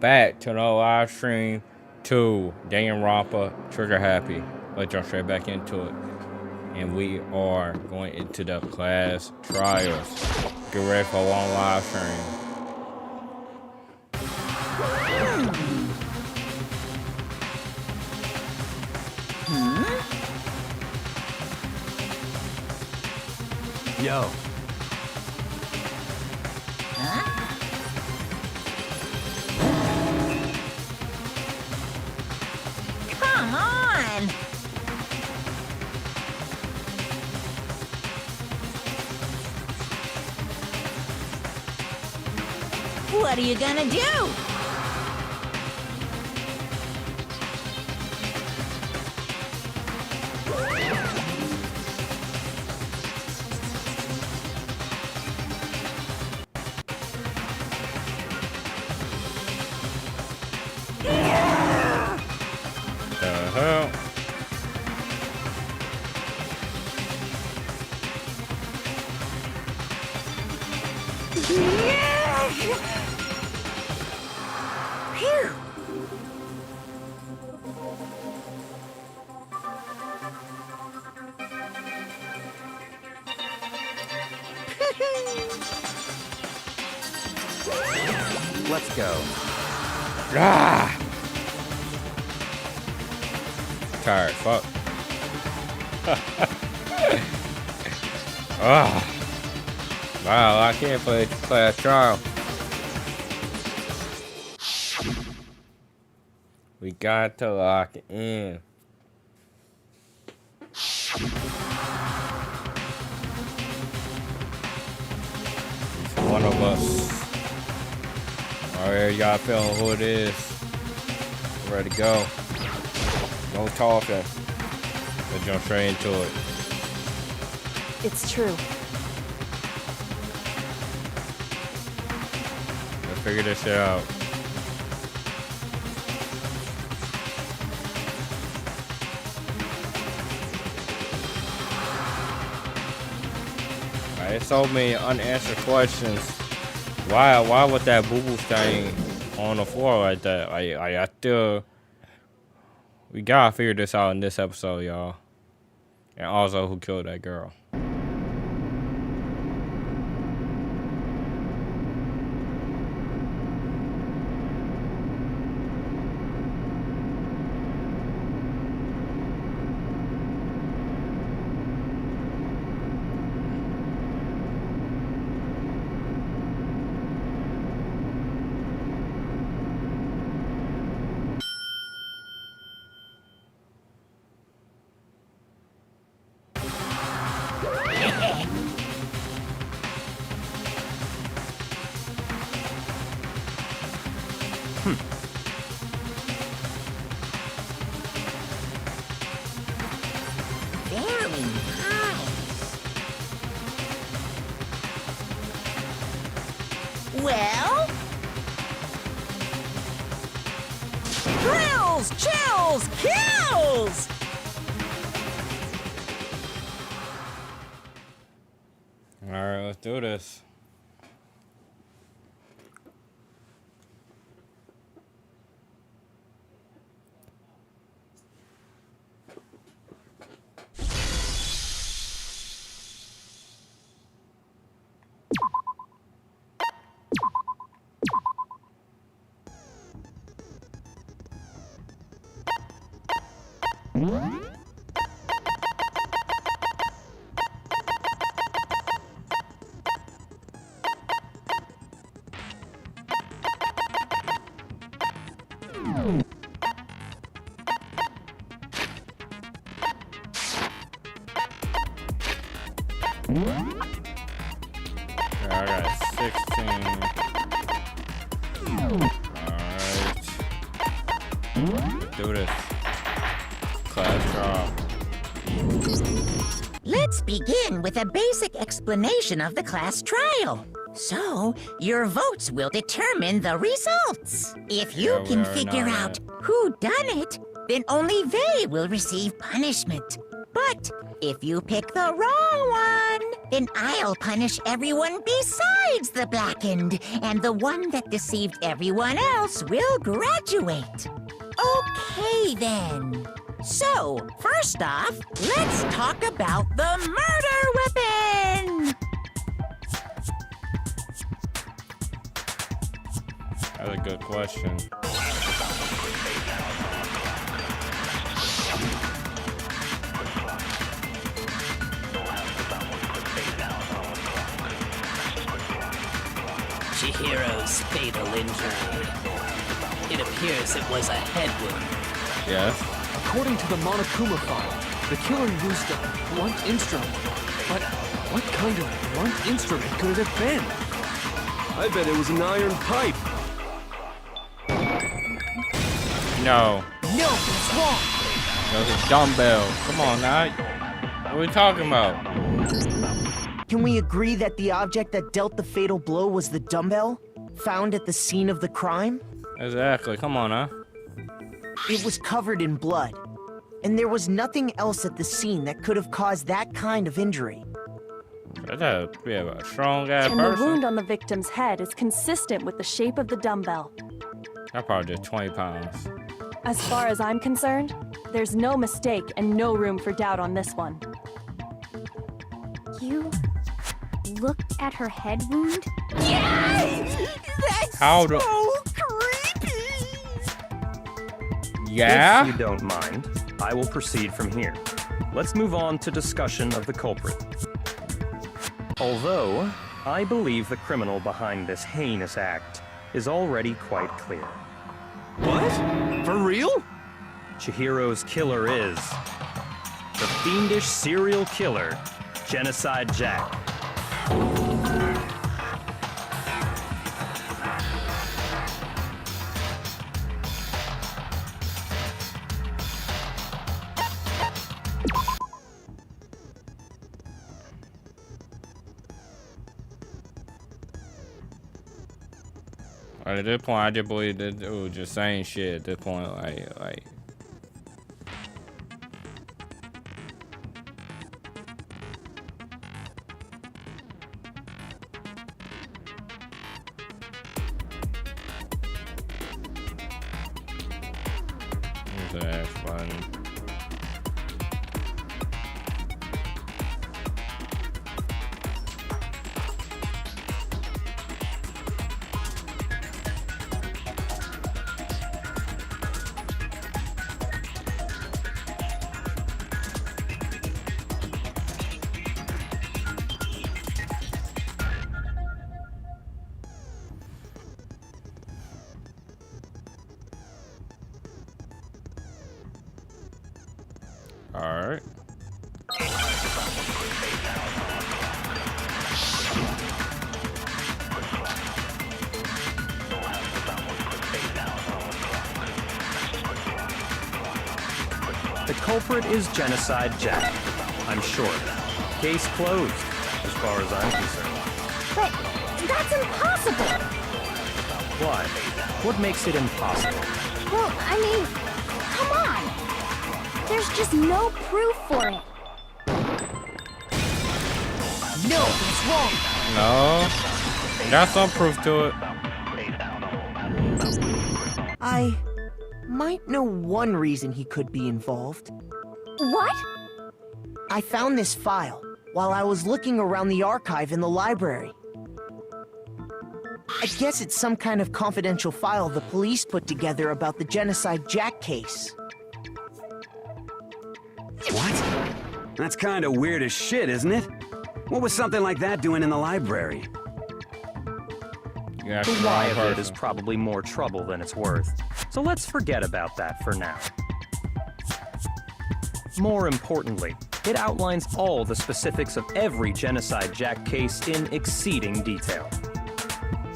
Back to the live stream to Danganronpa Trigger Happy. Let's jump straight back into it. And we are going into the class trials. Get ready for a long live stream. Yo. Come on! What are you gonna do? The hell? Phew. Let's go. Ah! Tired, fuck. Ah! Wow, I can't play the class trial. We got to lock in. It's one of us. Alright, y'all feeling who it is. Ready to go. No talking. Let's jump straight into it. It's true. Let's figure this shit out. There's so many unanswered questions. Why was that boo-boo stain on the floor like that? I still... We gotta figure this out in this episode, y'all. And also, who killed that girl? Very nice. Well? Thrills, chills, kills! Alright, let's do this. I got 16. Alright. Let's do this. Class trial. Let's begin with a basic explanation of the class trial. So, your votes will determine the results. If you Yeah, we can already figure know out that. who done it, then only they will receive punishment. But if you pick the wrong one, then I'll punish everyone besides the blackened, and the one that deceived everyone else will graduate. Okay, then. So, first off, let's talk about the murder weapon! That's a good question. Chihiro's fatal injury. It appears it was a head wound. Yes. According to the Monokuma file, the killer used a blunt instrument. But what kind of blunt instrument could it have been? I bet it was an iron pipe. No. No, it's wrong. It was a dumbbell. Come on now. What are we talking about? Can we agree that the object that dealt the fatal blow was the dumbbell found at the scene of the crime? Exactly. Come on now. It was covered in blood, and there was nothing else at the scene that could have caused that kind of injury. That'd be a strong ass And the person. wound on the victim's head is consistent with the shape of the dumbbell. I probably did 20 pounds. As far as I'm concerned, there's no mistake and no room for doubt on this one. You looked at her head wound? That's How do- so creepy! Yeah? If you don't mind, I will proceed from here. Let's move on to discussion of the culprit. Although, I believe the criminal behind this heinous act is already quite clear. What? For real? Chihiro's killer is the fiendish serial killer, Genocide Jack. At this point, I just believe that it was just saying shit at this point. Like. That's fun. All right. The culprit is Genocide Jack. I'm sure. Case closed, as far as I'm concerned. But that's impossible! Why? What makes it impossible? Well, I mean, come on! There's just no proof for it. No, it's wrong. No. Got some proof to it. I might know one reason he could be involved. What? I found this file while I was looking around the archive in the library. I guess it's some kind of confidential file the police put together about the Genocide Jack case. What? That's kind of weird as shit, isn't it? What was something like that doing in the library? You got The the why wrong of it is person. probably more trouble than it's worth. So let's forget about that for now. More importantly, it outlines all the specifics of every Genocide Jack case in exceeding detail.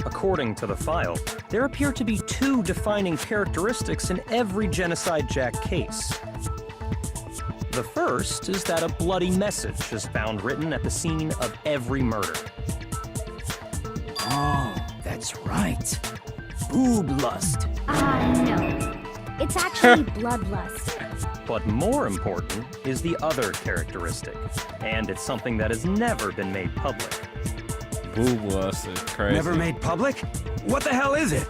According to the file, there appear to be two defining characteristics in every Genocide Jack case. The first is that a bloody message is found written at the scene of every murder. Oh, that's right. Boob lust. No. It's actually bloodlust. But more important is the other characteristic, and it's something that has never been made public. Boo-bus is crazy. Never made public? What the hell is it?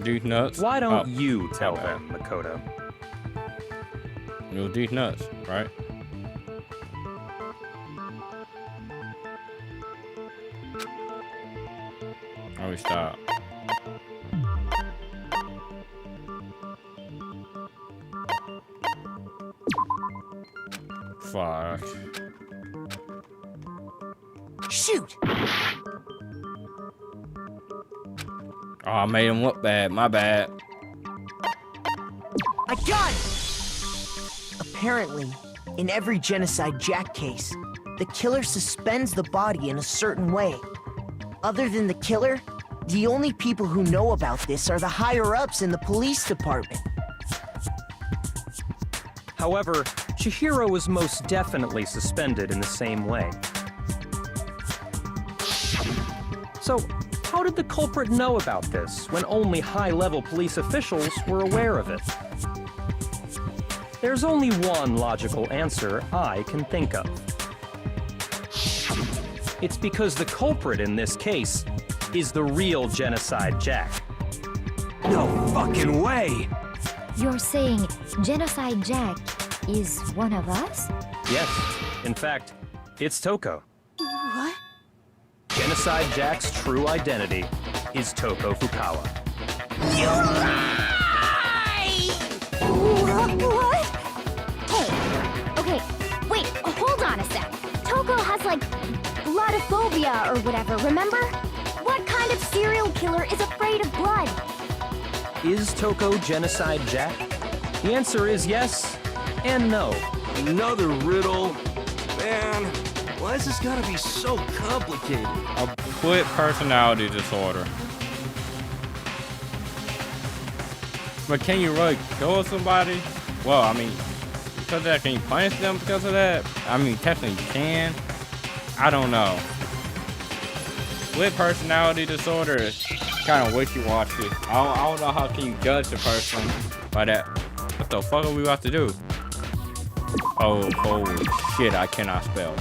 These nuts. Why don't Oh, you tell okay. them, Makoto? It was these nuts, right? Oh, we stop. Fuck. Shoot! Oh, I made him look bad. My bad. I got it! Apparently, in every Genocide Jack case, the killer suspends the body in a certain way. Other than the killer, the only people who know about this are the higher-ups in the police department. However, Chihiro was most definitely suspended in the same way. So, how did the culprit know about this when only high-level police officials were aware of it? There's only one logical answer I can think of. It's because the culprit in this case is the real Genocide Jack. No fucking way! You're saying Genocide Jack is one of us? Yes, in fact, it's Toko. What? Genocide Jack's true identity is Toko Fukawa. You lie! What? Hey, okay, wait, hold on a sec. Toko has like bloodophobia or whatever, remember? What kind of serial killer is afraid of blood? Is Toko Genocide Jack? The answer is yes and no. Another riddle. Man, why is this gotta be so complicated? A split personality disorder. But can you really kill somebody? Well, I mean, because of that, can you punish them because of that? I mean, technically you can. I don't know. Split personality disorder is kind of wishy-washy. I don't know how can you judge the person by that. What the fuck are we about to do? Oh, holy shit, I cannot spell.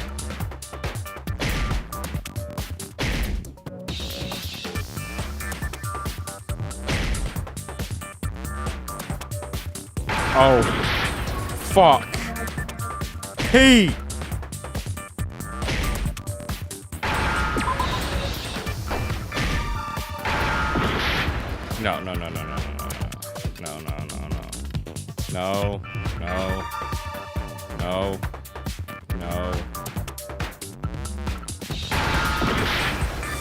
Oh, fuck. P. No.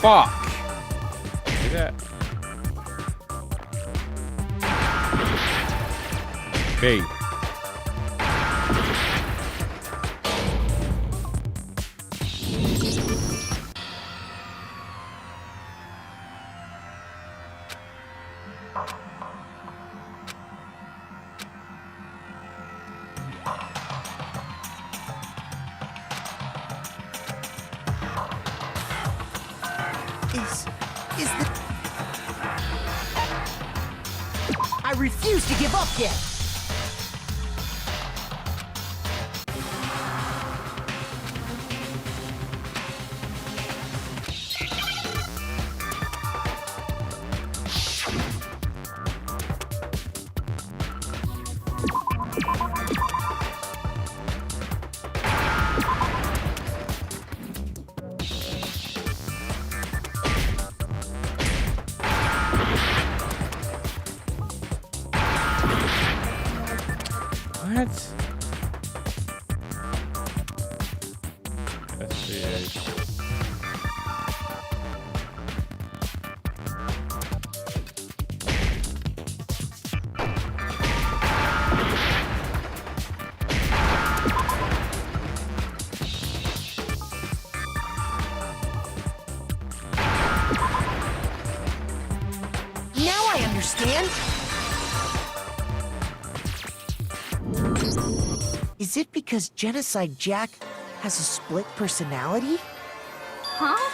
Fuck. Is that? B. Is the... I refuse to give up yet! What? Let's see. Now I understand! Is it because Genocide Jack has a split personality? Huh?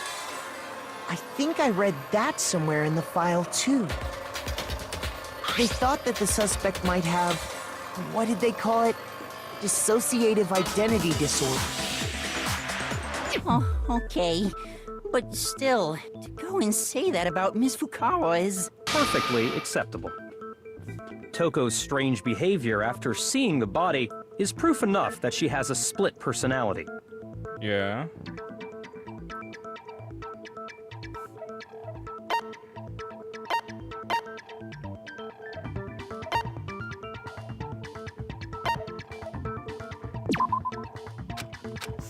I think I read that somewhere in the file, too. They thought that the suspect might have, what did they call it? Dissociative identity disorder. Oh, okay. But still, to go and say that about Miss Fukawa is... Perfectly acceptable. Toko's strange behavior after seeing the body is proof enough that she has a split personality. Yeah.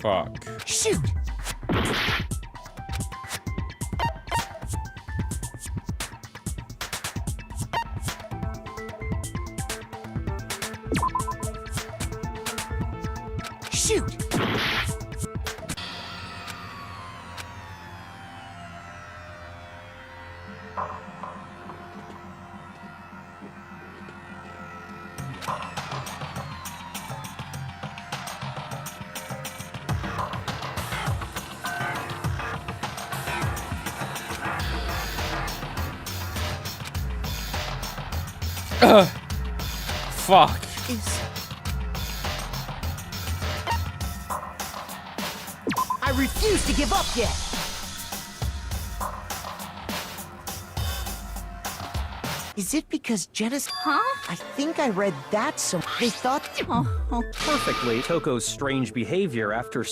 Fuck. Shoot! Shoot! Fuck. I refuse to give up yet! Is it because Genesis... Huh? I think I read that some... They thought... Oh, Perfectly, Toko's strange behavior after...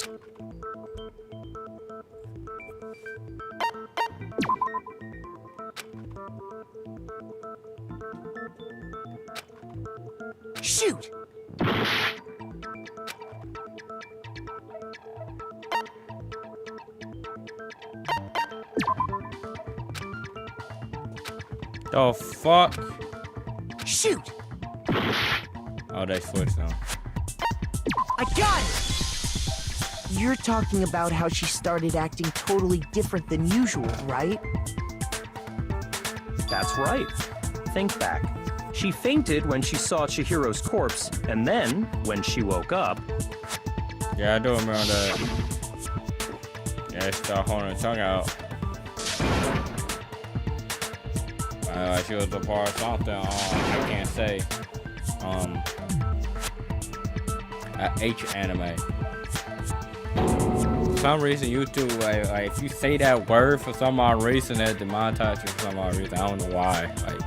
Shoot! The fuck? Shoot! Oh, they switched now. I got it! You're talking about how she started acting totally different than usual, right? That's right. Think back. She fainted when she saw Chihiro's corpse, and then, when she woke up... Yeah, I do remember that. Yeah, she started holding her tongue out. She was a part of something, I can't say. H anime. For some reason, YouTube, like, if you say that word for some odd reason, that demonetizes you for some odd reason. I don't know why. Like,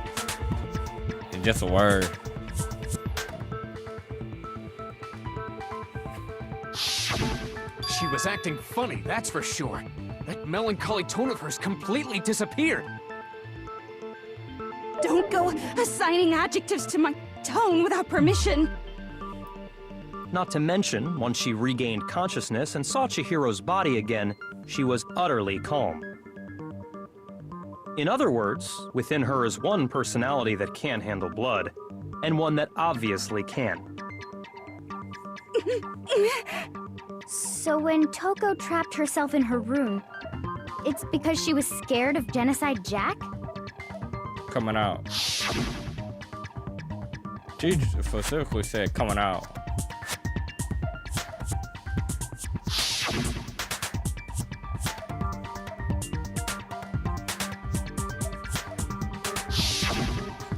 it's just a word. She was acting funny, that's for sure. That melancholy tone of hers completely disappeared. Don't go assigning adjectives to my tone without permission. Not to mention, once she regained consciousness and saw Chihiro's body again, she was utterly calm. In other words, within her is one personality that can't handle blood, and one that obviously can. So when Toko trapped herself in her room, it's because she was scared of Genocide Jack? Coming out. She specifically said coming out.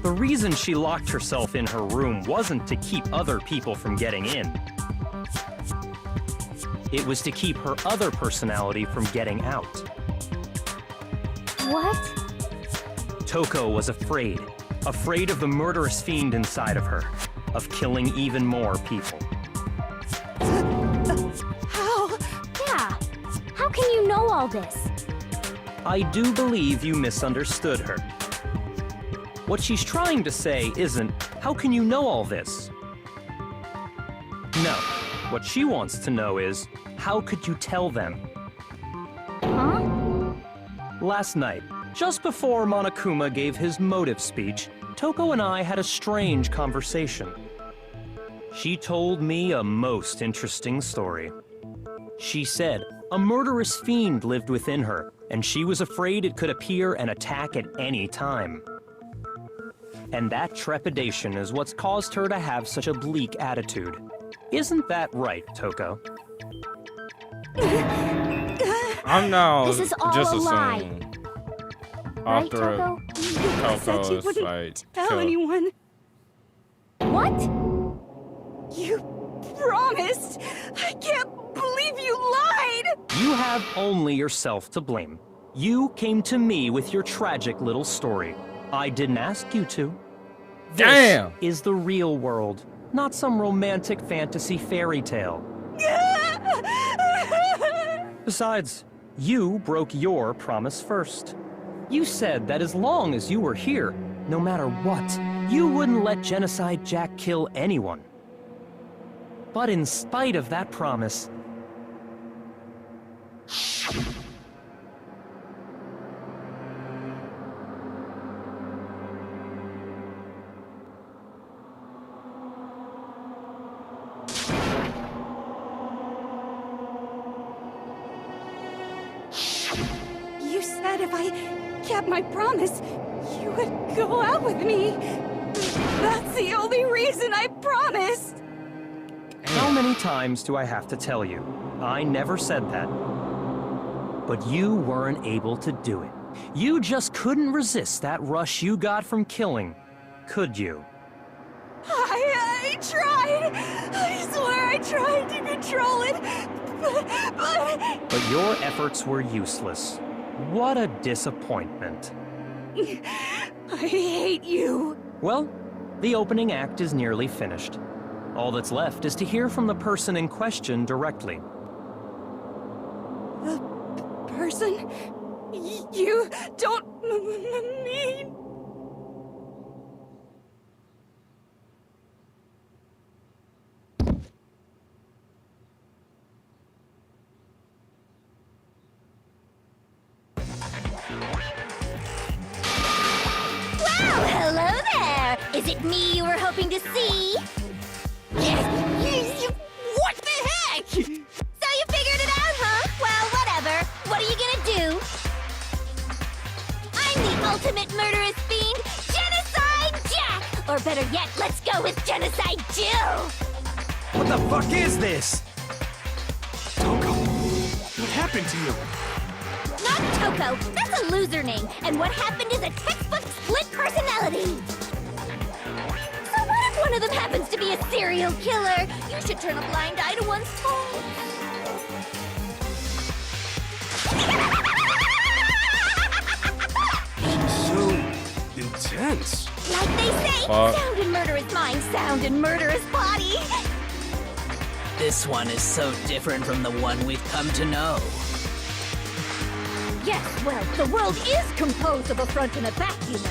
The reason she locked herself in her room wasn't to keep other people from getting in. It was to keep her other personality from getting out. What? Toko was afraid of the murderous fiend inside of her, of killing even more people. How? Yeah. How can you know all this? I do believe you misunderstood her. What she's trying to say isn't, how can you know all this? No. What she wants to know is, how could you tell them? Huh? Last night, just before Monokuma gave his motive speech, Toko and I had a strange conversation. She told me a most interesting story. She said a murderous fiend lived within her, and she was afraid it could appear and attack at any time. And that trepidation is what's caused her to have such a bleak attitude. Isn't that right, Toko? I'm now This is all just a lie. assuming. Right, After Toko? Coco is like tell chill. anyone. What? You promised. I can't believe you lied. You have only yourself to blame. You came to me with your tragic little story. I didn't ask you to. Damn. This is the real world, not some romantic fantasy fairy tale. Besides, you broke your promise first. You said that as long as you were here, no matter what, you wouldn't let Genocide Jack kill anyone. But in spite of that promise, You said if I kept my promise, you would go out with me. That's the only reason I promised. how many times do I have to tell you? I never said that. But you weren't able to do it. You just couldn't resist that rush you got from killing, could you? I tried. I swear I tried to control it. But your efforts were useless. What a disappointment. I hate you. Well, the opening act is nearly finished. All that's left is to hear from the person in question directly. The person you don't mean. Well, hello there! Is it me you were hoping to see? What the heck? So you figured it out, huh? Well, whatever. What are you gonna do? I'm the ultimate murderous fiend, Genocide Jack! Or better yet, let's go with Genocide Jill! What the fuck is this? Toko, what happened to you? Not Toko, that's a loser name, and what happened is a textbook split personality. So what if one of them happens to be a serial killer? You should turn a blind eye to one's faults. So intense. Like they say, sound in murderous mind, sound in murderous body. This one is so different from the one we've come to know. Yes, well, the world is composed of a front and a back, you know.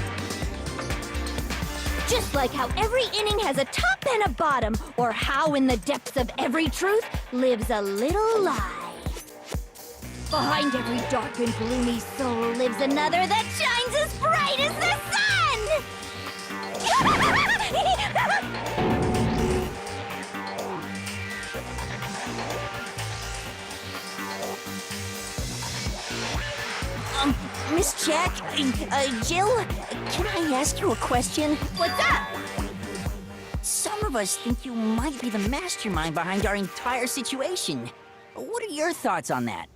Just like how every inning has a top and a bottom, or how in the depths of every truth lives a little lie. Behind every dark and gloomy soul lives another that shines as bright as the sun! Miss Jack, Jill, can I ask you a question? What's up? Some of us think you might be the mastermind behind our entire situation. What are your thoughts on that?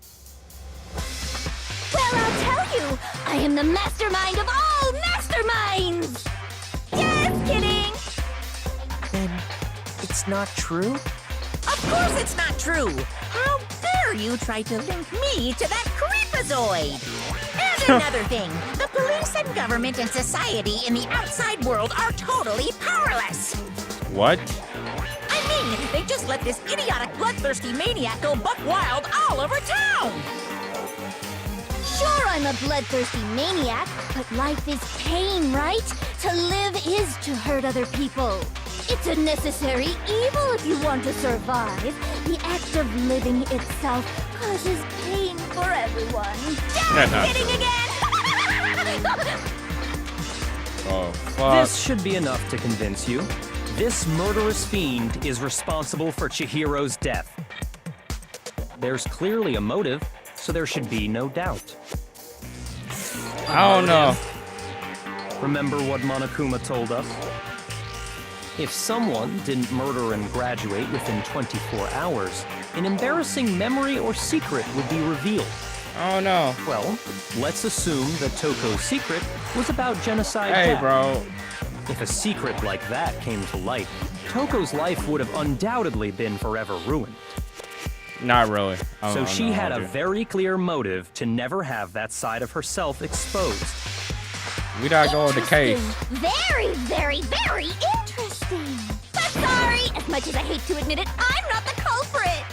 Well, I'll tell you, I am the mastermind of all masterminds! Just kidding! Then it's not true? Of course it's not true! How dare you try to link me to that creepazoid? And another thing, the police and government and society in the outside world are totally powerless! What? I mean, they just let this idiotic, bloodthirsty maniac go buck wild all over town! Sure, I'm a bloodthirsty maniac, but life is pain, right? To live is to hurt other people. It's a necessary evil if you want to survive. The act of living itself causes pain for everyone. Just kidding again! Oh, fuck. This should be enough to convince you. This murderous fiend is responsible for Chihiro's death. There's clearly a motive, so there should be no doubt. I don't know. Remember what Monokuma told us? If someone didn't murder and graduate within 24 hours, an embarrassing memory or secret would be revealed. I don't know. Well, let's assume that Toko's secret was about genocide. Hey, Jack. bro. If a secret like that came to light, Toko's life would have undoubtedly been forever ruined. Not really. So she had a okay. very clear motive to never have that side of herself exposed. We gotta go with the case. Very, very, very interesting. But sorry, as much as I hate to admit it, I'm not the culprit.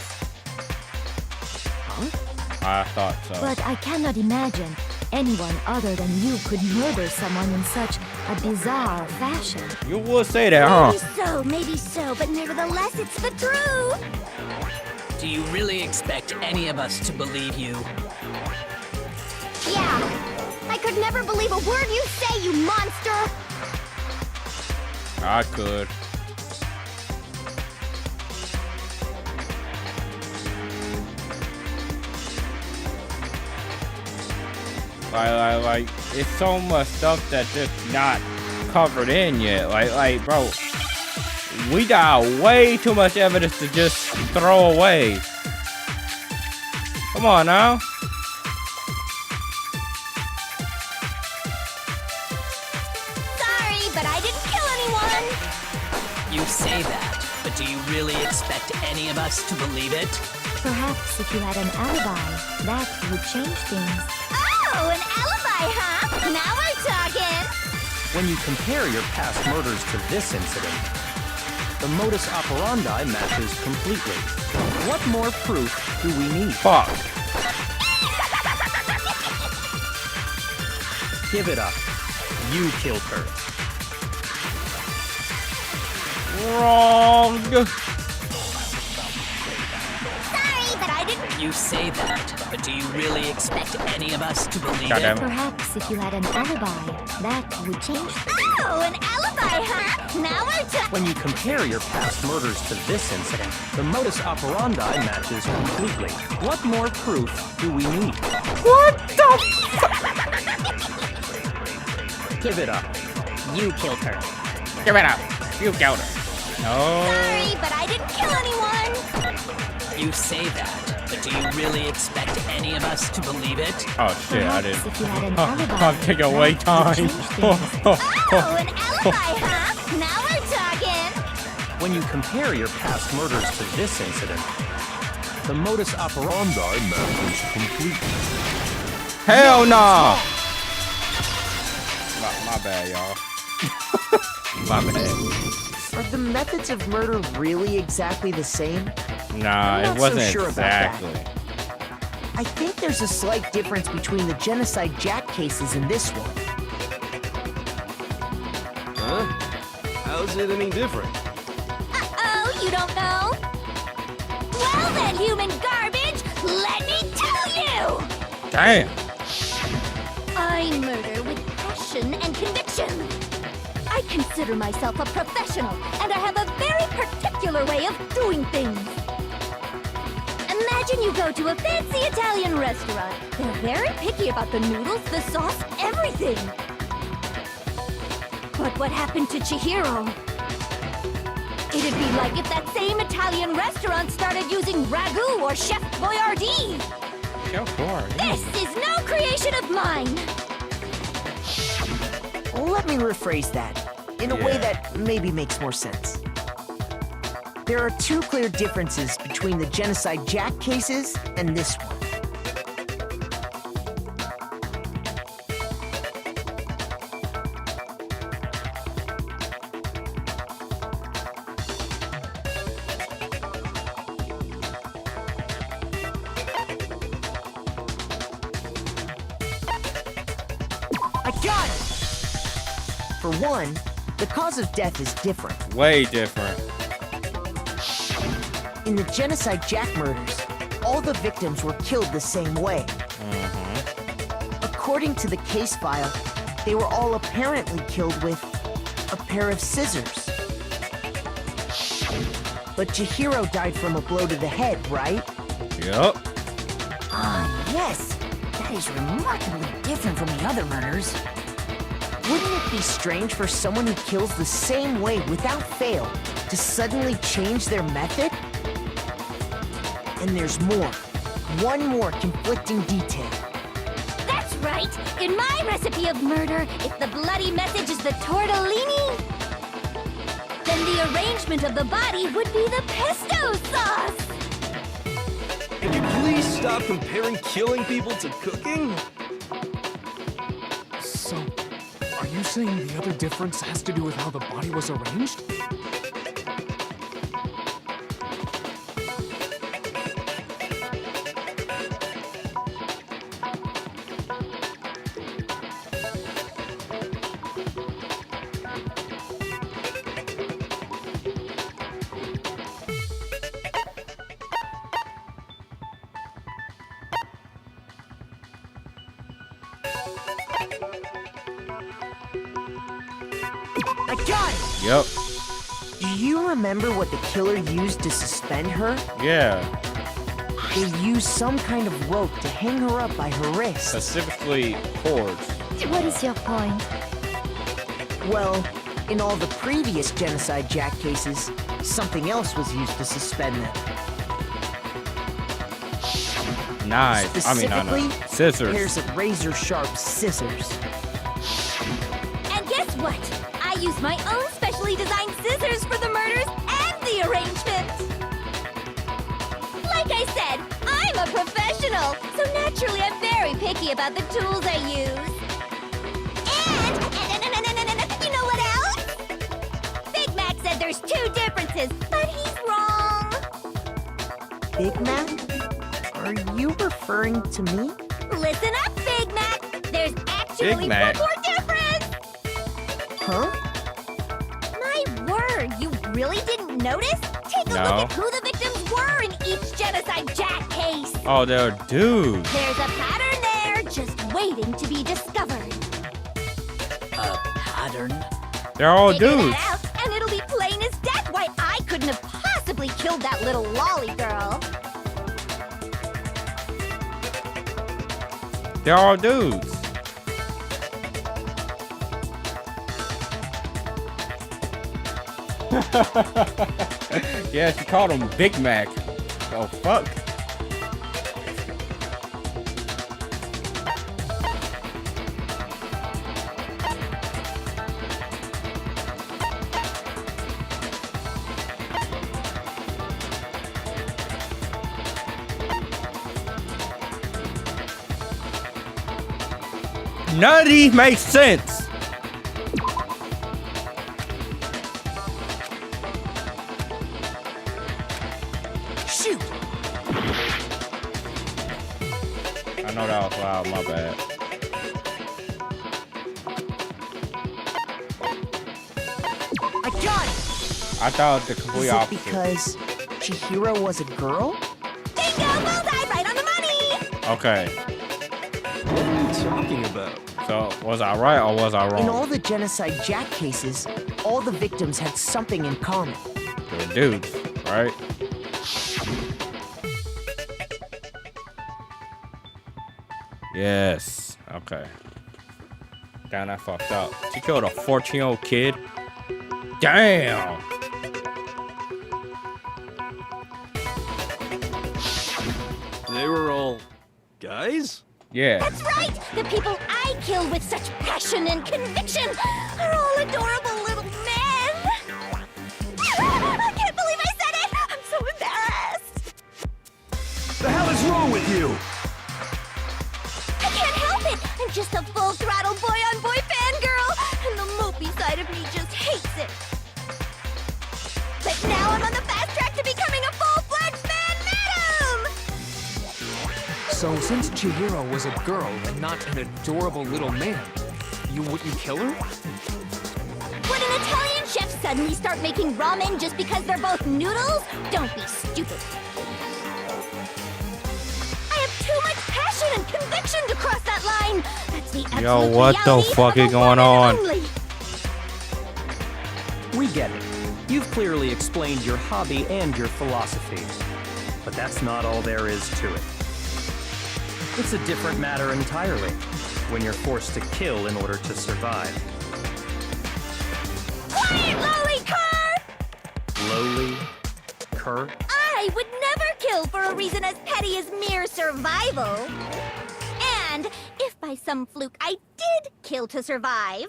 I thought so. But I cannot imagine anyone other than you could murder someone in such a bizarre fashion. You would say that, huh? Maybe so, but nevertheless, it's the truth. Do you really expect any of us to believe you? Yeah, I could never believe a word you say, you monster. I could. Like, it's so much stuff that's just not covered in yet. Like, bro, we got way too much evidence to just throw away. Come on now. Sorry, but I didn't kill anyone. You say that, but do you really expect any of us to believe it? Perhaps if you had an alibi, that would change things. Oh, an alibi, huh? Now we're talking. When you compare your past murders to this incident, the modus operandi matches completely. What more proof do we need? Fuck. Give it up. You killed her. Wrong. Sorry, but I didn't. You say that, but do you really expect any of us to believe Goddamn. it? Perhaps if you had an alibi, that would change things. Oh, an alibi, huh? Now we're talking. When you compare your past murders to this incident, the modus operandi matches completely. What more proof do we need? What the? Give it up. You killed her. Give it up. You killed her. No. Sorry, but I didn't kill anyone. You say that, but do you really expect any of us to believe it? Oh shit, I Perhaps didn't. if you had an alibi, I'm taking away that would time. change things. Oh, an alibi, huh? Now we're talking. When you compare your past murders to this incident, the modus operandi matches completely. Hell no. My bad, y'all. My bad. Are the methods of murder really exactly the same? Nah, I'm it not so wasn't sure about that. exactly. I think there's a slight difference between the Genocide Jack cases and this one. Huh? How's it any different? Uh-oh, you don't know? Well then, human garbage, let me tell you! Damn. I murder with passion and conviction. I consider myself a professional, and I have a very particular way of doing things. Imagine you go to a fancy Italian restaurant. They're very picky about the noodles, the sauce, everything. But what happened to Chihiro? It'd be like if that same Italian restaurant started using ragu or Chef Boyardee. This is no creation of mine. Let me rephrase that in a way that maybe makes more sense. There are two clear differences between the Genocide Jack cases and this one. I got it! For one, the cause of death is different. Way different. In the Genocide Jack murders, all the victims were killed the same way. According to the case file, they were all apparently killed with a pair of scissors. But Chihiro died from a blow to the head, right? Yup. Ah, yes. That is remarkably different from the other murders. Wouldn't it be strange for someone who kills the same way without fail to suddenly change their method? And there's more. one more conflicting detail. That's right! In my recipe of murder, if the bloody message is the tortellini, then the arrangement of the body would be the pesto sauce! Could you please stop comparing killing people to cooking? So, are you saying the other difference has to do with how the body was arranged? I got it! Yep. Do you remember what the killer used to suspend her? Yeah. They used some kind of rope to hang her up by her wrists. Specifically cords. What is your point? Well, in all the previous Genocide Jack cases, something else was used to suspend them. Knives. I mean, not Specifically, knives. Scissors. pairs of razor-sharp scissors. And guess what? I use my own specially designed scissors for the murders and the arrangement! Like I said, I'm a professional, so naturally I'm very picky about the tools I use. And you know what else? Big Mac said there's 2 differences, but he's wrong. Big Mac? Are you referring to me? Listen up, Big Mac. There's actually Big Mac. one more difference. Huh? My word, you really didn't notice? Take a No. look at who the victims were in each Genocide Jack case. Oh, they're dudes. There's a pattern there, just waiting to be discovered. A pattern? They're all Figure dudes. that out, and it'll be plain as death why I couldn't have possibly killed that little lolly girl. They're all dudes. Yeah, she called him Big Mac. Oh, fuck. None of these make sense. Shoot! I know that was loud, my bad. I got it! I thought the Is complete it opposite. because Chihiro was a girl? Bingo! Bullseye! Right on the money! Okay, What are you talking about? so was I right or was I In all wrong? the Genocide Jack cases, all the victims had something in common. They're dudes, right? Yes. Okay. Damn, I fucked up. She killed a 14-year-old kid. Damn. They were all guys? Yeah. That's right! The people I kill with such passion and conviction are all adorable little men! I can't believe I said it! I'm so embarrassed! The hell is wrong with you? I can't help it! I'm just a full-throttle boy-on-boy fangirl, and the mopey side of me just hates it. But now I'm on the fast track to becoming a full-fledged fan madam! So, since Chihiro was a girl and not an adorable little man, you wouldn't kill her? Would an Italian chef suddenly start making ramen just because they're both noodles? Don't be stupid. I have too much passion and conviction to cross that line. That's the absolute Yo, what the reality fuck of a is going one and on? only. We get it. You've clearly explained your hobby and your philosophy. But that's not all there is to it. It's a different matter entirely when you're forced to kill in order to survive. Quiet, lolly cur! Lowly, cur, I would never kill kill for a reason as petty as mere survival. And if by some fluke I did kill to survive,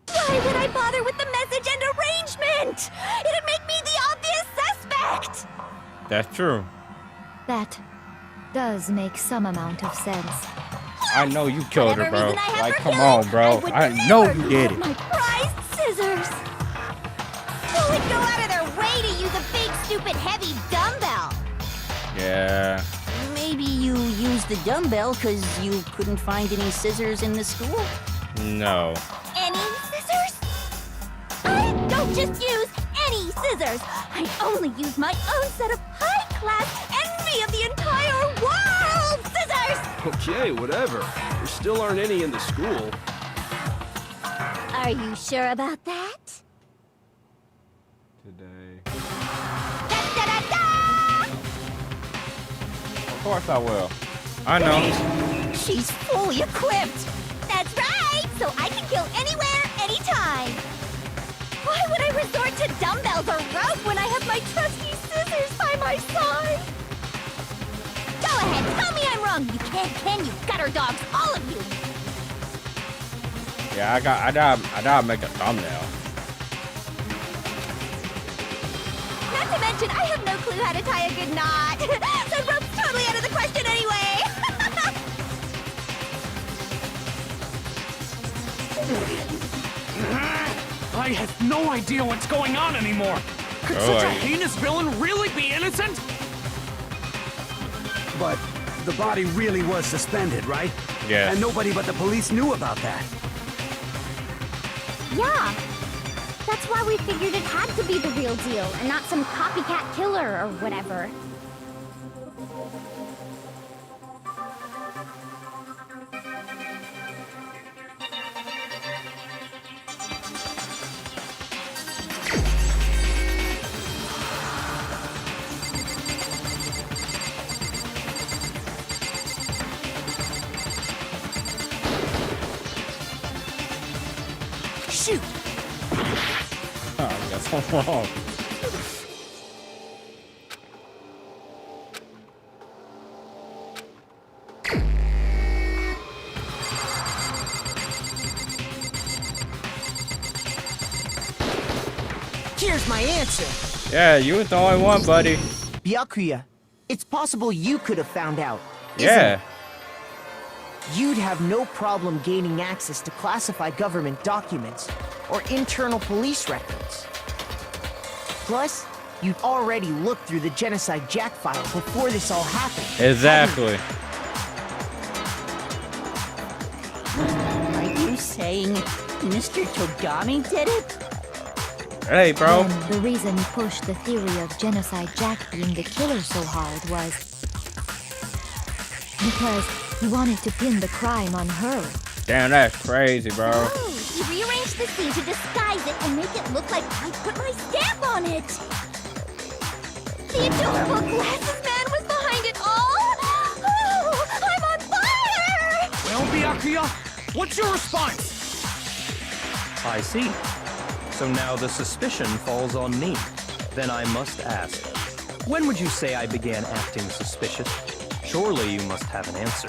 why would I bother with the message and arrangement? It'd make me the obvious suspect! That's true. That does make some amount of sense. I know you killed her, Whatever bro. reason I have Like, for come killing, on, bro. would I know never you did give it. my prized scissors. Who would go out of their way to use a big, stupid, heavy dumbbell? Yeah. Maybe you used the dumbbell because you couldn't find any scissors in the school? No. Any scissors? I don't just use any scissors. I only use my own set of high-class envy of the entire world scissors! Okay, whatever. There still aren't any in the school. Are you sure about that? Today. Da-da-da-da! Of course I will. I know. She's fully equipped! That's right! So I can kill anywhere, anytime! Why would I resort to dumbbells or rope when I have my trusty scissors by my side? Go ahead, tell me I'm wrong! You can't, can you, gutter dogs, all of you! Yeah, I gotta make a thumbnail. Not to mention, I have no clue how to tie a good knot! So rope's totally out of the question anyway! I have no idea what's going on anymore. Could such a heinous villain really be innocent? But the body really was suspended, right? Yeah. And nobody but the police knew about that. Yeah. That's why we figured it had to be the real deal and not some copycat killer or whatever. Shoot! Oh, I guess I'm wrong. Here's my answer. Yeah, you was the only one, buddy. Byakuya, it's possible you could have found out. isn't Yeah. it? You'd have no problem gaining access to classified government documents or internal police records. Plus, you'd already looked through the Genocide Jack file before this all happened. Exactly. Are you saying Mr. Togami did it? Hey, bro. Then the reason he pushed the theory of Genocide Jack being the killer so hard was because he wanted to pin the crime on her. Damn, that's crazy, bro. Oh, he rearranged the scene to disguise it and make it look like I put my stamp on it! The adorable glasses man was behind it all! Oh, I'm on fire! Well, Byakuya, what's your response? I see. So now the suspicion falls on me. Then I must ask, when would you say I began acting suspicious? Surely you must have an answer.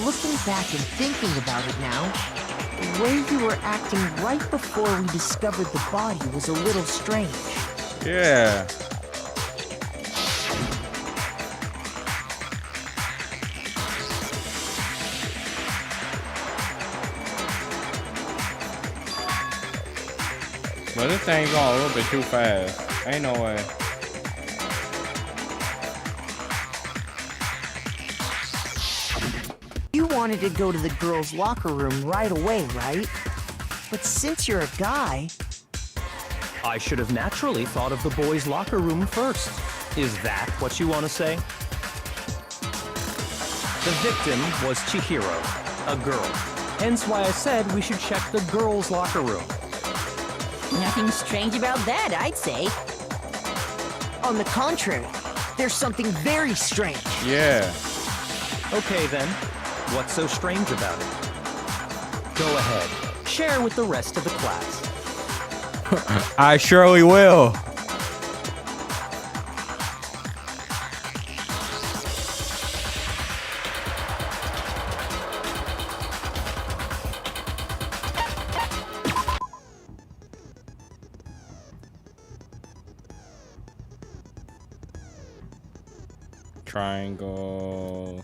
Looking back and thinking about it now, the way you were acting right before we discovered the body was a little strange. Yeah. But this thing's going a little bit too fast. Ain't no way. You wanted to go to the girls' locker room right away, right? But since you're a guy, I should have naturally thought of the boys' locker room first. Is that what you want to say? The victim was Chihiro, a girl. Hence why I said we should check the girls' locker room. Nothing strange about that, I'd say. on the contrary, there's something very strange. Yeah. Okay then, what's so strange about it? Go ahead, share with the rest of the class. I surely will. triangle.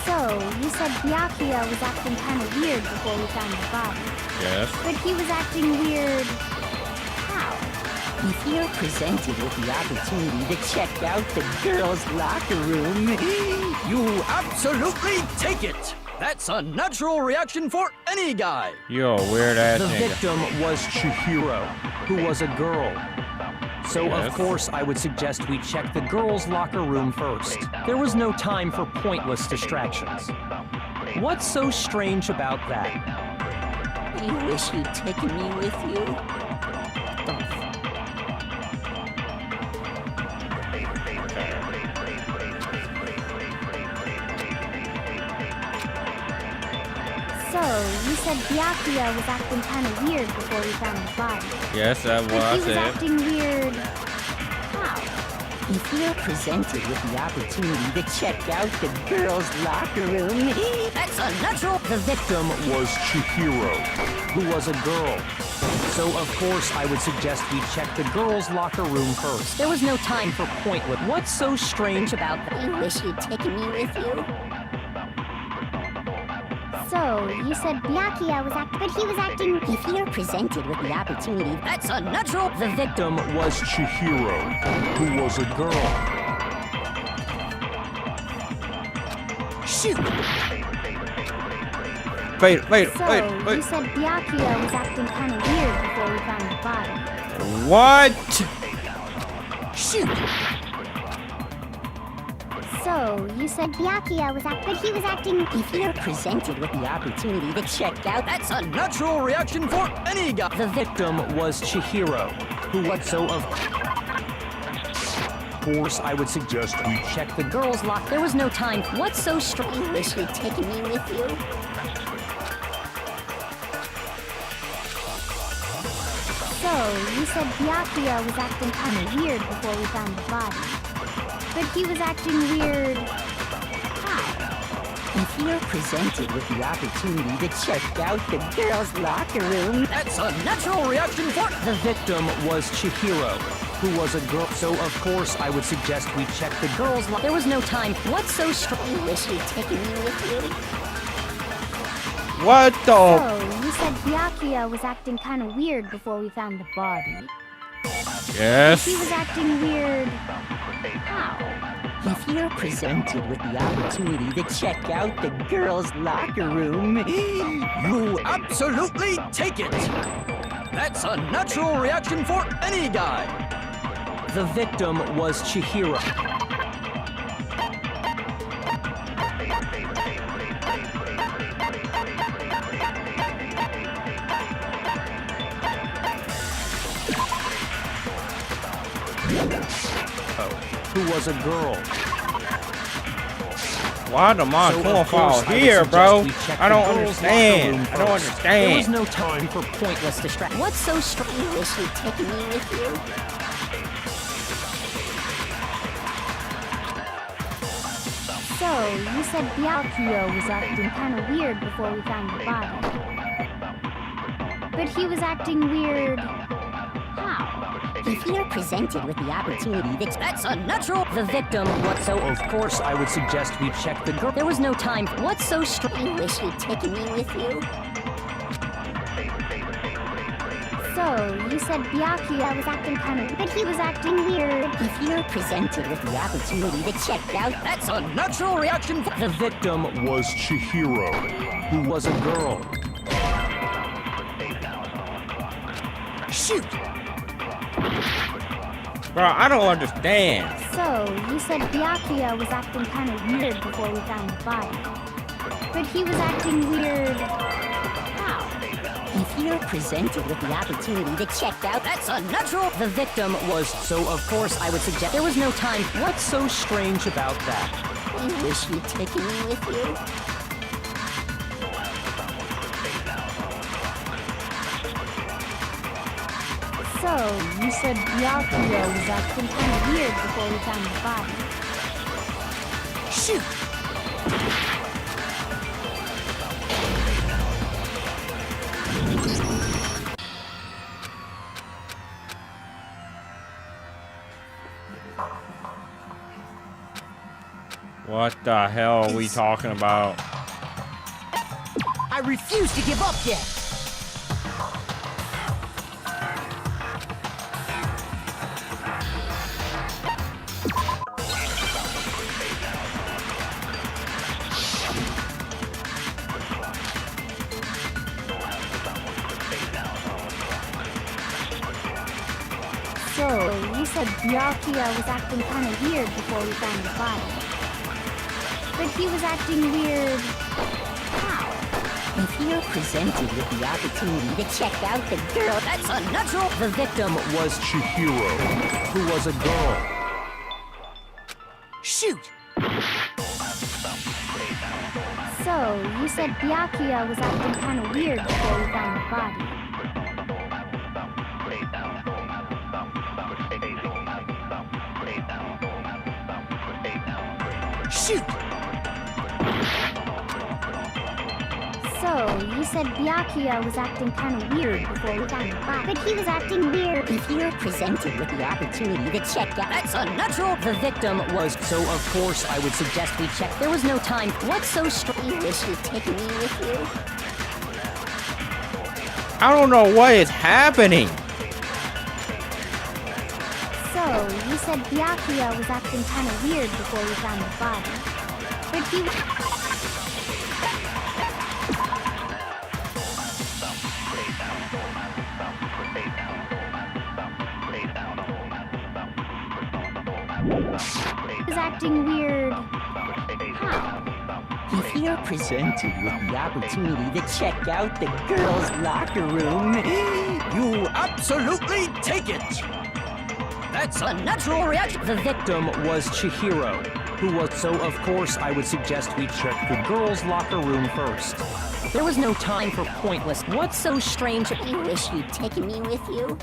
So, you said Byakuya was acting kind of weird before we found the body. Yes. But he was acting weird... how? If you're presented with the opportunity to check out the girls' locker room, you absolutely take it! That's a natural reaction for any guy! You're a weird ass The nigga. victim was Chihiro, who was a girl. So Yes. of course I would suggest we check the girls' locker room first. There was no time for pointless distractions. What's so strange about that? you wish you'd taken me with you. So, you said Byakuya was acting kind of weird before we found the body. Yes, that's what But I he was said. acting weird... how? If you're presented with the opportunity to check out the girls' locker room, that's a natural. The victim was Chihiro, who was a girl. So of course I would suggest we check the girls' locker room first. There was no time for pointless. What's so strange about that? You wish you'd taken me with you. So, you said Byakuya was acting... but he was acting... If you're presented with the opportunity, that's a natural. The victim was Chihiro, who was a girl. Shoot! Wait. So, you said Byakuya was acting kind of weird before we found the body. What? Shoot! So, you said Byakuya was acting... but he was acting... If you're presented with the opportunity to check out, that's a Natural reaction for any guy! The victim was Chihiro, who was so of course I would suggest we check the girls' locker. There was no time. What's so strange? You wish you'd taken me with you. So, you said Byakuya was acting kind of weird before we found the body. But he was acting weird... how? If you're presented with the opportunity to check out the girls' locker room, That's a natural reaction for... The victim was Chihiro, who was a girl. So of course I would suggest we check the girls' locker. There was no time. What's so strange? you wish you'd taken me with you. What the? So, you said Byakuya was acting kind of weird before we found the body. Yes. He was acting weird... how? If you're presented with the opportunity to check out the girls' locker room, You absolutely take it! That's a natural reaction for any guy! The victim was Chihiro. Who was a girl. Why the mom So, going of course, fall I would here, suggest bro? we check I don't the girls' locker understand. room I don't first. There was understand. no time for pointless distraction. What's so strange? you wish you'd taken me with you. So, you said Byakuya was acting kind of weird before we found the body. But he was acting weird... how? If you're presented with the opportunity, that's a natural. The victim was so of course I would suggest we check the girl. There was no time. What's so strange? You wish you'd taken me with you. So, you said Byakuya was acting kind of, but he was acting weird. If you're presented with the opportunity to check out, That's a natural reaction for... The victim was Chihiro, who was a girl. Shoot! Bro, I don't understand. So, you said Byakuya was acting kind of weird before we found the body. But he was acting weird... how? if you're presented with the opportunity to check out, That's a natural... The victim was, so of course I would suggest there was no time. What's so strange about that? you wish you'd taken me with you. So, you said Byakuya was acting kind of weird before we found the body. Shoot! What the hell are we talking about? I refuse to give up yet! So, you said Byakuya was acting kind of weird before we found the body. But he was acting weird... how? If you're presented with the opportunity to check out the girl, That's a natural... The victim was Chihiro, who was a girl. Shoot! So, you said Byakuya was acting kind of weird before we found the body. Shoot! So, you said Byakuya was acting kind of weird before we found the body. But he was acting weird. if you're presented with the opportunity to check out, That's a natural... The victim was, so of course I would suggest we check. There was no time. What's so strange? you wish you'd taken me with you. I don't know what is happening. So, you said Byakuya was acting kind of weird before we found the body. But he... was acting weird... how? If you're presented with the opportunity to check out the girls' locker room, You absolutely take it! That's a natural reaction... The victim was Chihiro, who was, so of course I would suggest we check the girls' locker room first. There was no time for pointless. What's so strange? you wish you'd taken me with you.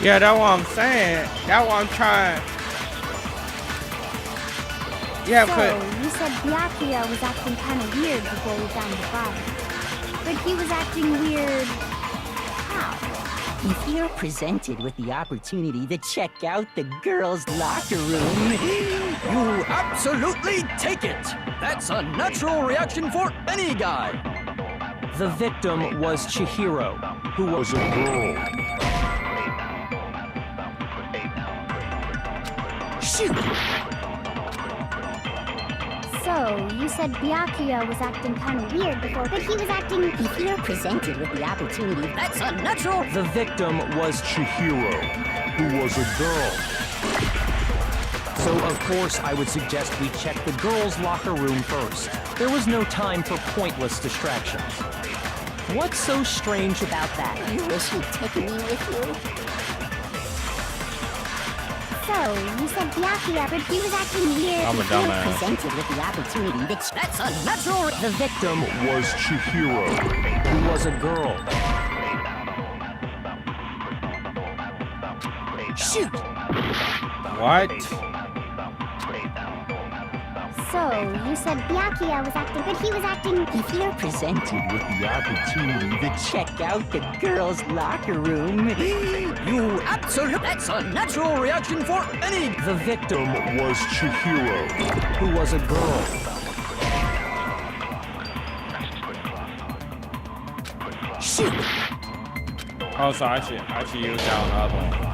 Yeah, that's what I'm saying. That's what I'm trying. Yeah, So, but you said Byakuya was acting kind of weird before we found the body. But he was acting weird... how? If you're presented with the opportunity to check out the girls' locker room, You absolutely take it! That's a natural reaction for any guy! The victim was Chihiro, who was a girl. Shoot! So, you said Byakuya was acting kind of weird before, but he was acting... if you're presented with the opportunity, That's a natural... The victim was Chihiro, who was a girl. So of course I would suggest we check the girls' locker room first. There was no time for pointless distractions. What's so strange about that? you wish you'd taken me with you. So, you said Byakuya, but he was acting weird. I'm a dumbass. Presented with the opportunity that That's unnatural. The victim was Chihiro, who was a girl. Shoot! What? So, you said Byakuya was acting, but he was acting... if you're presented with the opportunity to check out the girls' locker room, You absolutely. That's a natural reaction for any. The victim was Chihiro, who was a girl. Shoot! Oh, so I should use that on the other one.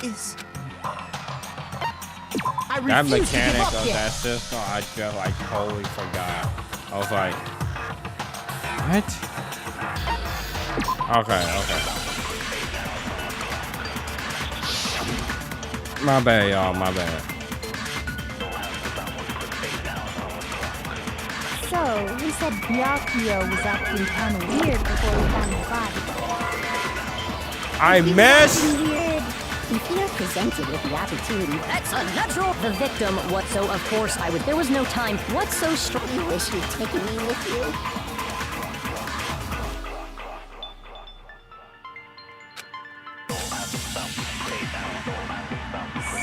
Is... That mechanic of that system, I just like totally forgot. I was like, what? Okay. My bad, y'all. My bad. So, you said Byakuya was acting kind of weird before we found the body. I missed. Weird. if you're presented with the opportunity, That's unnatural. the victim, what so, of course I would, there was no time, what's so strong, You wish you'd taken me with you.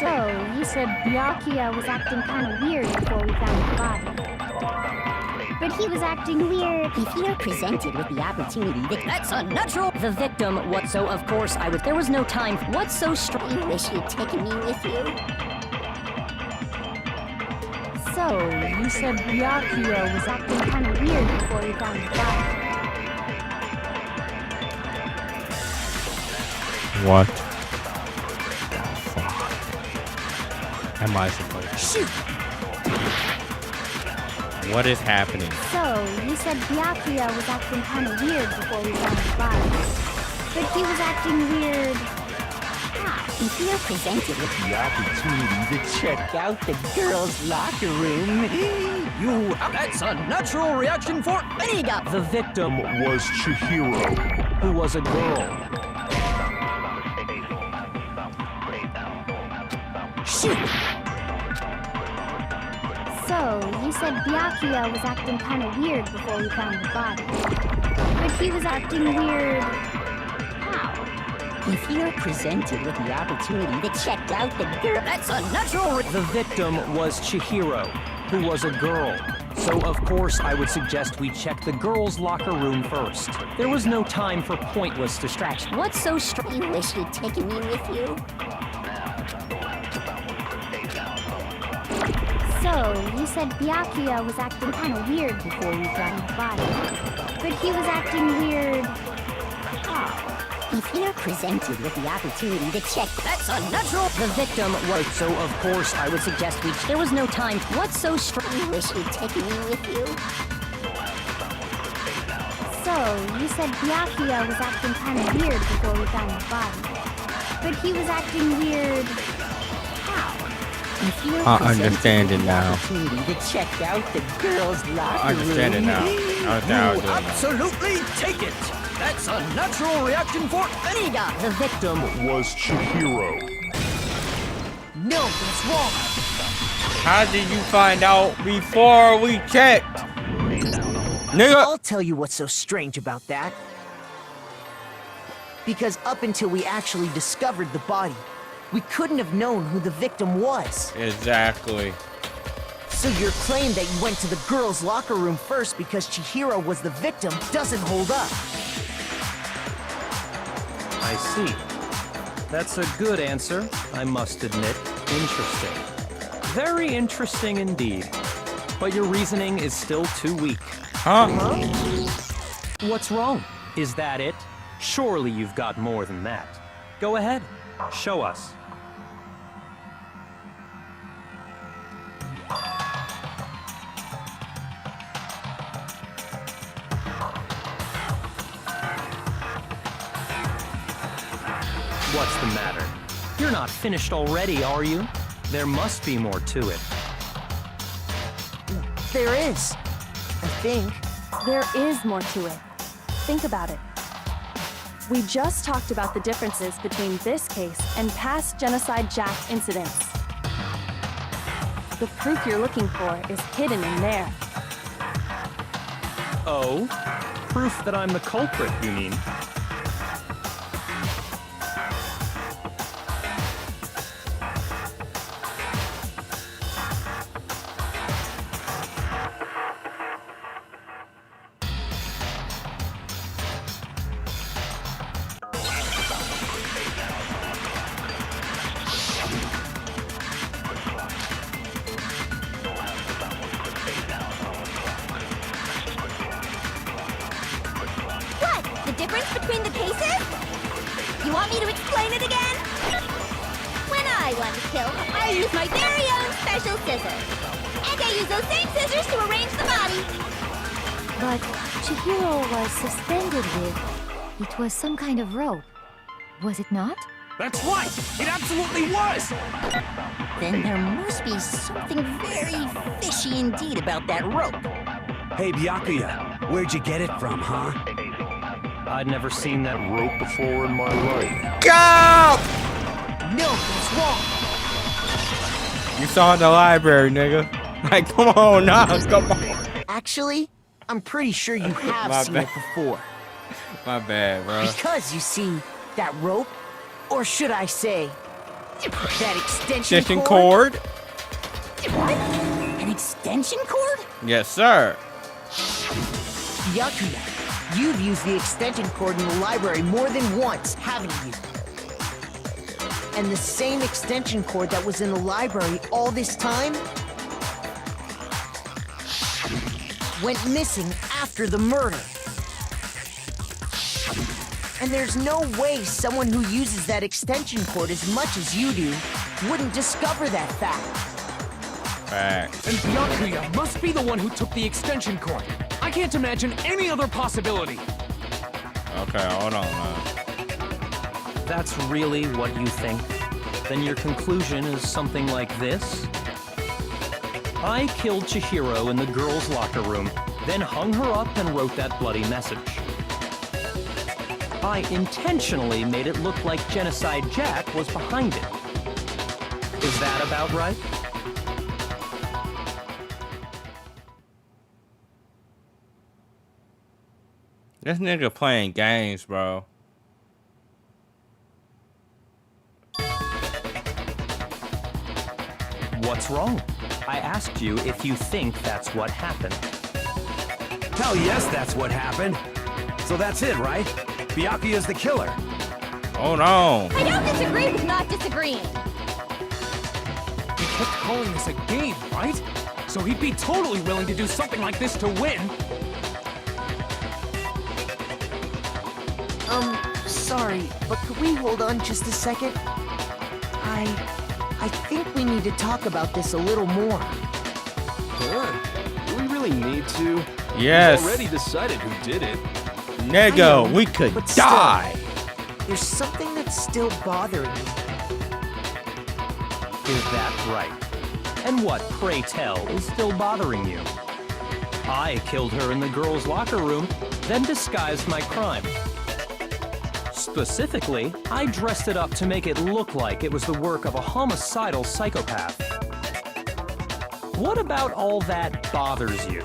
So, you said Byakuya was acting kind of weird before we found the body. But he was acting weird. if you're presented with the opportunity, That's unnatural. the victim, what so, of course I would, there was no time, what's so strong, You wish you'd taken me with you. So, you said Byakuya was acting kind of weird before we found the body. What? Am I supposed to shoot? What is happening? So, you said Byakuya was acting kind of weird before we found the body. But he was acting weird. if you're presented with the opportunity to check out the girls' locker room, That's a natural reaction for any guy. The victim was Chihiro, who was a girl. Shoot! So, you said Byakuya was acting kind of weird before we found the body. But he was acting weird. if you're presented with the opportunity to check out the girl, That's unnatural. The victim was Chihiro, who was a girl. So, of course, I would suggest we check the girls' locker room first. There was no time for pointless distraction. what's so strong, You wish you'd taken me with you. So, you said Byakuya was acting kind of weird before we found the body. But he was acting weird. if you're presented with the opportunity to check, That's unnatural. the victim was, So, of course, I would suggest we there was no time, what's so strong, You wish you'd taken me with you. So, you said Byakuya was acting kind of weird before we found the body. But he was acting weird. if you're I presented understand with it the now. opportunity to check out the girls' locker I understand it room, now. I understand how to do it now. Absolutely take it. That's a natural reaction for any guy. The victim was Chihiro. No, that's wrong. How did you find out before we checked? Nigga! I'll tell you what's so strange about that. Because up until we actually discovered the body, we couldn't have known who the victim was. Exactly. So your claim that you went to the girls' locker room first because Chihiro was the victim doesn't hold up. I see. That's a good answer, I must admit. Interesting. Very interesting indeed. But your reasoning is still too weak. Huh? What's wrong? Is that it? Surely you've got more than that. Go ahead. Show us. What's the matter? You're not finished already, are you? There must be more to it. there is. I think. There is more to it. Think about it. We just talked about the differences between this case and past Genocide Jack incidents. The proof you're looking for is hidden in there. Oh? Proof that I'm the culprit, you mean? The difference between the cases? You want me to explain it again? When I want to kill, I use my very own special scissors. And I use those same scissors to arrange the body. But Chihiro was suspended with... It was some kind of rope. Was it not? That's right! It absolutely was! Then there must be something very fishy indeed about that rope. Hey, Byakuya, where'd you get it from, huh? I'd never seen that rope before in my life. Go! No, that's wrong. You saw it in the library, nigga. Like, come on, nah, come on. Actually, I'm pretty sure you have My seen bad. it before. My bad, bro. Because, you see, that rope, or should I say, that Extension cord? What? An extension cord? Yes, sir. Byakuya, you've used the extension cord in the library more than once, haven't you? And the same extension cord that was in the library all this time went missing after the murder. And there's no way someone who uses that extension cord as much as you do wouldn't discover that fact. Facts. And Byakuya must be the one who took the extension cord. I can't imagine any other possibility. Okay, hold on, man. That's really what you think? Then your conclusion is something like this? I killed Chihiro in the girls' locker room, then hung her up and wrote that bloody message. I intentionally made it look like Genocide Jack was behind it. Is that about right? This nigga playing games, bro. What's wrong? I asked you if you think that's what happened. Hell yes, that's what happened. So that's it, right? Byakuya's the killer. Hold on. I don't disagree with not disagreeing. He kept calling this a game, right? So he'd be totally willing to do something like this to win. Sorry, but could we hold on just a second? I think we need to talk about this a little more. Huh? Do we really need to? Yes. We've already decided who did it. Nigga, we could but still, die. There's something that's still bothering me. Is that right? And what, pray tell, is still bothering you? I killed her in the girls' locker room, then disguised my crime. Specifically, I dressed it up to make it look like it was the work of a homicidal psychopath. What about all that bothers you?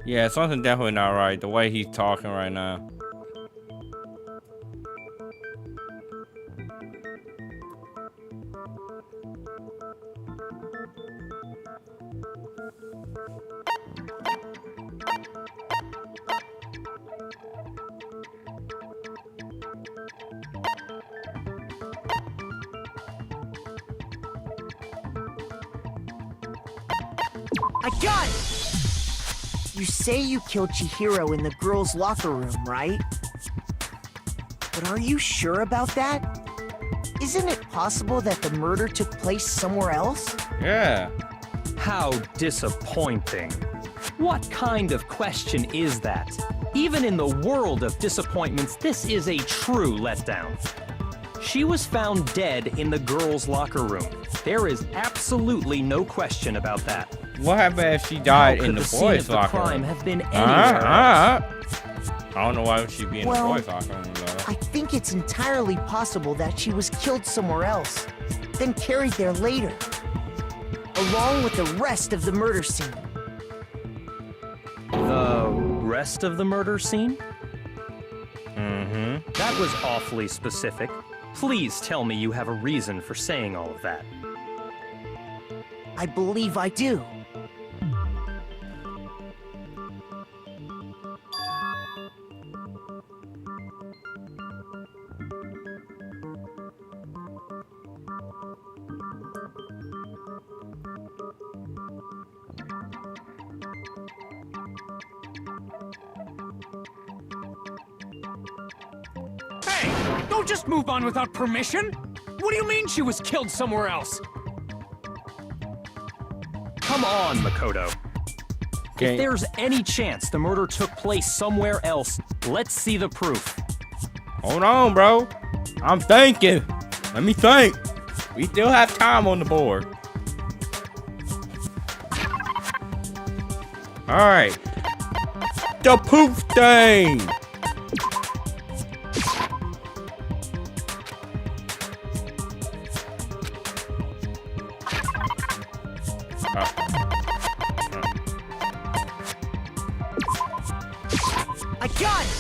Yeah, something definitely not right. The way he's talking right now. I got it! You say you killed Chihiro in the girls' locker room, right? But are you sure about that? Isn't it possible that the murder took place somewhere else? Yeah. How disappointing. What kind of question is that? Even in the world of disappointments, this is a true letdown. She was found dead in the girls' locker room. There is absolutely no question about that. What happened if she died in the boys' locker room? Crime have been anywhere else? I don't know why she'd be in the boys' locker room, though. I think it's entirely possible that she was killed somewhere else, then carried there later, along with the rest of the murder scene. The rest of the murder scene? Mm-hmm. That was awfully specific. Please tell me you have a reason for saying all of that. I believe I do. Don't just move on without permission! What do you mean she was killed somewhere else? Come on, Makoto. Okay. If there's any chance the murder took place somewhere else, let's see the proof. Hold on, bro. I'm thinking. Let me think. We still have time on the board. All right. The poop stain. I got it!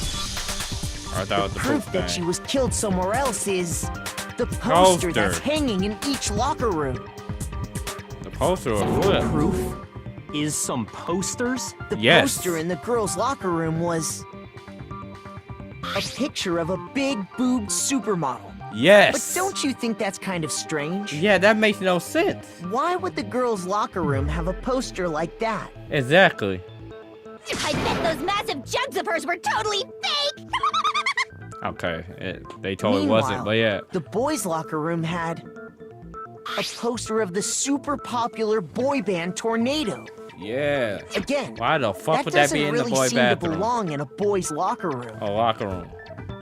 The proof that she was killed somewhere else is the poster that's hanging in each locker room. The poster of what? Proof is some posters? The poster in the girls' locker room was a picture of a big-boobed supermodel. Yes. But don't you think that's kind of strange? Yeah, that makes no sense. Why would the girls' locker room have a poster like that? Exactly. I bet those massive jugs of hers were totally fake! Okay, they totally wasn't, but yeah. The boys' locker room had a poster of the super popular boy band Tornado. Yeah. Again, why the fuck would that be in the boy bathroom? That doesn't really seem to belong in a boys' locker room. A locker room.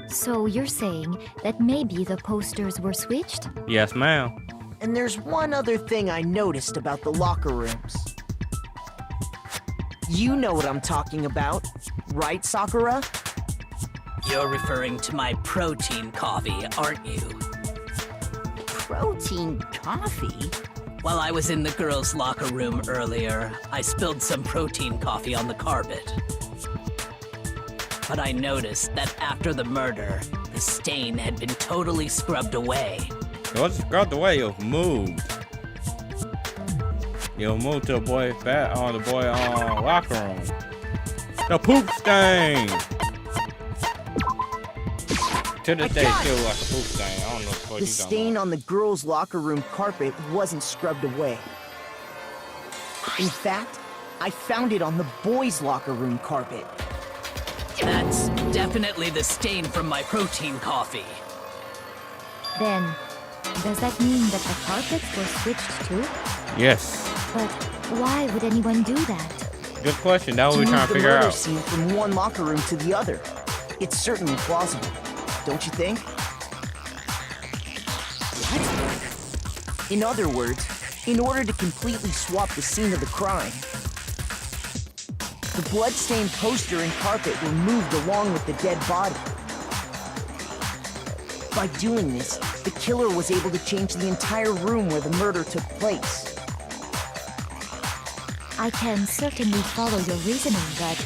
So you're saying that maybe the posters were switched? Yes, ma'am. And there's one other thing I noticed about the locker rooms. You know what I'm talking about, right, Sakura? You're referring to my protein coffee, aren't you? Protein coffee? While I was in the girls' locker room earlier, I spilled some protein coffee on the carpet. But I noticed that after the murder, the stain had been totally scrubbed away. It wasn't scrubbed away, it was moved. You'll move to the boy locker room. The poop stain. To this day, still like a poop stain. I don't know what the stain on the girls' locker room carpet wasn't scrubbed away. In fact, I found it on the boys' locker room carpet. That's definitely the stain from my protein coffee. Then, does that mean that the carpets were switched too? Yes. But why would anyone do that? Good question. That was we're trying to figure out. Scene from one locker room to the other. It's certainly plausible, don't you think? What? In other words, in order to completely swap the scene of the crime, the blood-stained poster and carpet were moved along with the dead body. By doing this, the killer was able to change the entire room where the murder took place. I can certainly follow your reasoning, but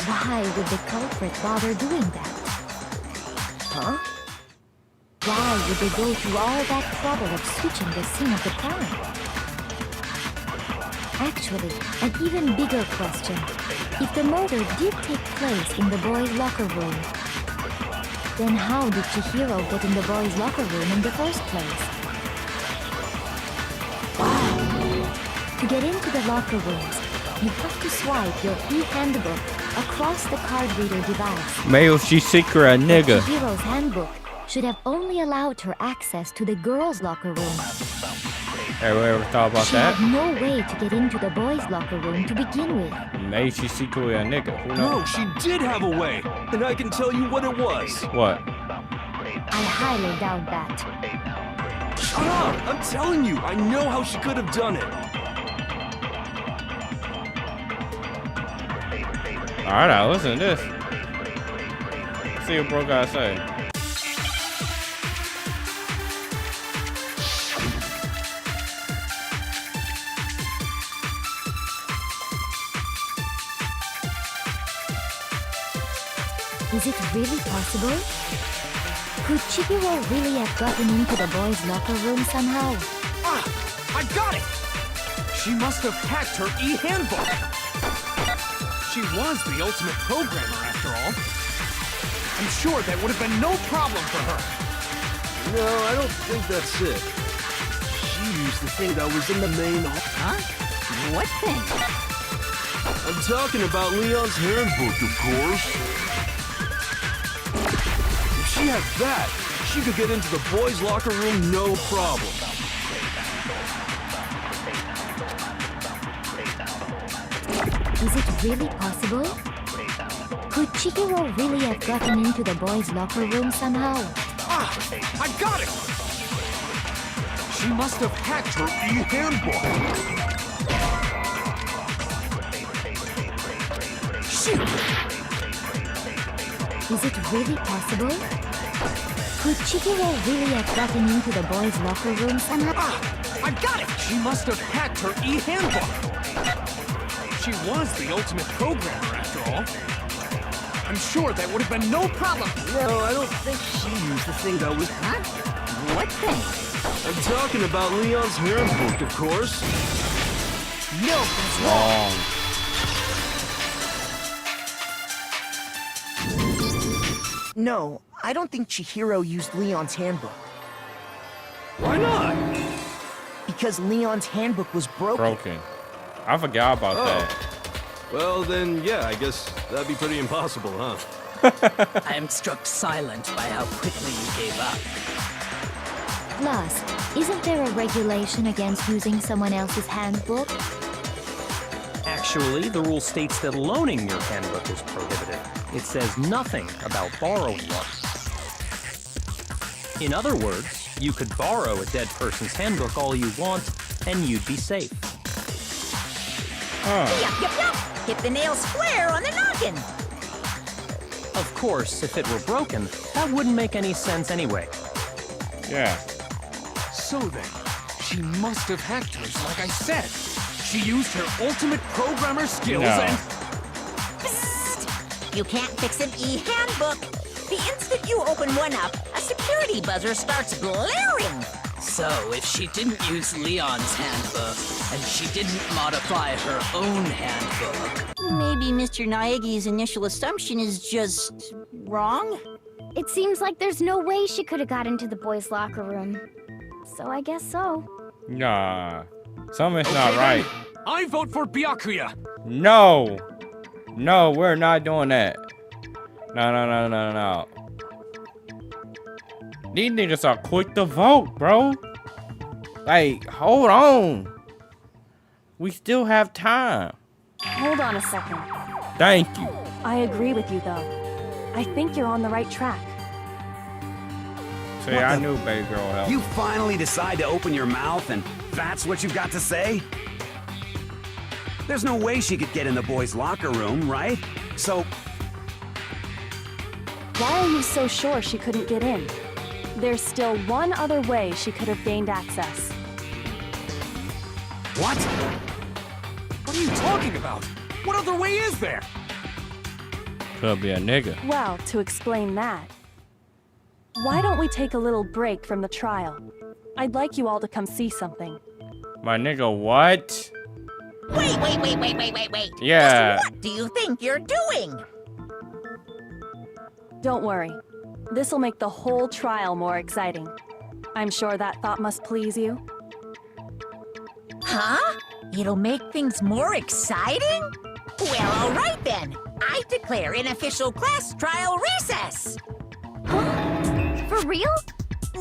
why would the culprit bother doing that? Huh? Why would they go through all that trouble of switching the scene of the crime? Actually, an even bigger question. If the murder did take place in the boys' locker room, then how did Chihiro get in the boys' locker room in the first place? To get into the locker rooms, you have to swipe your e-handbook across the card reader device. Maybe she's secret a nigga. Chihiro's handbook should have only allowed her access to the girls' locker room. Ever thought about that? She had no way to get into the boys' locker room to begin with. Maybe she's secretly a nigga. Who knows? No, she did have a way, and I can tell you what it was. What? I highly doubt that. Shut up! I'm telling you, I know how she could have done it. Alright, now listen to this. Let's see what bro gotta say. Is it really possible? Could Chihiro really have gotten into the boys' locker room somehow? Ah! I got it! She must have hacked her e-handbook! She was the ultimate programmer, after all. I'm sure that would have been no problem for her. No, I don't think that's it. She used the thing that was in the main hall. Huh? What thing? I'm talking about Leon's handbook, of course. If she had that, she could get into the boys' locker room no problem. Is it really possible? Could Chihiro really have gotten into the boys' locker room somehow? Ah! I got it! She must have hacked her e-handbook. Shoot! Is it really possible? Could Chihiro really have gotten into the boys' locker room somehow? Ah! I got it! She must have hacked her e-handbook. She was the ultimate programmer, after all. I'm sure that would have been no problem. No, I don't think she used the thing that was... Huh? What thing? I'm talking about Leon's handbook, of course. No, that's wrong. No, I don't think Chihiro used Leon's handbook. Why not? Because Leon's handbook was broken. I forgot about that. Well, then, yeah, I guess that'd be pretty impossible, huh? I am struck silent by how quickly you gave up. Plus, isn't there a regulation against using someone else's handbook? Actually, the rule states that loaning your handbook is prohibited. It says nothing about borrowing one. In other words, you could borrow a dead person's handbook all you want, and you'd be safe. Yup, yup, yup! Hit the nail square on the noggin! Of course, if it were broken, that wouldn't make any sense anyway. Yeah. So then, she must have hacked hers like I said. She used her ultimate programmer skills and... Psst! You can't fix an e-handbook! The instant you open one up, a security buzzer starts blaring! So, if she didn't use Leon's handbook, and she didn't modify her own handbook... Maybe Mr. Naegi's initial assumption is just... wrong? It seems like there's no way she could have got into the boys' locker room. So I guess so. Nah. Something's not right. Then, I vote for Byakuya! No! No, we're not doing that. No. These niggas are quick to vote, bro. Like, hold on. We still have time. Hold on a second. Thank you. I agree with you, though. I think you're on the right track. See, I knew baby girl helped. You finally decide to open your mouth and that's what you've got to say? There's no way she could get in the boys' locker room, right? So... Why are you so sure she couldn't get in? There's still one other way she could have gained access. What? What are you talking about? What other way is there? Could be a nigga. Well, to explain that, why don't we take a little break from the trial? I'd like you all to come see something. My nigga, what? Wait. Yeah. Just what do you think you're doing? Don't worry. This'll make the whole trial more exciting. I'm sure that thought must please you. Huh? It'll make things more exciting? Well, all right then. I declare an official class trial recess. For real?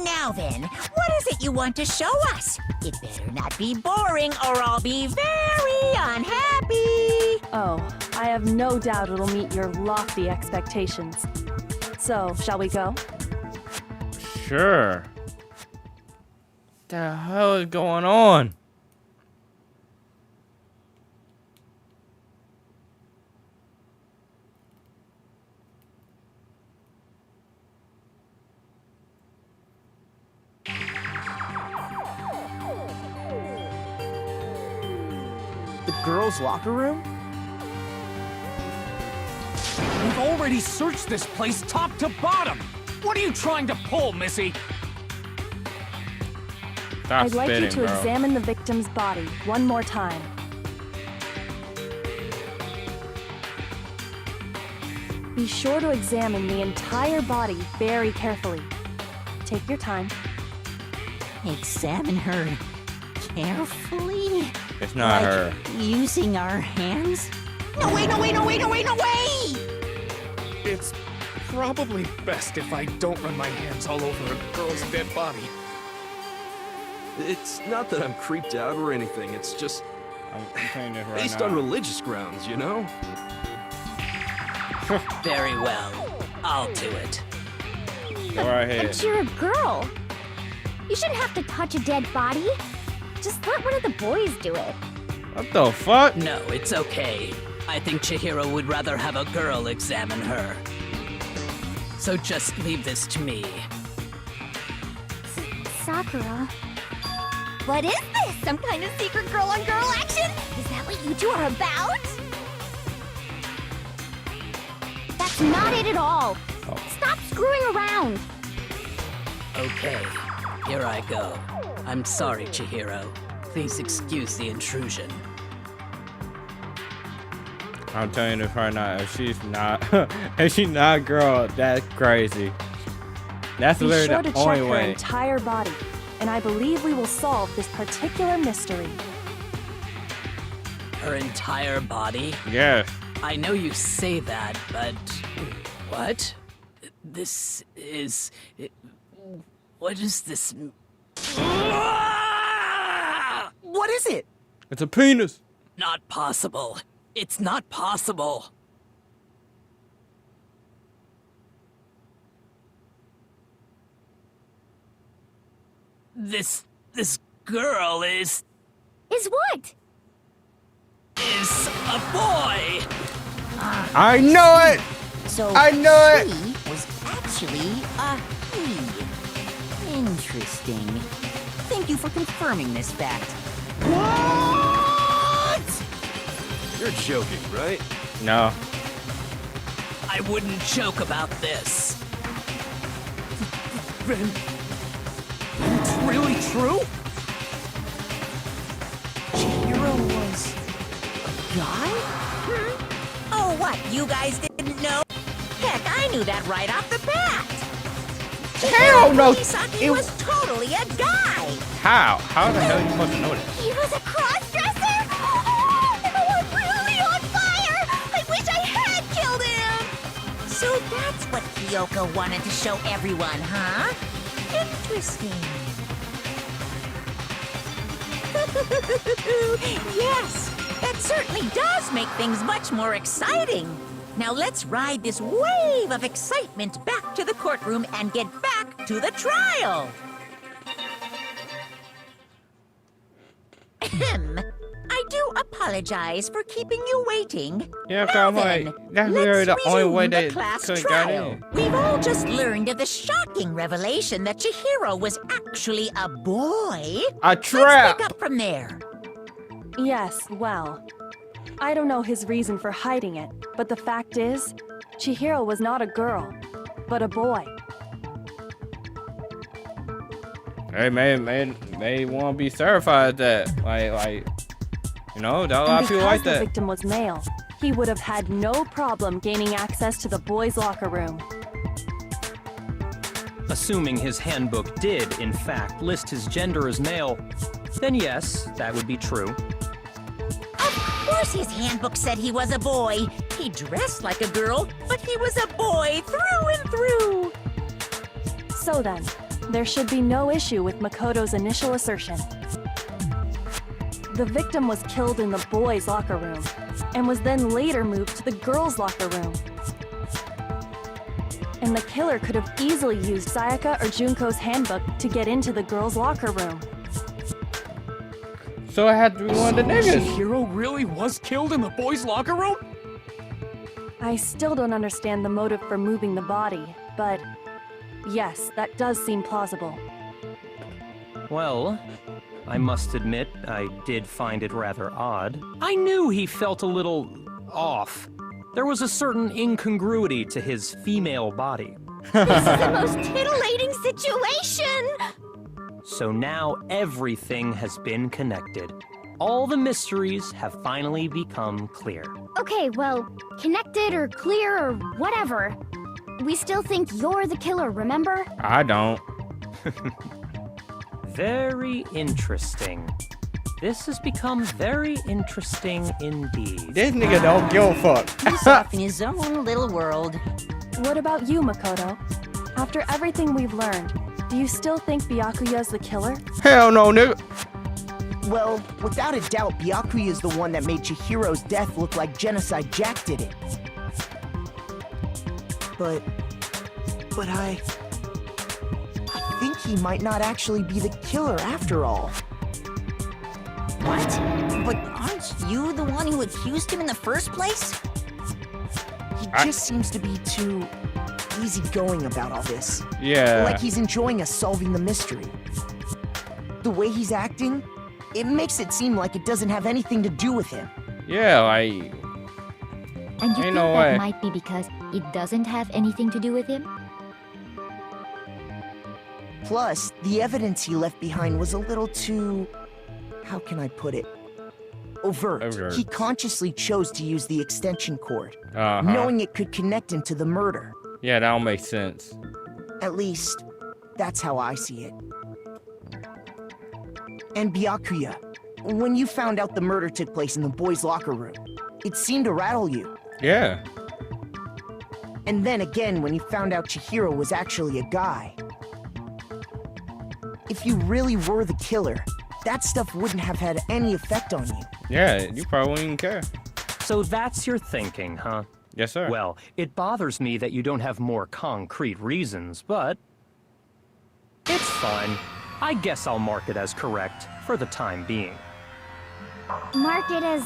Now then, what is it you want to show us? It better not be boring or I'll be very unhappy. Oh, I have no doubt it'll meet your lofty expectations. So, shall we go? sure. What the hell is going on? The girls' locker room? We've already searched this place top to bottom. What are you trying to pull, Missy? Stop I'd like you spitting, to bro. examine the victim's body one more time. Be sure to examine the entire body very carefully. Take your time. Examine her carefully? It's not like her. Using our hands? No way, no way, no way, no way, no way! It's probably best if I don't run my hands all over a girl's dead body. It's not that I'm creeped out or anything, it's just I'm saying this right based now. on religious grounds, you know? Very well. I'll do it. Go right ahead. But you're a girl. You shouldn't have to touch a dead body. Just let one of the boys do it. What the fuck? No, it's okay. I think Chihiro would rather have a girl examine her. So just leave this to me. Sakura. What is this? Some kind of secret girl-on-girl action? Is that what you two are about? That's not it at all. Oh. Stop screwing around. Okay, here I go. I'm sorry, Chihiro. Please excuse the intrusion. I'm telling you this right now. If she's not, if she's not a girl, that's crazy. That's Be literally sure to the check only her way. entire body, and I believe we will solve this particular mystery. Her entire body? Yes. I know you say that, but... What? This is... What is this... What is it? It's a penis. Not possible. It's not possible. This girl is what? Is a boy. I know it. So I know it. she was actually a he. Interesting. Thank you for confirming this fact. What? You're joking, right? No. I wouldn't joke about this. Then... It's really true? Chihiro was a guy? Oh, what? You guys didn't know? Heck, I knew that right off the bat. Hell no. Misaki was totally a guy. How? How the hell are you supposed to know that? He was a cross-dresser? Oh, I'm really on fire! I wish I had killed him! So that's what Kyoko wanted to show everyone, huh? Interesting. Yes, that certainly does make things much more exciting. Now let's ride this wave of excitement back to the courtroom and get back to the trial. Ahem. I do apologize for keeping you waiting. Yeah, Now come then, on. That's let's literally the only resume way the they class could have got trial. in. We've all just learned of the shocking revelation that Chihiro was actually a boy. A Let's trap. pick up from there. Yes, well, I don't know his reason for hiding it, but the fact is, Chihiro was not a girl, but a boy. Hey, may want to be certified that, like, you know, there are a lot And of people because like the that. victim was male, he would have had no problem gaining access to the boys' locker room. Assuming his handbook did, in fact, list his gender as male, then yes, that would be true. Of course his handbook said he was a boy. He dressed like a girl, but he was a boy through and through. So then, there should be no issue with Makoto's initial assertion. The victim was killed in the boys' locker room, and was then later moved to the girls' locker room. And the killer could have easily used Sayaka or Junko's handbook to get into the girls' locker room. So it had to be one of the niggas. Chihiro really was killed in the boys' locker room? I still don't understand the motive for moving the body, but yes, that does seem plausible. Well, I must admit, I did find it rather odd. I knew he felt a little off. There was a certain incongruity to his female body. This is the most titillating situation! So now everything has been connected. All the mysteries have finally become clear. Okay, well, connected or clear or whatever. We still think you're the killer, remember? I don't. Very interesting. This has become very interesting indeed. This nigga don't give a fuck. He's off in his own little world. What about you, Makoto? After everything we've learned, do you still think Byakuya's the killer? Hell no, nigga. Well, without a doubt, Byakuya is the one that made Chihiro's death look like Genocide Jack did it. But I think he might not actually be the killer after all. What? But aren't you the one who accused him in the first place? He just seems to be too easygoing about all this. Yeah. Like he's enjoying us solving the mystery. The way he's acting, it makes it seem like it doesn't have anything to do with him. Yeah, like... And you Ain't think no that way. might be because it doesn't have anything to do with him? Plus, the evidence he left behind was a little too... how can I put it? Overt. He consciously chose to use the extension cord, knowing it could connect him to the murder. Yeah, that don't make sense. At least, that's how I see it. And Byakuya, when you found out the murder took place in the boys' locker room, it seemed to rattle you. Yeah. And then again, when you found out Chihiro was actually a guy. If you really were the killer, that stuff wouldn't have had any effect on you. Yeah, you probably wouldn't even care. So that's your thinking, huh? Yes, sir. Well, it bothers me that you don't have more concrete reasons, but it's fine. I guess I'll mark it as correct for the time being. Mark it as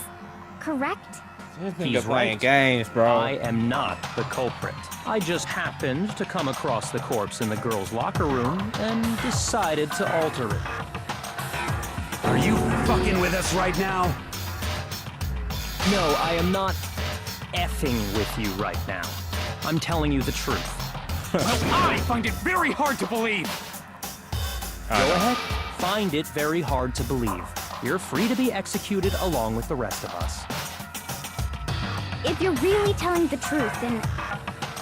correct? This nigga He's playing right. games, bro. I am not the culprit. I just happened to come across the corpse in the girls' locker room and decided to alter it. Are you fucking with us right now? No, I am not effing with you right now. I'm telling you the truth. Well, I find it very hard to believe. Go ahead. Find it very hard to believe. You're free to be executed along with the rest of us. If you're really telling the truth, then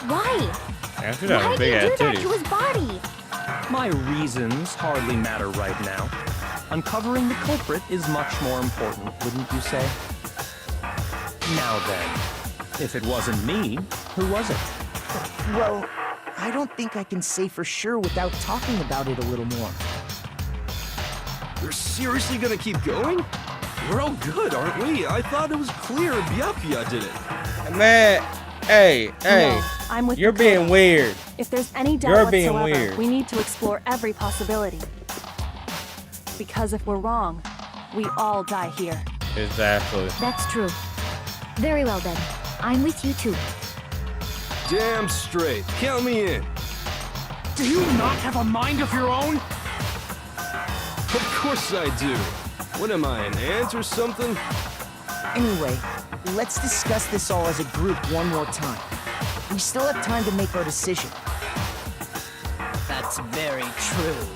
why? Yeah, she Why got did you big do ass that to titties. his body? My reasons hardly matter right now. Uncovering the culprit is much more important, wouldn't you say? Now then, if it wasn't me, who was it? Well, I don't think I can say for sure without talking about it a little more. You're seriously gonna keep going? We're all good, aren't we? I thought it was clear Byakuya did it. Man, hey, No, I'm with you're Makoto. being weird. If there's any doubt You're being whatsoever, weird. we need to explore every possibility. Because if we're wrong, we all die here. Exactly. That's true. Very well then. I'm with you too. Damn straight. Count me in. Do you not have a mind of your own? Of course I do. What am I, an ant or something? Anyway, let's discuss this all as a group one more time. We still have time to make our decision. That's very true.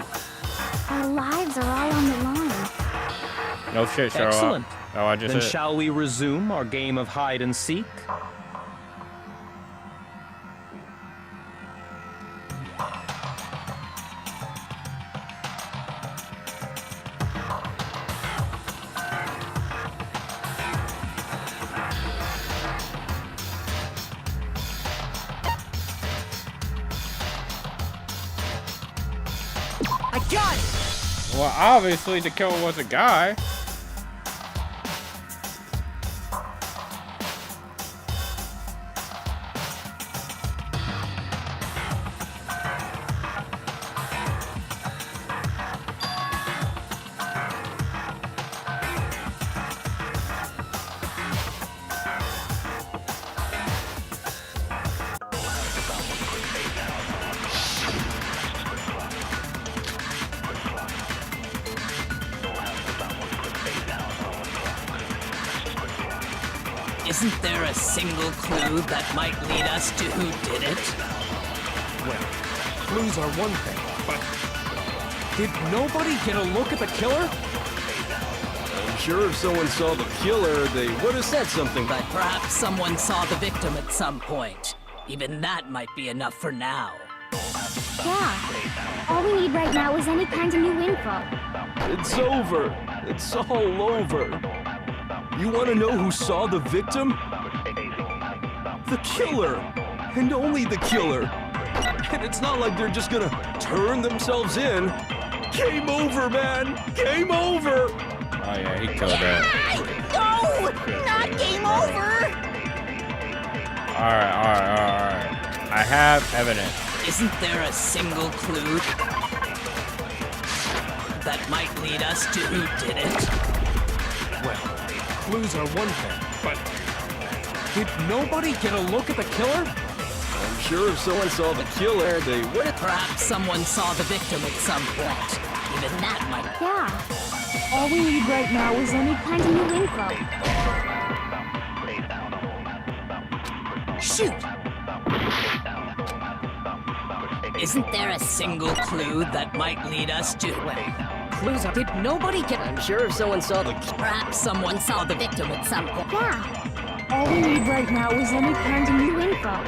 Our lives are all on the line. No shit, Sherlock. Excellent. Oh, I just Then said. shall we resume our game of hide and seek? I got it! Well, obviously the killer was a guy. Isn't there a single clue that might lead us to who did it? Well, clues are one thing, but did nobody get a look at the killer? I'm sure if someone saw the killer, they would have said something. But perhaps someone saw the victim at some point. Even that might be enough for now. Yeah. All we need right now is any kind of new info. It's over. It's all over. You want to know who saw the victim? The killer. And only the killer. And it's not like they're just gonna turn themselves in. Game over, man. Game over. Oh yeah, he killed that. No! Not game over! Alright. I have evidence. Isn't there a single clue that might lead us to who did it? Well, clues are one thing, but did nobody get a look at the killer? I'm sure if someone saw the killer, they would have... Perhaps someone saw the victim at some point. Even that might... Yeah. All we need right now is any kind of new info. Shoot! Isn't there a single clue that might lead us to... Well, clues are... Did nobody get... I'm sure if someone saw the... Perhaps someone saw the victim at some point. Yeah. All we need right now is any kind of new info.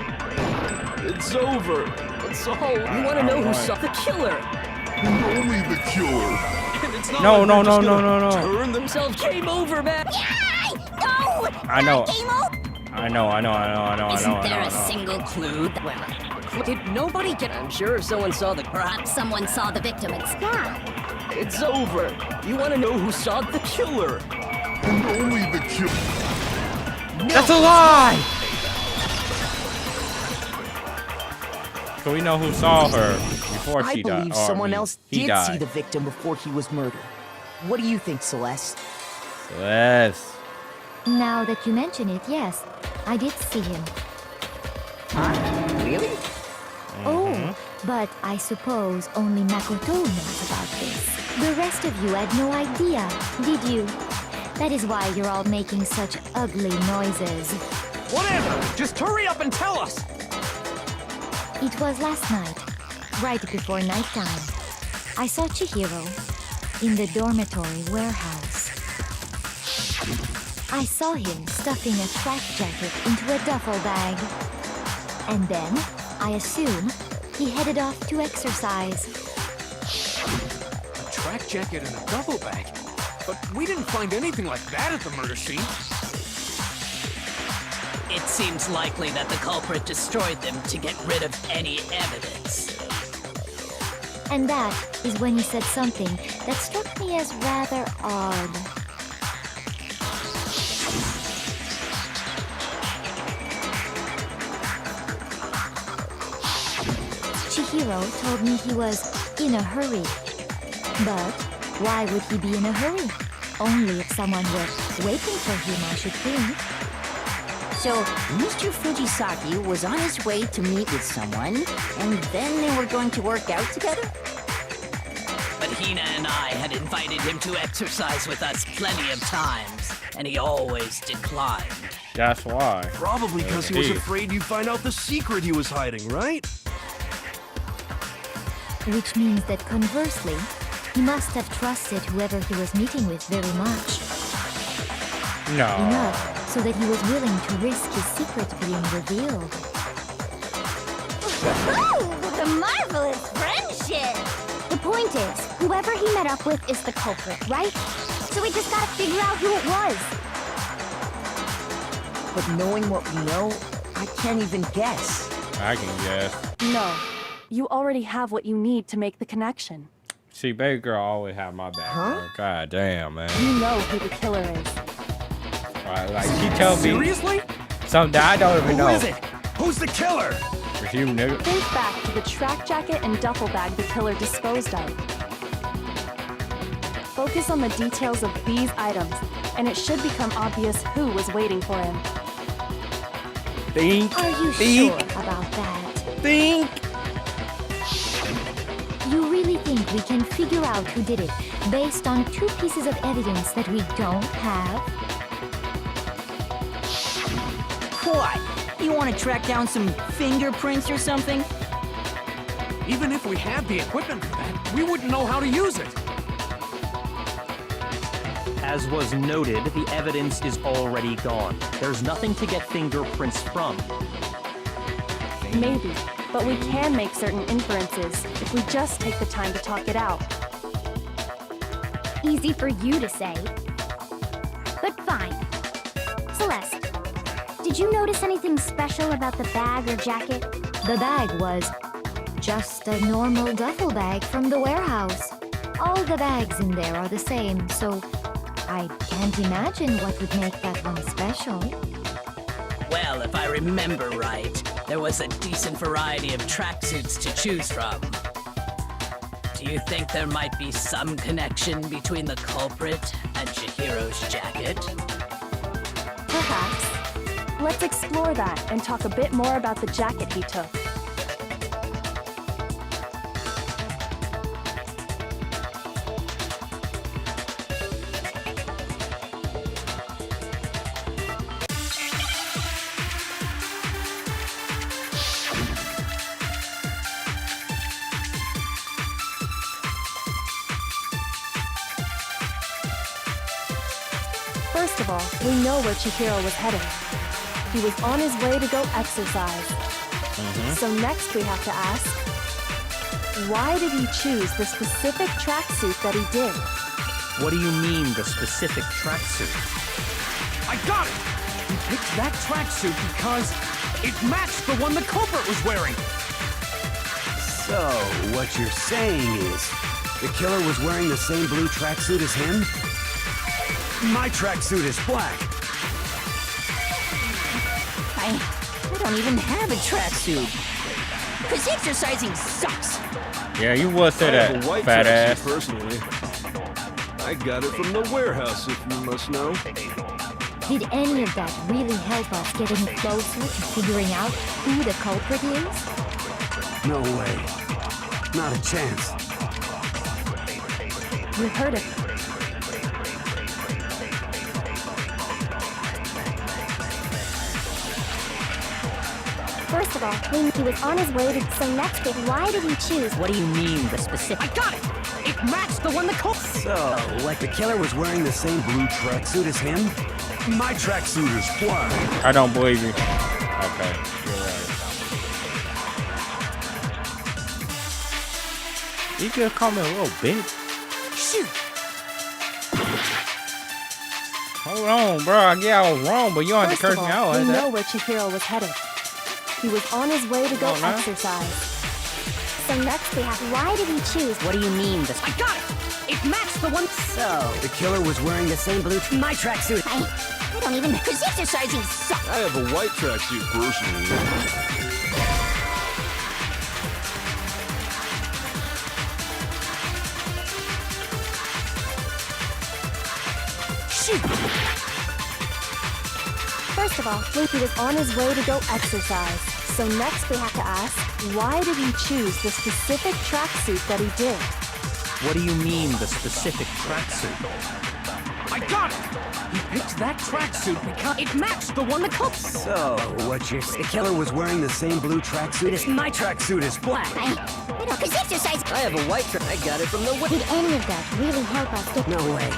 It's over. It's all... You want to know who saw the killer? And only the killer. And it's not No. turn themselves... Game over, man! No! I know. Game over! I know. Isn't there a single clue that... Well, did nobody get... I'm sure if someone saw the... Perhaps someone saw the victim at... Yeah. It's over. You want to know who saw the killer? And only the killer. That's a lie! So we know who saw her before I she died. believe someone else he did died. see the victim before he was murdered. What do you think, Celeste? Yes. Now that you mention it, yes, I did see him. Huh? Really? Oh, but I suppose only Makoto knows about this. The rest of you had no idea, did you? That is why you're all making such ugly noises. Whatever! Just hurry up and tell us! It was last night, right before nighttime. I saw Chihiro in the dormitory warehouse. I saw him stuffing a track jacket into a duffel bag. And then, I assume, he headed off to exercise. A track jacket and a duffel bag? But we didn't find anything like that at the murder scene. It seems likely that the culprit destroyed them to get rid of any evidence. And that is when he said something that struck me as rather odd. Chihiro told me he was in a hurry. But why would he be in a hurry? Only if someone were waiting for him, I should think. So, Mr. Fujisaki was on his way to meet with someone, and then they were going to work out together? But Hina and I had invited him to exercise with us plenty of times, and he always declined. That's why. Probably because he was afraid you'd find out the secret he was hiding, right? Which means that conversely, he must have trusted whoever he was meeting with very much. No. Enough so that he was willing to risk his secret being revealed. What a marvelous friendship! The point is, whoever he met up with is the culprit, right? So we just gotta figure out who it was. But knowing what we know, I can't even guess. I can guess. No. You already have what you need to make the connection. See, baby girl always have my back. Huh? God damn, man. You know who the killer is. Right, like she tell me Seriously? something that I don't even know. Who is it? Who's the killer? For you, nigga. Think back to the track jacket and duffel bag the killer disposed of. Focus on the details of these items, and it should become obvious who was waiting for him. Think. Are you sure about that? Think. You really think we can figure out who did it based on two pieces of evidence that we don't have? What? You want to track down some fingerprints or something? Even if we had the equipment for that, we wouldn't know how to use it. As was noted, the evidence is already gone. There's nothing to get fingerprints from. Maybe, but we can make certain inferences if we just take the time to talk it out. Easy for you to say. But fine. Celeste, did you notice anything special about the bag or jacket? The bag was just a normal duffel bag from the warehouse. All the bags in there are the same, so I can't imagine what would make that one special. Well, if I remember right, there was a decent variety of tracksuits to choose from. Do you think there might be some connection between the culprit and Chihiro's jacket? Perhaps. Let's explore that and talk a bit more about the jacket he took. First of all, we know where Chihiro was heading. He was on his way to go exercise. So next we have to ask, why did he choose the specific tracksuit that he did? What do you mean, the specific tracksuit? I got it! He picked that tracksuit because it matched the one the culprit was wearing. So, what you're saying is, the killer was wearing the same blue tracksuit as him? My tracksuit is black. I don't even have a tracksuit. Because exercising sucks. Yeah, you would say I that, have a white fat tracksuit, ass. personally. I got it from the warehouse, if you must know. Did any of that really help us get any closer to figuring out who the culprit is? No way. Not a chance. You heard it. First of all, he was on his way to... So next bit, why did he choose... What do you mean, the specific... I got it! It matched the one the culprit... So, like the killer was wearing the same blue tracksuit as him? My tracksuit is black. I don't believe you. Okay, you're right. You just call me a little bitch. Shoot! Hold on, bro. Yeah, I was wrong, but you don't have to First curse of me all, out we like know that. where Chihiro was headed. He was on his way to go Come on, man. exercise. So next we have... Why did he choose... What do you mean, the... I got it! It matched the one... So, The killer was wearing the same blue... my tracksuit... I don't even... Because exercising sucks. I have a white tracksuit, personally. Shoot! First of all, he was on his way to go exercise. So next we have to ask, why did he choose the specific tracksuit that he did? What do you mean, the specific tracksuit? I got it! He picked that tracksuit because It matched the one the culprit... So, what you're... The killer was wearing the same blue tracksuit as... My tracksuit is black. I don't... Because exercise... I have a white track. I got it from the... Did any of that really help us get... No way.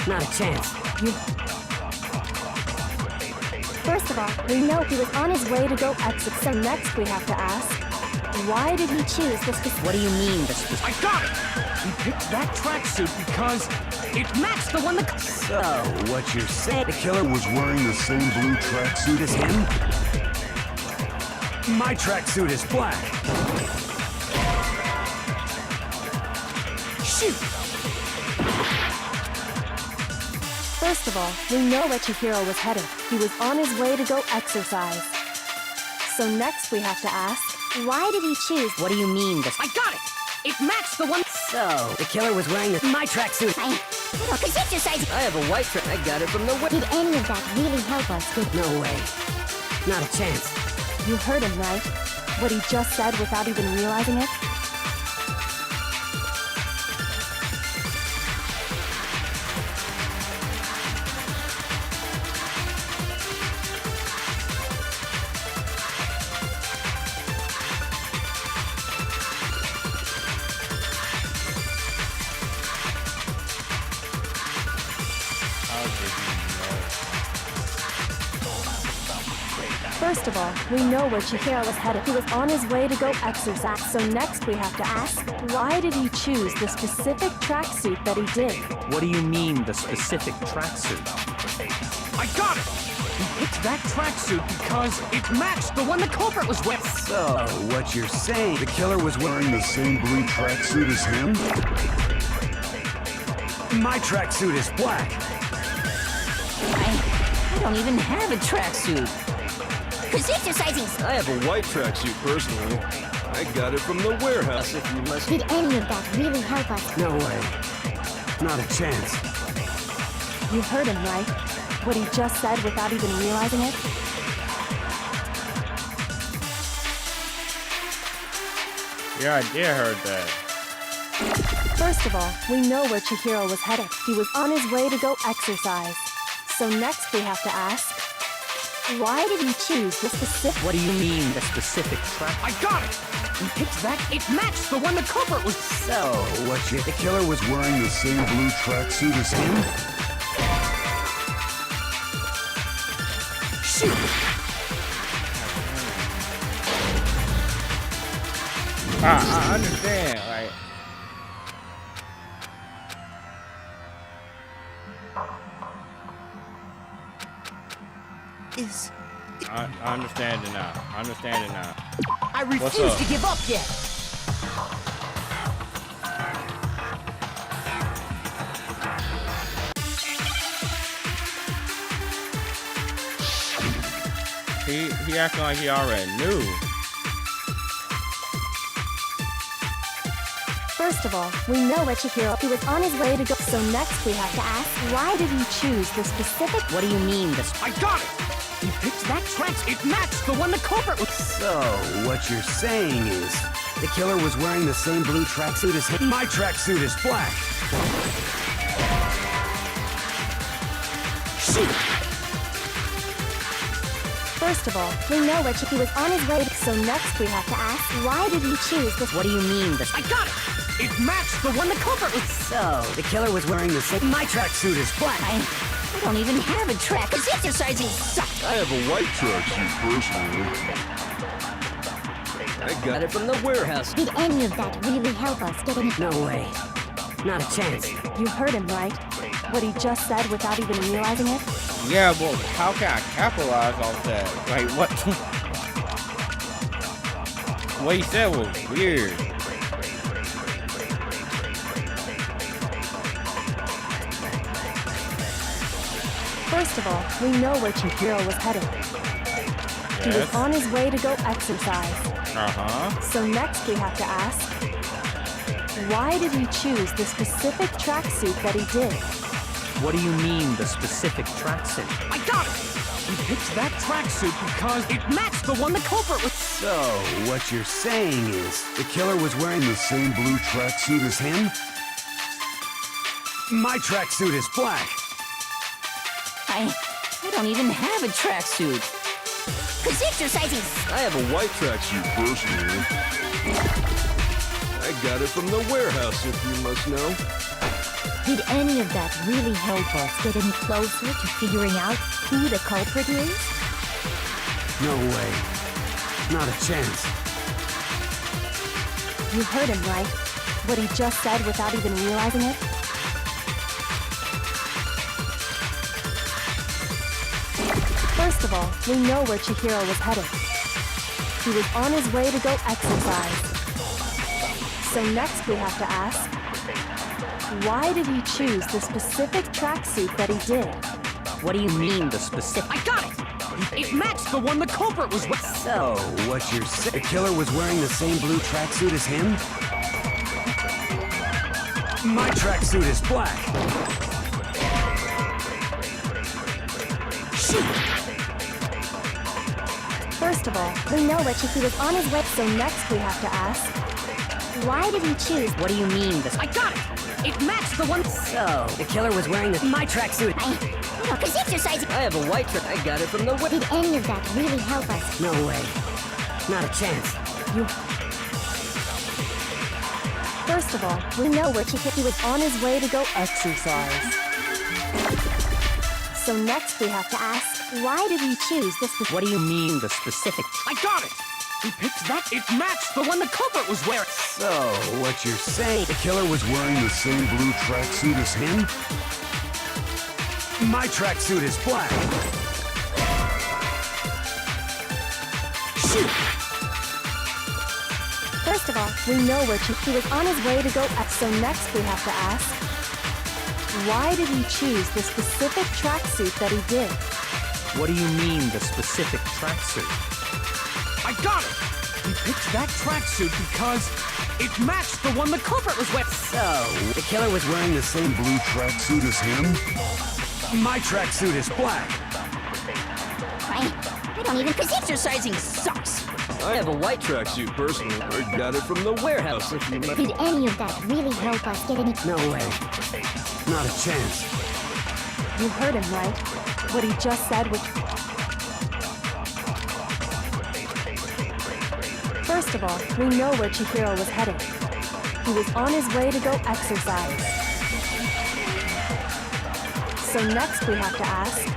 Not a chance. First of all, we know he was on his way to go exercise. So next we have to ask, why did he choose the specific... What do you mean, the specific... I got it! He picked that tracksuit because it matched the one the... So, what you're saying... The killer was wearing the same blue tracksuit as him? My tracksuit is black. Shoot! First of all, we know where Chihiro was headed. He was on his way to go exercise. So next we have to ask, Why did he choose... What do you mean, the... I got it! It matched the one... So, the killer was wearing my tracksuit. I... Because exercise... I have a white track. I got it from the... Did any of that really help us get... No way. Not a chance. you heard him, right? What he just said without even realizing it? First of all, we know where Chihiro was headed. He was on his way to go exercise. So next we have to ask, why did he choose the specific tracksuit that he did? What do you mean, the specific tracksuit? I got it! He picked that tracksuit because it matched the one the culprit was with. So, what you're saying, the killer was wearing the same blue tracksuit as him? My tracksuit is black. I don't even have a tracksuit. Cause exercising. I have a white tracksuit personally. I got it from the warehouse if you must. Did any of that really help us? No way. Not a chance. You heard him, right? What he just said without even realizing it? Yeah, I did heard that. First of all, we know where Chihiro was headed. He was on his way to go exercise. So next we have to ask, why did he choose the specific... What do you mean, the specific track? I got it! He picked that. It matched the one the culprit was... So, the killer was wearing the same blue tracksuit as him? Shoot! I understand, like... I understand it now. I understand it now. I refuse to give up yet. He acting like he already knew. First of all, we know where Chihiro... He was on his way to go... So next we have to ask, why did he choose the specific... What do you mean, the... I got it! He picked that tracksuit. It matched the one the culprit was... So, what you're saying is, the killer was wearing the same blue tracksuit as him? My tracksuit is black. Shoot! First of all, we know where Chihiro was on his way to... So next we have to ask, why did he choose this... What do you mean, the... I got it! It matched the one the culprit was... So, the killer was wearing the same... My tracksuit is black. I don't even have a track, cause exercising sucks. I have a white tracksuit personally. I got it from the warehouse. Did any of that really help us get any... No way. Not a chance. You heard him, right? What he just said without even realizing it? Yeah, but how can I capitalize off that? Like, what? What he said was weird. First of all, we know where Chihiro was headed. He was on his way to go exercise. So next we have to ask, why did he choose the specific tracksuit that he did? What do you mean, the specific tracksuit? I got it! He picked that tracksuit because it matched the one the culprit was... So, what you're saying is, the killer was wearing the same blue tracksuit as him? My tracksuit is black. I don't even have a tracksuit. Cause exercising... I have a white tracksuit personally. I got it from the warehouse if you must know. Did any of that really help us get any closer to figuring out who the culprit is? No way. Not a chance. You heard him, right? What he just said without even realizing it? First of all, we know where Chihiro was headed. He was on his way to go exercise. So next we have to ask, why did he choose the specific tracksuit that he did? What do you mean, the specific... I got it! It matched the one the culprit was with... So, what you're saying? The killer was wearing the same blue tracksuit as him? My tracksuit is black. Shoot! First of all, we know where Chihiro was on his way. So next we have to ask, why did he choose... What do you mean, the... I got it! It matched the one... So, the killer was wearing my tracksuit. Cause exercising... I have a white track. I got it from the... Did any of that really help us? No way. Not a chance. First of all, we know where Chihiro was on his way to go exercise. So next we have to ask, why did he choose this? What do you mean, the specific? I got it! He picked that. It matched the one the culprit was wearing. So, what you're saying, the killer was wearing the same blue tracksuit as him? My tracksuit is black. Shoot! First of all, we know where he was on his way to go. So next we have to ask, why did he choose the specific tracksuit that he did? What do you mean, the specific tracksuit? I got it! He picked that tracksuit because it matched the one the culprit was wearing. So, the killer was wearing the same blue tracksuit as him? My tracksuit is black. I don't even, because exercising sucks. I have a white tracksuit personally. I got it from the warehouse. If you Did any of that really help us get any... No way. Not a chance. You heard him, right? What he just said was... First of all, we know where Chihiro was headed. He was on his way to go exercise. So next we have to ask,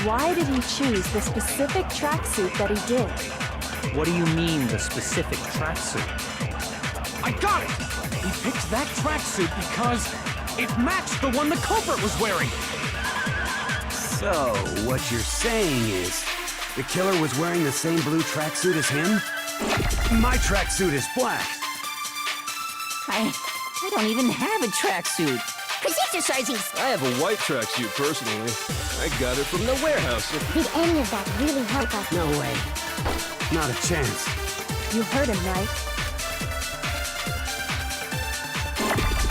why did he choose the specific tracksuit that he did? What do you mean, the specific tracksuit? I got it! He picked that tracksuit because it matched the one the culprit was wearing. So, what you're saying is, the killer was wearing the same blue tracksuit as him? My tracksuit is black. I don't even have a tracksuit. Because exercising... I have a white tracksuit personally. I got it from the warehouse. Did any of that really help us? No way. Not a chance. You heard him, right?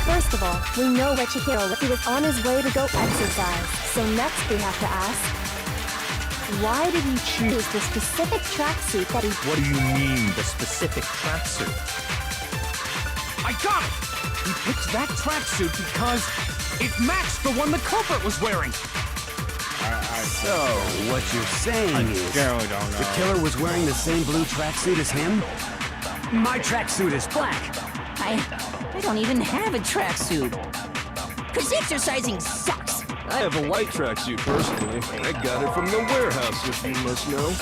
First of all, we know where Chihiro was. He was on his way to go exercise. So next we have to ask, why did he choose the specific tracksuit that he... What do you mean, the specific tracksuit? I got it! He picked that tracksuit because it matched the one the culprit was wearing. So, what you're saying is, generally don't know. the killer was wearing the same blue tracksuit as him? My tracksuit is black. I don't even have a tracksuit. Because exercising sucks. I have a white tracksuit personally. I got it from the warehouse, if you must know.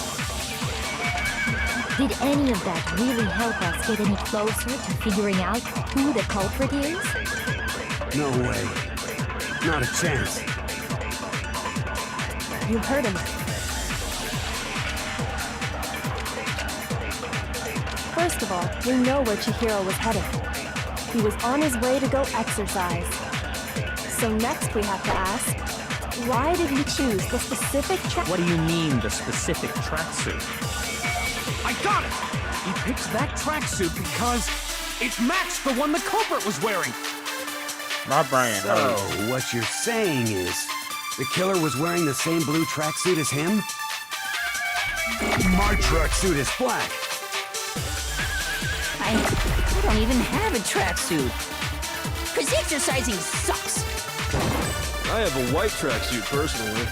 Did any of that really help us get any closer to figuring out who the culprit is? No way. Not a chance. You heard him. First of all, we know where Chihiro was headed. He was on his way to go exercise. So next we have to ask, why did he choose the specific What do you mean, the specific tracksuit? I got it! He picked that tracksuit because it matched the one the culprit was wearing. My brain So, hurts. what you're saying is, the killer was wearing the same blue tracksuit as him? My tracksuit is black. I don't even have a tracksuit. Because exercising sucks. I have a white tracksuit personally.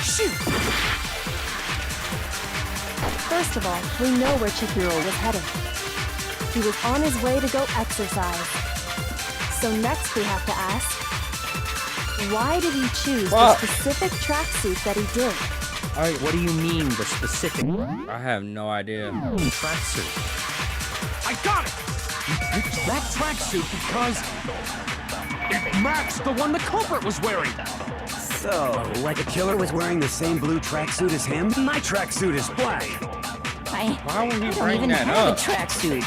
Shoot! First of all, we know where Chihiro was headed. He was on his way to go exercise. So next we have to ask, why did he choose the specific tracksuit that he did? What do you mean, the specific... I have no idea. Tracksuit. I got it! He picked that tracksuit because it matched the one the culprit was wearing. So, like the killer was wearing the same blue tracksuit as him? My tracksuit is black. Why would he I don't bring even that have up? a tracksuit.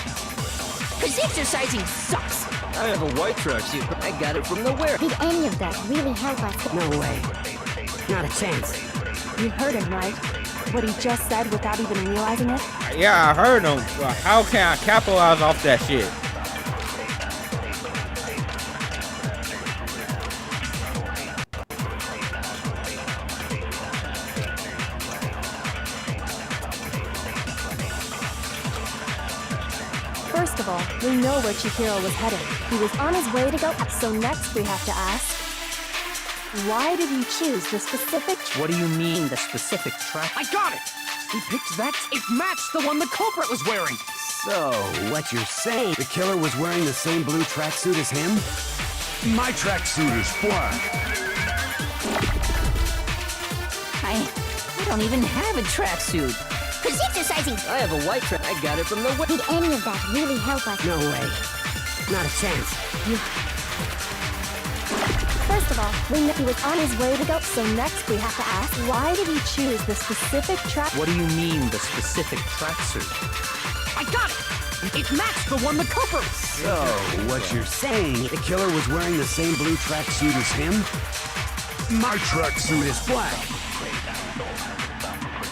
Because exercising sucks. I have a white tracksuit. I got it from the warehouse. Did any of that really help us? No way. Not a chance. You heard him, right? What he just said without even realizing it? Yeah, I heard him. But how can I capitalize off that shit? First of all, we know where Chihiro was headed. He was on his way to go. So next we have to ask, why did he choose the specific... What do you mean, the specific track? I got it! He picked that. It matched the one the culprit was wearing. So, what you're saying, the killer was wearing the same blue tracksuit as him? My tracksuit is black. I don't even have a tracksuit. Cause exercising. I have a white track. I got it from the Did any of that really help us? No way. Not a chance. First of all, we know he was on his way to go, so next we have to ask, why did he choose the specific track? What do you mean, the specific tracksuit? I got it! It matched the one the culprit. So, what you're saying, the killer was wearing the same blue tracksuit as him? My tracksuit is black.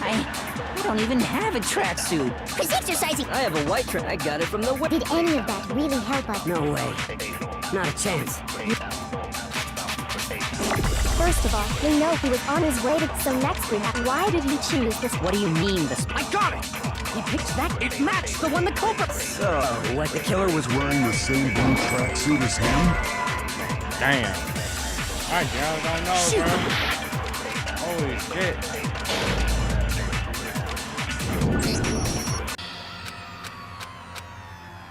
I don't even have a tracksuit. Cause exercising. I have a white track. I got it from the Did any of that really help us? No way. Not a chance. First of all, we know he was on his way to, so next we have, why did he choose this? What do you mean, this? I got it! He picked that. It matched the one the culprit. So, what, the killer was wearing the same blue tracksuit as him? Damn. I just don't know, bro. Holy shit.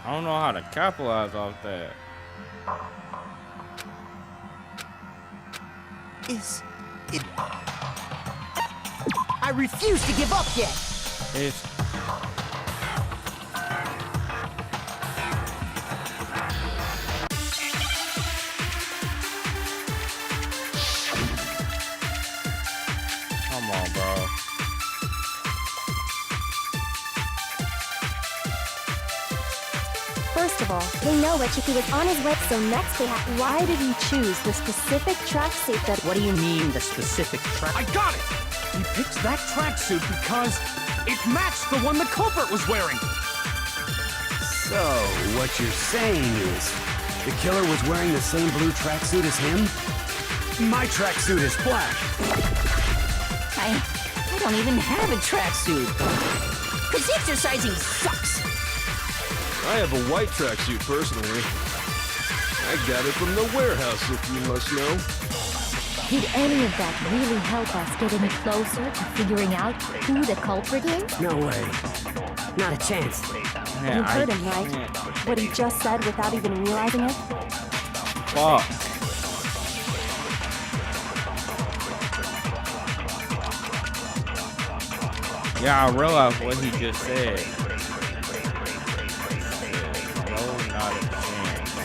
I don't know how to capitalize off that. Is it... I refuse to give up yet! It's... Come on, bro. First of all, we know that he was on his way, so next we have, why did he choose the specific tracksuit that... What do you mean, the specific track? I got it! He picked that tracksuit because it matched the one the culprit was wearing. So, what you're saying is, the killer was wearing the same blue tracksuit as him? My tracksuit is black. I don't even have a tracksuit. Cause exercising sucks. I have a white tracksuit personally. I got it from the warehouse, if you must know. Did any of that really help us get any closer to figuring out who the culprit is? No way. Not a chance. You heard him, right? What he just said without even realizing it? Fuck. Yeah, I realized what he just said. No, not a chance.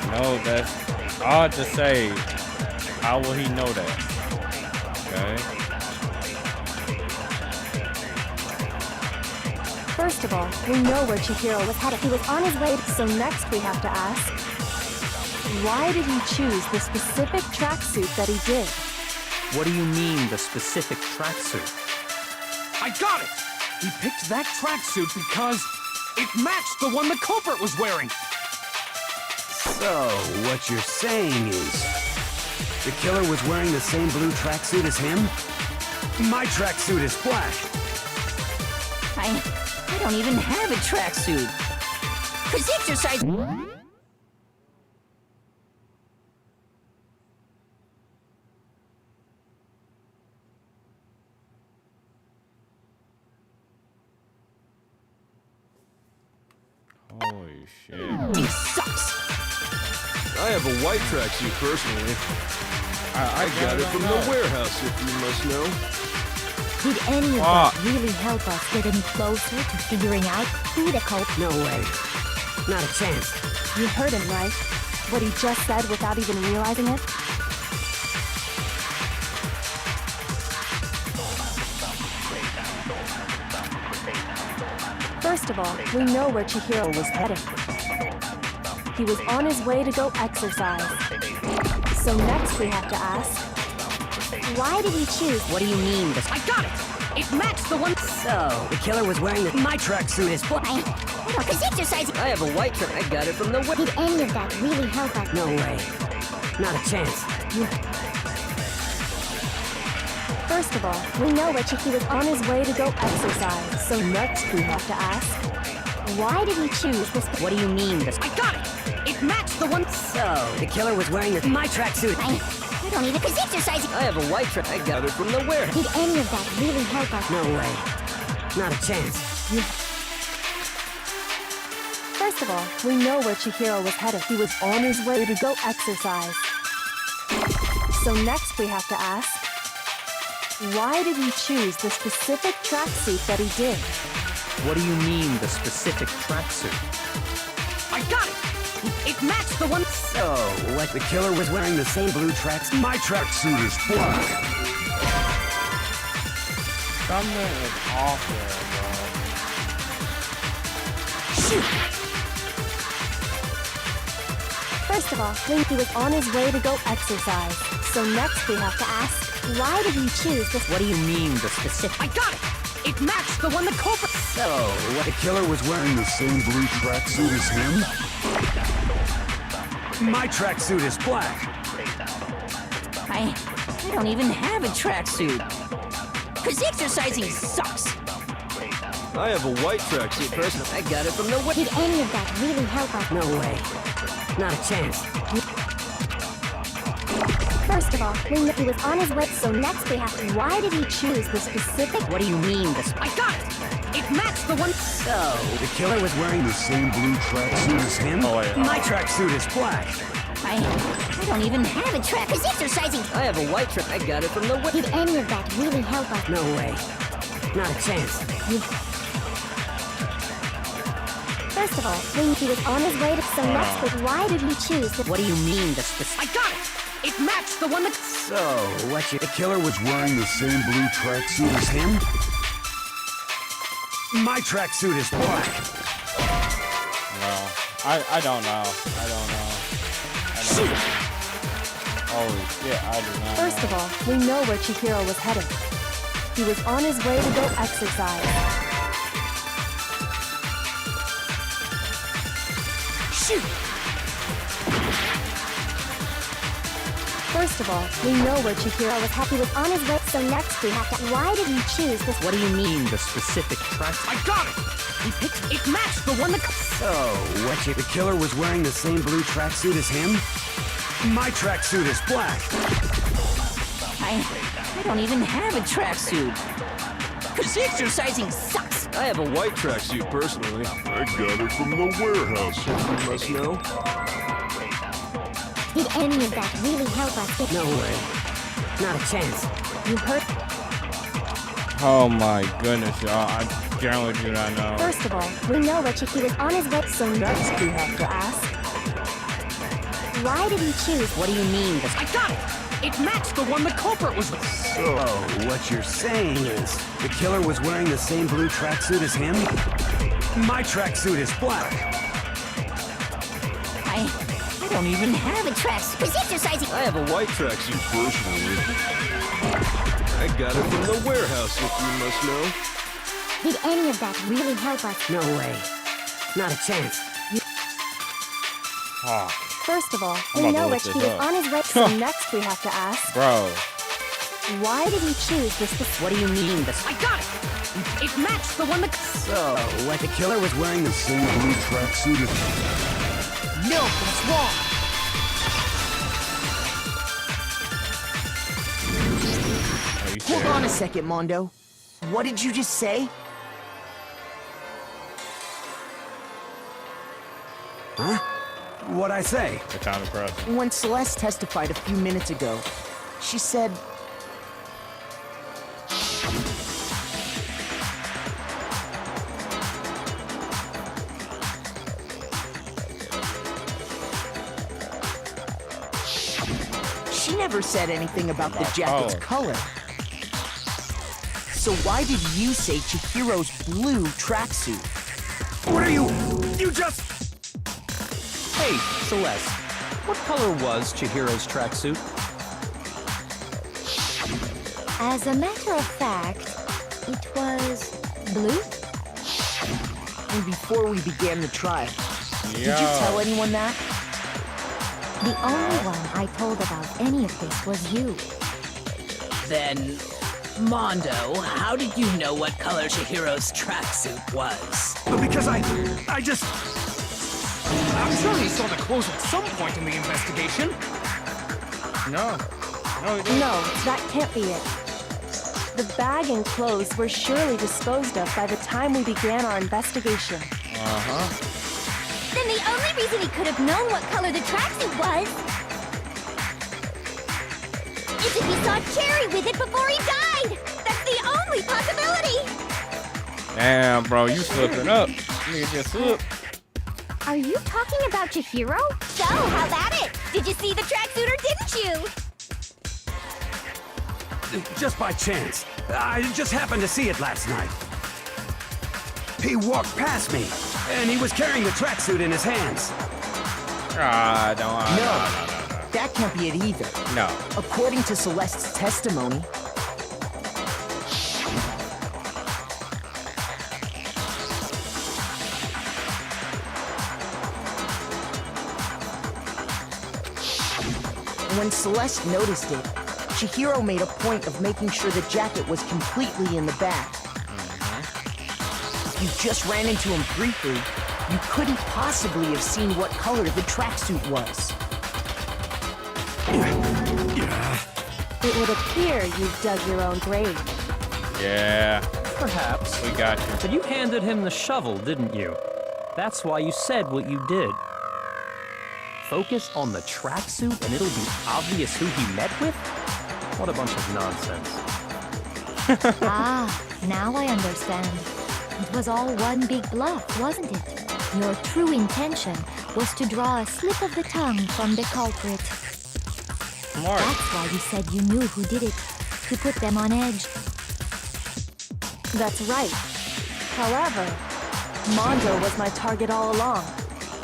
No, that's odd to say. How will he know that? Okay. First of all, we know where Chihiro was headed. He was on his way, so next we have to ask, why did he choose the specific tracksuit that he did? What do you mean, the specific tracksuit? I got it! He picked that tracksuit because it matched the one the culprit was wearing. So, what you're saying is, the killer was wearing the same blue tracksuit as him? My tracksuit is black. I don't even have a tracksuit. Cause exercise. Holy shit. He sucks. I have a white tracksuit personally. I got it from the warehouse, if you must know. Did any of that really help us get any closer to figuring out who the culprit? No way. Not a chance. You heard him, right? What he just said without even realizing it? First of all, we know where Chihiro was headed. He was on his way to go exercise. So next we have to ask, why did he choose? What do you mean, this? I got it! It matched the one. So, the killer was wearing the... My tracksuit is black. Cause exercising. I have a white track. I got it from the... Did any of that really help us? No way. Not a chance. First of all, we know that he was on his way to go exercise. So next we have to ask, why did he choose this? What do you mean, this? I got it! It matched the one. So, the killer was wearing the... My tracksuit. I don't even. Cause exercising. I have a white track. I got it from the warehouse. Did any of that really help us? No way. Not a chance. First of all, we know where Chihiro was headed. He was on his way to go exercise. So next we have to ask, why did he choose the specific tracksuit that he did? What do you mean, the specific tracksuit? I got it! It matched the one. So, what? The killer was wearing the same blue tracks. My tracksuit is black. Something is off there, bro. Shoot! First of all, he was on his way to go exercise. So next we have to ask, why did he choose this? What do you mean, the specific? I got it! It matched the one the culprit. So, what? The killer was wearing the same blue tracksuit as him? My tracksuit is black. I don't even have a tracksuit. Cause exercising sucks. I have a white tracksuit, person. I got it from the Did any of that really help us? No way. Not a chance. First of all, we know he was on his way, so next we have to, why did he choose the specific? What do you mean, the I got it! It matched the one. So, The killer was wearing the same blue tracksuit as him? Oh, wait. My tracksuit is black. I don't even have a track. Cause exercising. I have a white track. I got it from the Did any of that really help us? No way. Not a chance. First of all, he was on his way to, so next we, why did he choose the? What do you mean, the specific? I got it! It matched the one that. So, what? The killer was wearing the same blue tracksuit as him? My tracksuit is black. No, I don't know. I don't know. Holy shit, I do not First of all, we know where Chihiro was headed. He was on his way to go exercise. Shoot! First of all, we know where Chihiro was headed. He was on his way, so next we have to, why did he choose this? What do you mean, the specific tracksuit? I got it! He picked. It matched the one that. So, what? The killer was wearing the same blue tracksuit as him? My tracksuit is black. I don't even have a tracksuit. Cause exercising sucks. I have a white tracksuit, personally. I got it from the warehouse, if you must know. Did any of that really help us? No way. Not a chance. You heard? Oh my goodness, y'all. I generally do not know. First of all, we know that he was on his way, so next we have to ask, why did he choose? What do you mean? I got it! It matched the one the culprit was. So, what you're saying is, the killer was wearing the same blue tracksuit as him? My tracksuit is black. I don't even have a tracksuit. Cause exercising. I have a white tracksuit, personally. I got it from the warehouse, if you must know. Did any of that really help us? No way. Not a chance. Oh, First of all, I'm we about to know look which this he was up. on his way, so next we have to ask, bro. why did he choose this? What do you mean? I got it! It matched the one that. So, what? The killer was wearing the same blue tracksuit as him? No, that's wrong. Are you Hold serious? on a second, Mondo. What did you just say? Huh? What'd I say? It's kind of impressive. When Celeste testified a few minutes ago, she said... She never said anything about the jacket's color. So why did you say Chihiro's blue tracksuit? What are you? You just... Hey, Celeste, what color was Chihiro's tracksuit? As a matter of fact, it was blue. And before we began the trial, did you Yo. tell anyone that? The only one I told about any of this was you. Then, Mondo, how did you know what color Chihiro's tracksuit was? Because I just... I'm sure he saw the clothes at some point in the investigation. No. No, he didn't. No, that can't be it. The bag and clothes were surely disposed of by the time we began our investigation. Uh-huh. Then the only reason he could have known what color the tracksuit was is if he saw Cherry with it before he died! That's the only possibility! Damn, bro, you slipping up. Nigga just slipped. Are you talking about Chihiro? So, how about it? Did you see the tracksuit or didn't you? Just by chance. I just happened to see it last night. He walked past me, and he was carrying the tracksuit in his hands. No. That can't be it either. No. According to Celeste's testimony, when Celeste noticed it, Chihiro made a point of making sure the jacket was completely in the bag. If you just ran into him briefly, you couldn't possibly have seen what color the tracksuit was. It would appear you've dug your own grave. Yeah. Perhaps. We got you. But you handed him the shovel, didn't you? That's why you said what you did. Focus on the tracksuit and it'll be obvious who he met with? What a bunch of nonsense. Ah, now I understand. It was all one big bluff, wasn't it? Your true intention was to draw a slip of the tongue from the culprit. Smart. That's why you said you knew who did it, to put them on edge. That's right. However, Mondo was my target all along.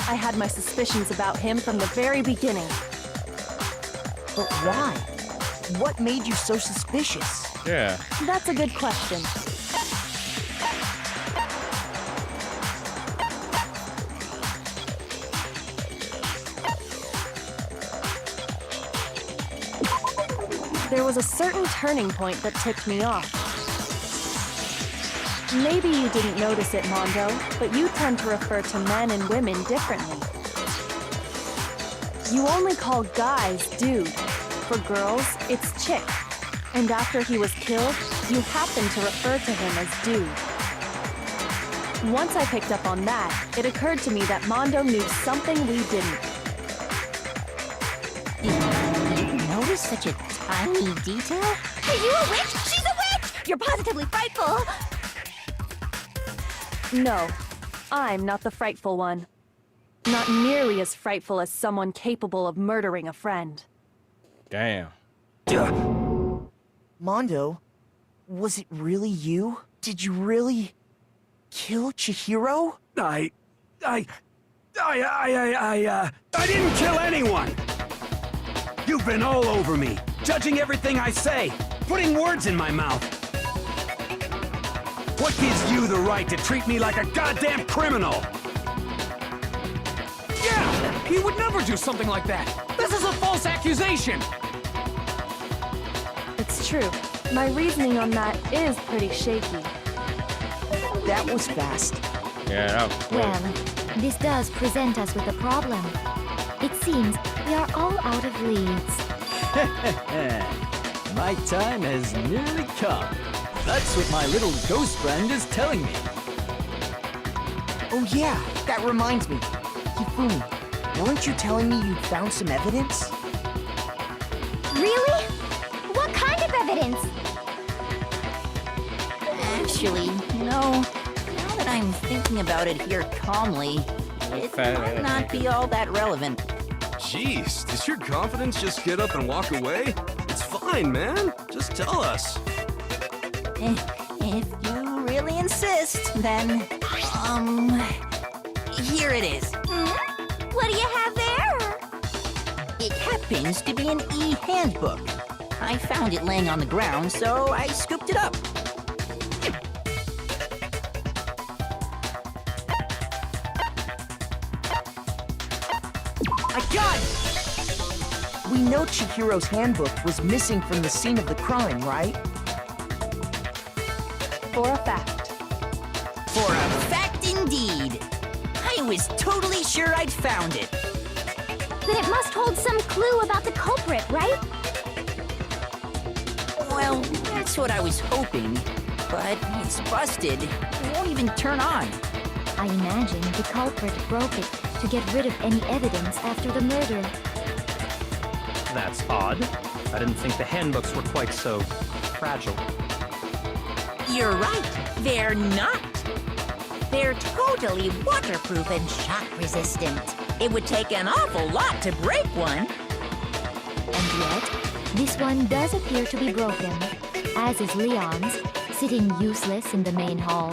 I had my suspicions about him from the very beginning. But why? What made you so suspicious? Yeah. That's a good question. There was a certain turning point that tipped me off. Maybe you didn't notice it, Mondo, but you tend to refer to men and women differently. You only call guys dude. For girls, it's chick. And after he was killed, you happened to refer to him as dude. Once I picked up on that, it occurred to me that Mondo knew something we didn't. Did you notice such a tiny detail? Are you a witch? She's a witch! You're positively frightful! No, I'm not the frightful one. Not nearly as frightful as someone capable of murdering a friend. Damn. Mondo, was it really you? Did you really kill Chihiro? I didn't kill anyone! You've been all over me, judging everything I say, putting words in my mouth. What gives you the right to treat me like a goddamn criminal? Yeah! He would never do something like that! This is a false accusation! It's true. My reasoning on that is pretty shaky. That was fast. Yeah, that was quick. Well, this does present us with a problem. It seems we are all out of leads. My time has nearly come. That's what my little ghost friend is telling me. Oh yeah, that reminds me. Hifumi, weren't you telling me you'd found some evidence? Really? What kind of evidence? Actually, now that I'm thinking about it here calmly, it might not be all that relevant. Jeez, does your confidence just get up and walk away? It's fine, man. Just tell us. If you really insist, then, here it is. What do you have there? It happens to be an e-handbook. I found it laying on the ground, so I scooped it up. I got it! We know Chihiro's handbook was missing from the scene of the crime, right? For a fact. For a fact indeed. I was totally sure I'd found it. Then it must hold some clue about the culprit, right? Well, that's what I was hoping. But it's busted. It won't even turn on. I imagine the culprit broke it to get rid of any evidence after the murder. That's odd. I didn't think the handbooks were quite so fragile. You're right, they're not. They're totally waterproof and shock resistant. It would take an awful lot to break one. And yet, this one does appear to be broken, as is Leon's, sitting useless in the main hall.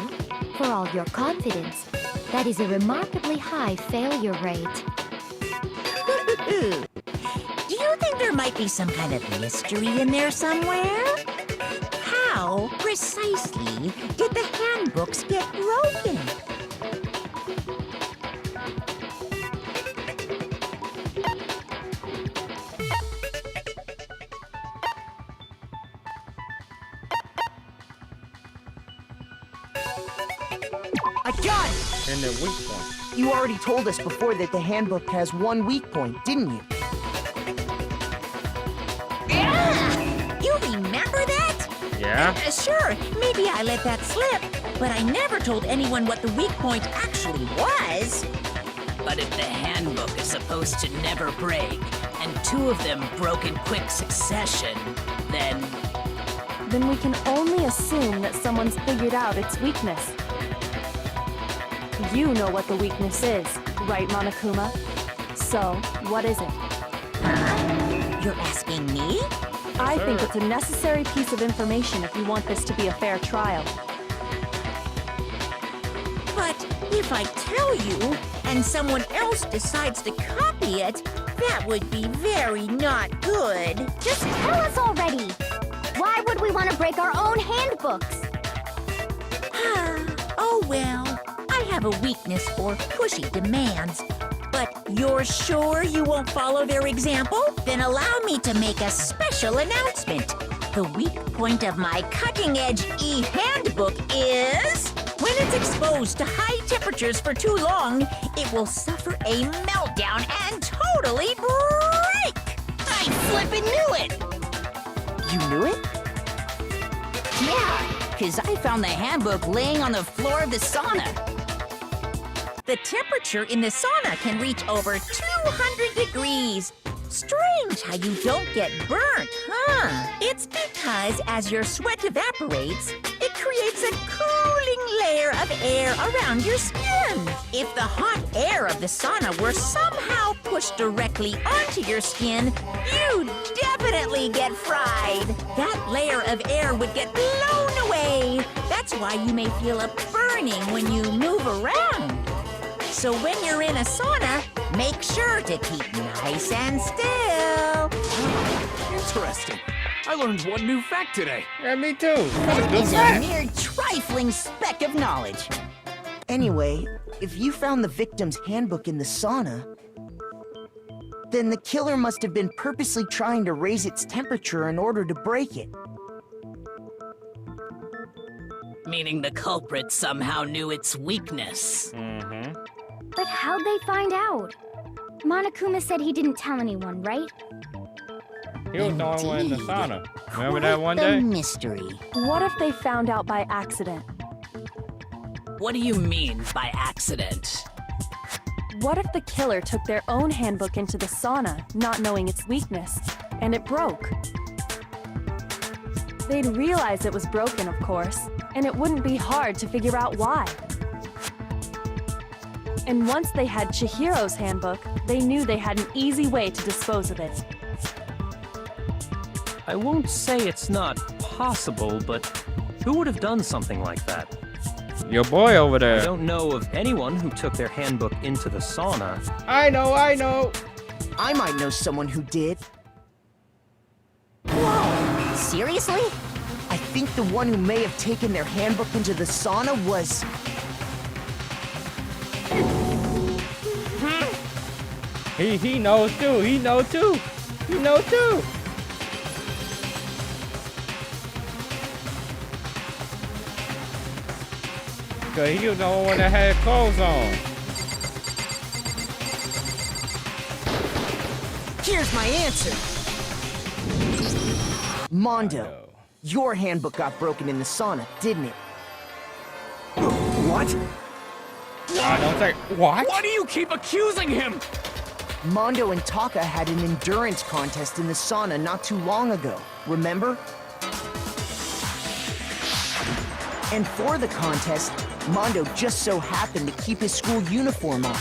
For all your confidence, that is a remarkably high failure rate. Do you think there might be some kind of mystery in there somewhere? How precisely did the handbooks get broken? I got it! And the weak point. You already told us before that the handbook has one weak point, didn't you? You remember that? Yeah? Sure, maybe I let that slip, but I never told anyone what the weak point actually was. But if the handbook is supposed to never break, and two of them broke in quick succession, then we can only assume that someone's figured out its weakness. You know what the weakness is, right, Monokuma? So, what is it? You're asking me? I think it's a necessary piece of information if you want this to be a fair trial. But if I tell you, and someone else decides to copy it, that would be very not good. Just tell us already! Why would we want to break our own handbooks? Oh well, I have a weakness for pushy demands. But you're sure you won't follow their example? Then allow me to make a special announcement. The weak point of my cutting-edge e-handbook is... when it's exposed to high temperatures for too long, it will suffer a meltdown and totally break! I flippin' knew it! You knew it? Yeah, because I found the handbook laying on the floor of the sauna. The temperature in the sauna can reach over 200 degrees. Strange how you don't get burnt, huh? It's because as your sweat evaporates, it creates a cooling layer of air around your skin. If the hot air of the sauna were somehow pushed directly onto your skin, you'd definitely get fried. That layer of air would get blown away. That's why you may feel a burning when you move around. So when you're in a sauna, make sure to keep nice and still. Interesting. I learned one new fact today. Yeah, me too. That is a mere trifling speck of knowledge. Anyway, if you found the victim's handbook in the sauna, then the killer must have been purposely trying to raise its temperature in order to break it. Meaning the culprit somehow knew its weakness. Mm-hmm. But how'd they find out? Monokuma said he didn't tell anyone, right? He was the only one in the sauna. Remember that one The day? mystery. What if they found out by accident? What do you mean by accident? What if the killer took their own handbook into the sauna, not knowing its weakness, and it broke? They'd realize it was broken, of course, and it wouldn't be hard to figure out why. And once they had Chihiro's handbook, they knew they had an easy way to dispose of it. I won't say it's not possible, but who would have done something like that? Your boy over I there. don't know of anyone who took their handbook into the sauna. I know. I might know someone who did. Whoa! Seriously? I think the one who may have taken their handbook into the sauna was... He knows too. He knows too. Cause he was the only one that had clothes on. Here's my answer. Mondo, your handbook got broken in the sauna, didn't it? What? I don't think. What? Why do you keep accusing him? Mondo and Taka had an endurance contest in the sauna not too long ago, remember? And for the contest, Mondo just so happened to keep his school uniform on.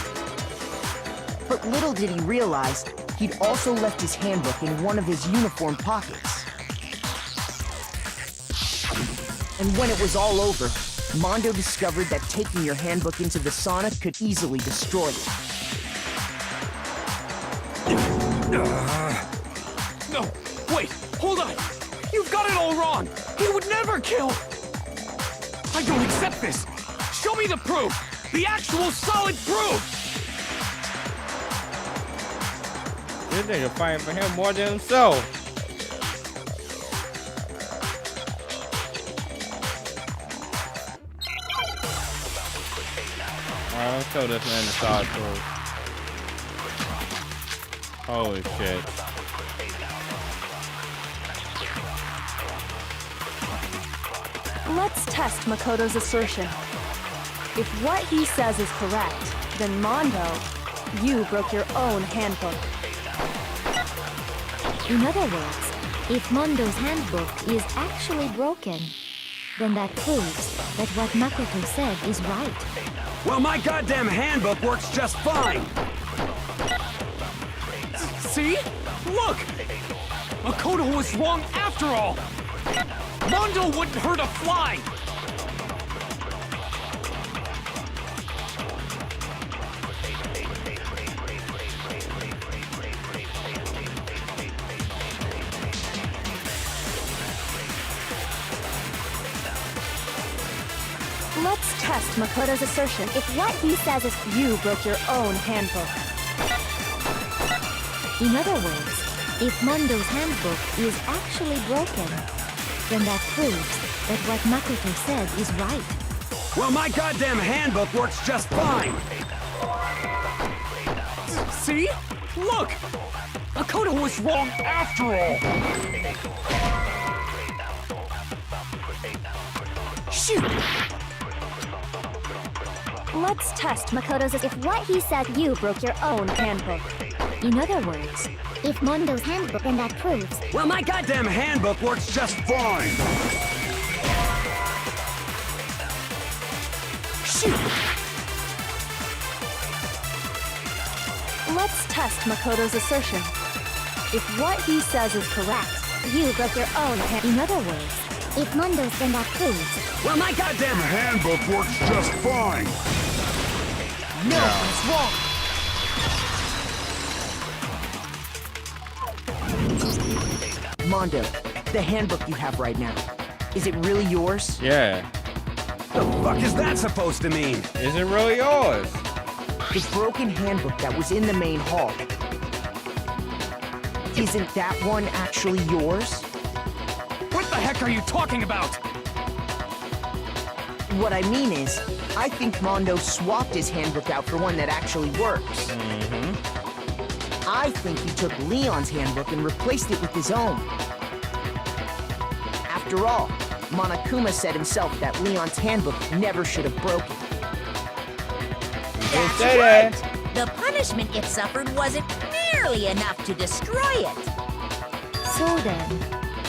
But little did he realize, he'd also left his handbook in one of his uniform pockets. And when it was all over, Mondo discovered that taking your handbook into the sauna could easily destroy it. No, wait, hold on. You've got it all wrong. He would never kill. I don't accept this. Show me the proof. The actual solid proof. This nigga fighting for him more than himself. Alright, let's show this man the solid proof. Holy shit. Let's test Makoto's assertion. If what he says is correct, then Mondo, you broke your own handbook. In other words, if Mondo's handbook is actually broken, then that proves that what Makoto said is right. Well, my goddamn handbook works just fine! See? Look! Makoto was wrong after all! Mondo wouldn't hurt a fly! Let's test Makoto's assertion. If what he says is you broke your own handbook. In other words, if Mondo's handbook is actually broken, then that proves that what Makoto said is right. Well, my goddamn handbook works just fine! See? Look! Makoto was wrong after all! Shoot! Let's test Makoto's if what he said you broke your own handbook. In other words, if Mondo's handbook, then that proves. Well, my goddamn handbook works just fine! Shoot! Let's test Makoto's assertion. If what he says is correct, you broke your own handbook. In other words, if Mondo's, then that proves. Well, my goddamn handbook works just fine! No, it's wrong! Mondo, the handbook you have right now, is it really yours? Yeah. The fuck is that supposed to mean? Is it really yours? The broken handbook that was in the main hall. Isn't that one actually yours? What the heck are you talking about? What I mean is, I think Mondo swapped his handbook out for one that actually works. I think he took Leon's handbook and replaced it with his own. After all, Monokuma said himself that Leon's handbook never should have broken. That's right! The punishment it suffered wasn't nearly enough to destroy it. So then,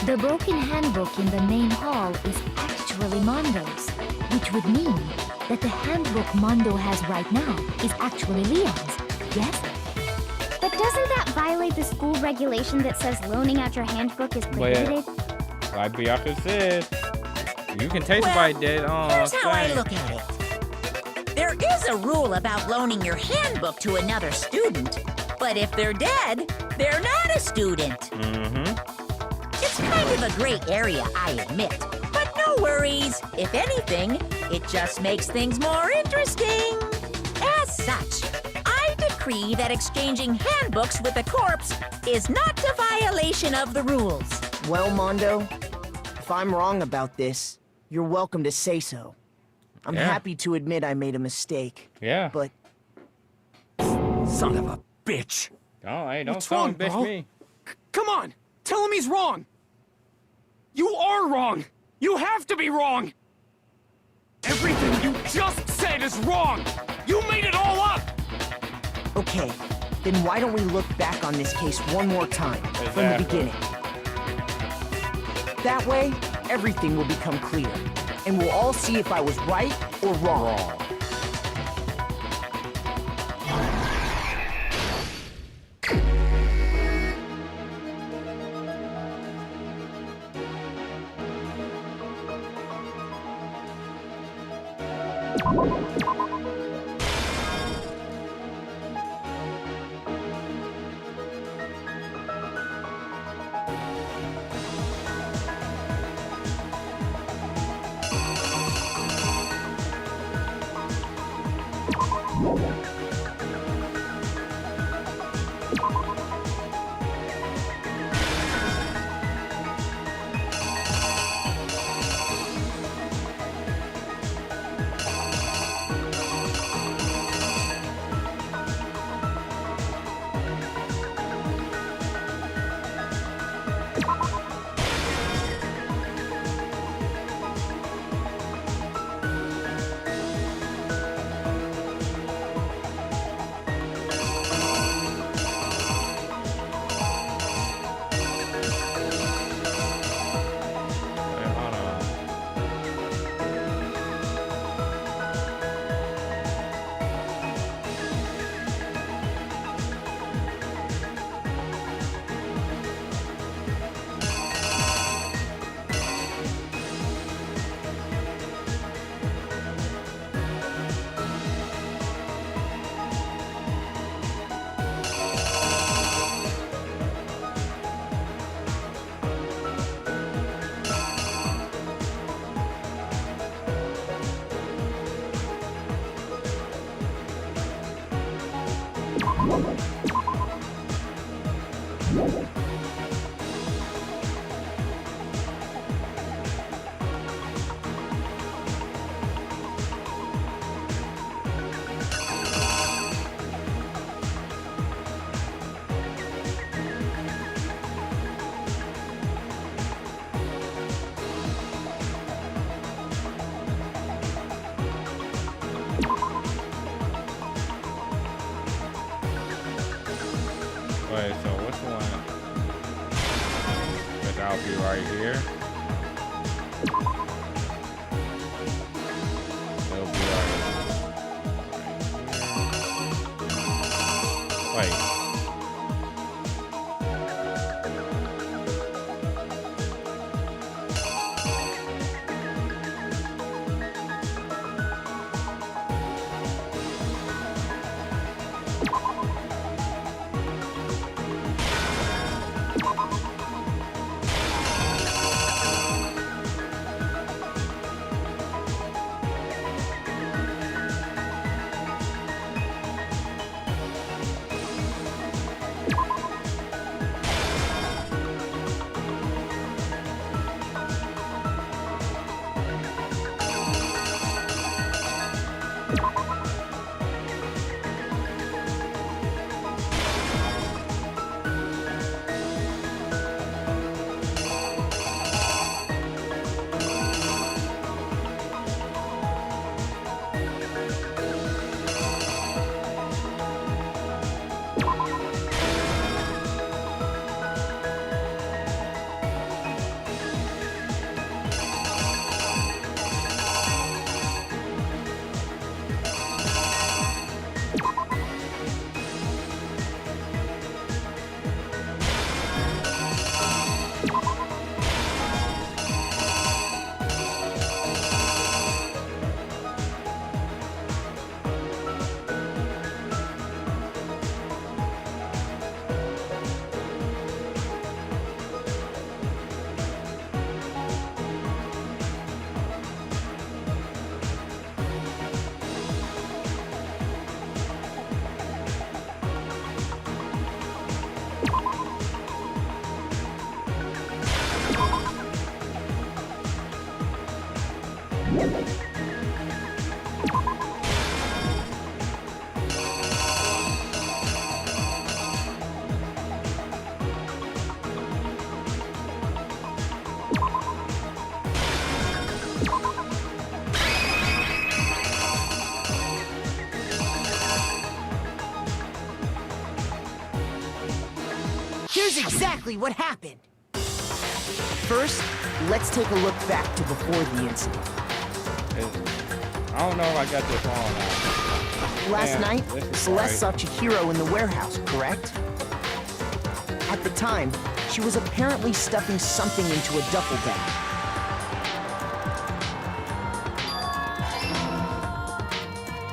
the broken handbook in the main hall is actually Mondo's, which would mean that the handbook Mondo has right now is actually Leon's, yes? But doesn't that violate the school regulation that says loaning out your handbook is prohibited? Like Bianca said, you can take somebody dead on. Here's how I look at it. There is a rule about loaning your handbook to another student, but if they're dead, they're not a student. It's kind of a gray area, I admit. But no worries. If anything, it just makes things more interesting. As such, I decree that exchanging handbooks with a corpse is not a violation of the rules. Well, Mondo, if I'm wrong about this, you're welcome to say so. I'm happy to admit I made a mistake. Yeah. But... Son of a bitch. Oh, hey, don't What's call wrong, him bitch bro? me. Come on! Tell him he's wrong! You are wrong! You have to be wrong! Everything you just said is wrong! You Okay, then why don't we look back on this case one more time, from the beginning? That way, everything will become clear, and we'll all see if I was right or wrong. Wait, so which one? Because I'll be right here. It'll be right here. Wait. Here's exactly what happened. First, let's take a look back to before the incident. I don't know if I got this wrong now. Last Damn, night, this is Celeste right. saw Chihiro in the warehouse, correct? At the time, she was apparently stuffing something into a duffel bag.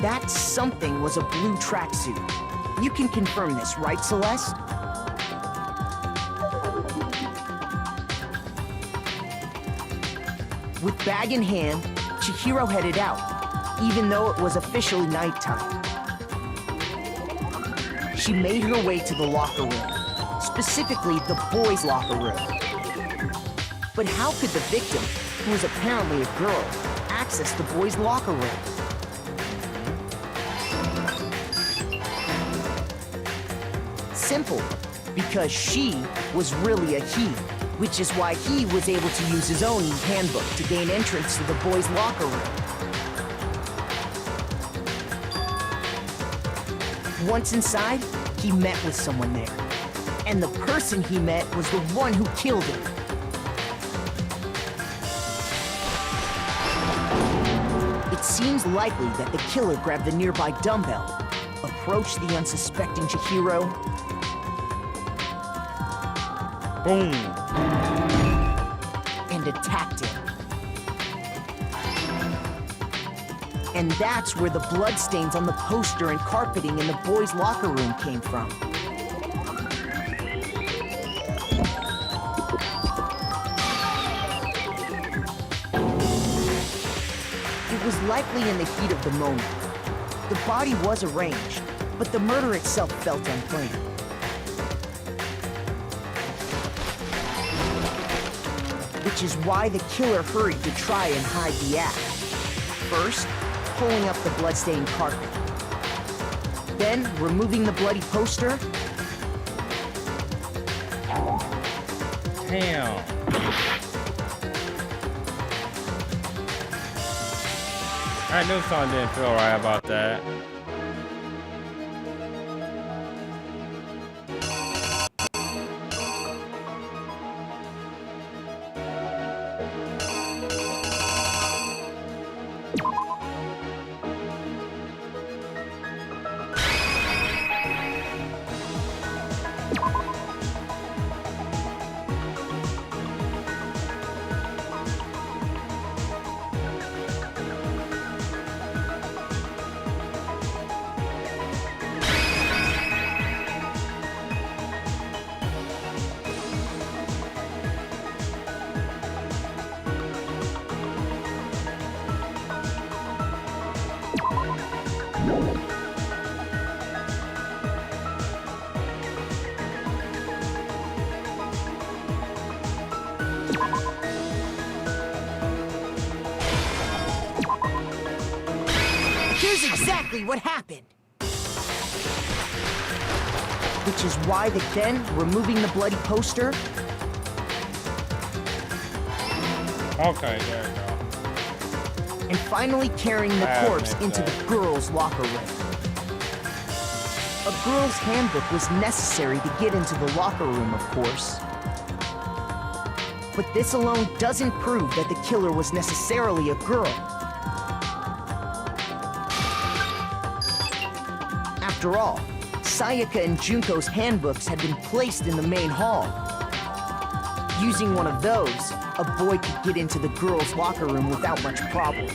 That something was a blue tracksuit. You can confirm this, right, Celeste? With bag in hand, Chihiro headed out, even though it was officially nighttime. She made her way to the locker room, specifically the boys' locker room. But how could the victim, who was apparently a girl, access the boys' locker room? Simple, because she was really a he, which is why he was able to use his own e-handbook to gain entrance to the boys' locker room. Once inside, he met with someone there. And the person he met was the one who killed him. It seems likely that the killer grabbed the nearby dumbbell, approached the unsuspecting Chihiro, boom, and attacked him. And that's where the bloodstains on the poster and carpeting in the boys' locker room came from. It was likely in the heat of the moment. The body was arranged, but the murder itself felt unplanned. Which is why the killer hurried to try and hide the act. First, pulling up the bloodstained carpet. Then, removing the bloody poster. Damn. I knew something didn't feel right about that. Here's exactly what happened. Which is why then removing the bloody poster. Okay, there we go. And finally carrying the That corpse makes into the sense. girls' locker room. A girl's handbook was necessary to get into the locker room, of course. But this alone doesn't prove that the killer was necessarily a girl. After all, Sayaka and Junko's handbooks had been placed in the main hall. Using one of those, a boy could get into the girls' locker room without much problem.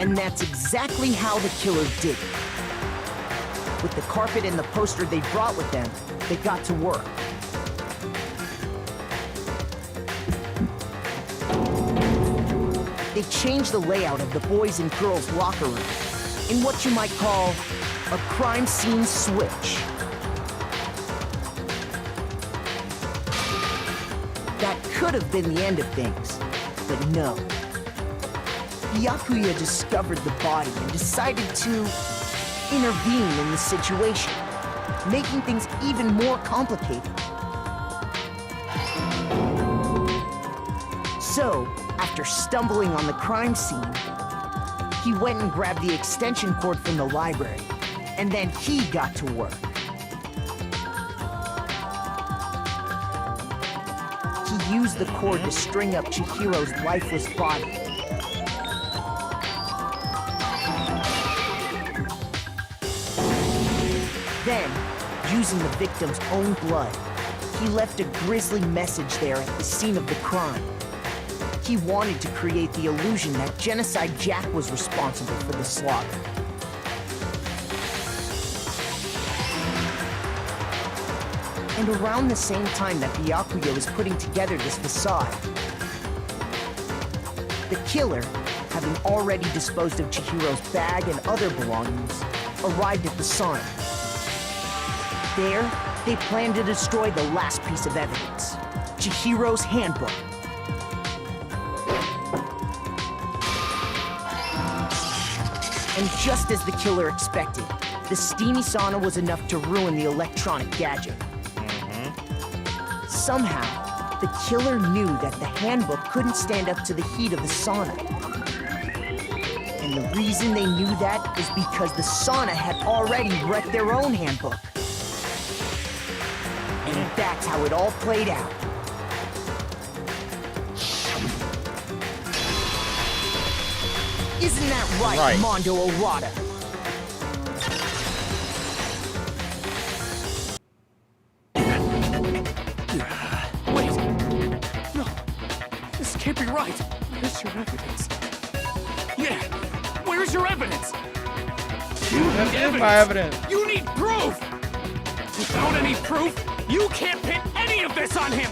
And that's exactly how the killer did it. With the carpet and the poster they brought with them, they got to work. They changed the layout of the boys' and girls' locker room in what you might call a crime scene switch. That could have been the end of things, but no. Byakuya discovered the body and decided to intervene in the situation, making things even more complicated. So, after stumbling on the crime scene, he went and grabbed the extension cord from the library And then he got to work. He used the cord to string up Chihiro's lifeless body. Then, using the victim's own blood, he left a grisly message there at the scene of the crime. He wanted to create the illusion that Genocide Jack was responsible for the slaughter. And around the same time that Byakuya was putting together this facade, the killer, having already disposed of Chihiro's bag and other belongings, arrived at the sign. There, they planned to destroy the last piece of evidence, Chihiro's handbook. And just as the killer expected, the steamy sauna was enough to ruin the electronic gadget. Somehow, the killer knew that the handbook couldn't stand up to the heat of the sauna. And the reason they knew that is because the sauna had already wrecked their own handbook. And that's how it all played out. Isn't that right, Mondo Owada? Wait! No! This can't be right! Where's your evidence? Yeah! Where's your evidence? You need evidence! My evidence! You need proof! Without any proof, you can't pin any of this on him!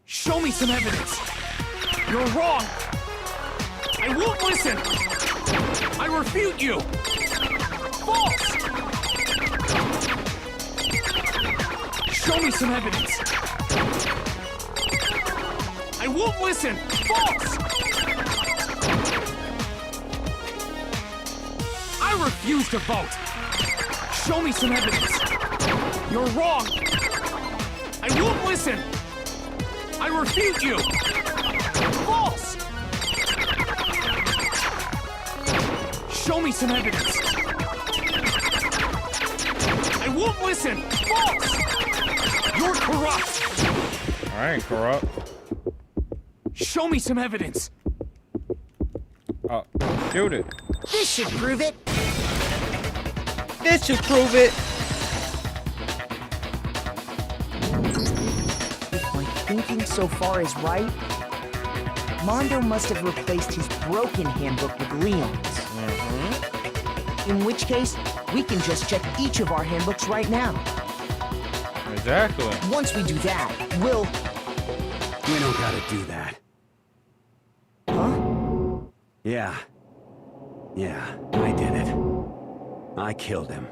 Show me some evidence! You're wrong! I won't listen! I refute you! False! Show me some evidence! I won't listen! False! I refuse to vote! Show me some evidence! You're wrong! I won't listen! I refute you! False! Show me some evidence! I won't listen! False! You're corrupt! I ain't corrupt. Show me some evidence! Oh, shoot it. This should prove it! This should prove it! Thinking so far is right, Mondo must have replaced his broken handbook with Leon's. In which case, we can just check each of our handbooks right now. Exactly. Once we do that, we'll... We don't gotta do that. Yeah. Yeah, I did it. I killed him.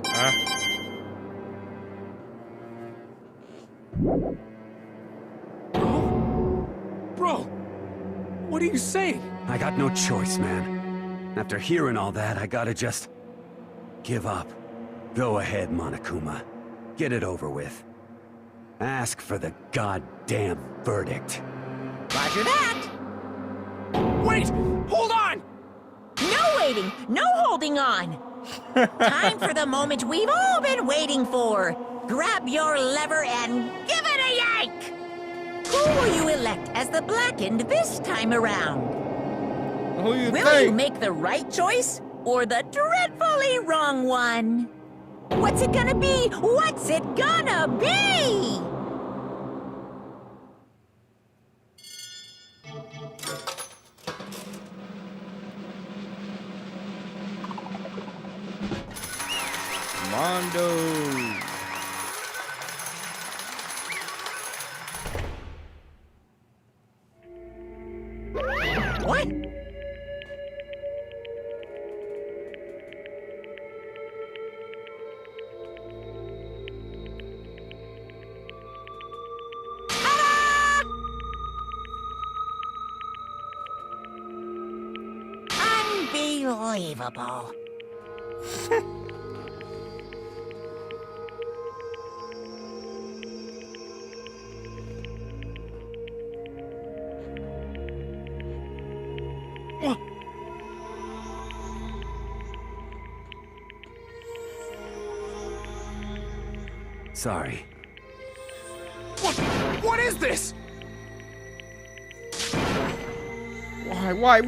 Huh? Bro, what are you saying? I got no choice, man. After hearing all that, I gotta just... give up. Go ahead, Monokuma. Get it over with. Ask for the goddamn verdict. Roger that! Wait! Hold on! No waiting! No holding on! Time for the moment we've all been waiting for! Grab your lever and give it a yank! Who will you elect as the Blackened this time around? Who you Will think? you make the right choice or the dreadfully wrong one? What's it gonna be? What's it gonna be? Mondo. What? Unbelievable. Sorry. What is this? Why?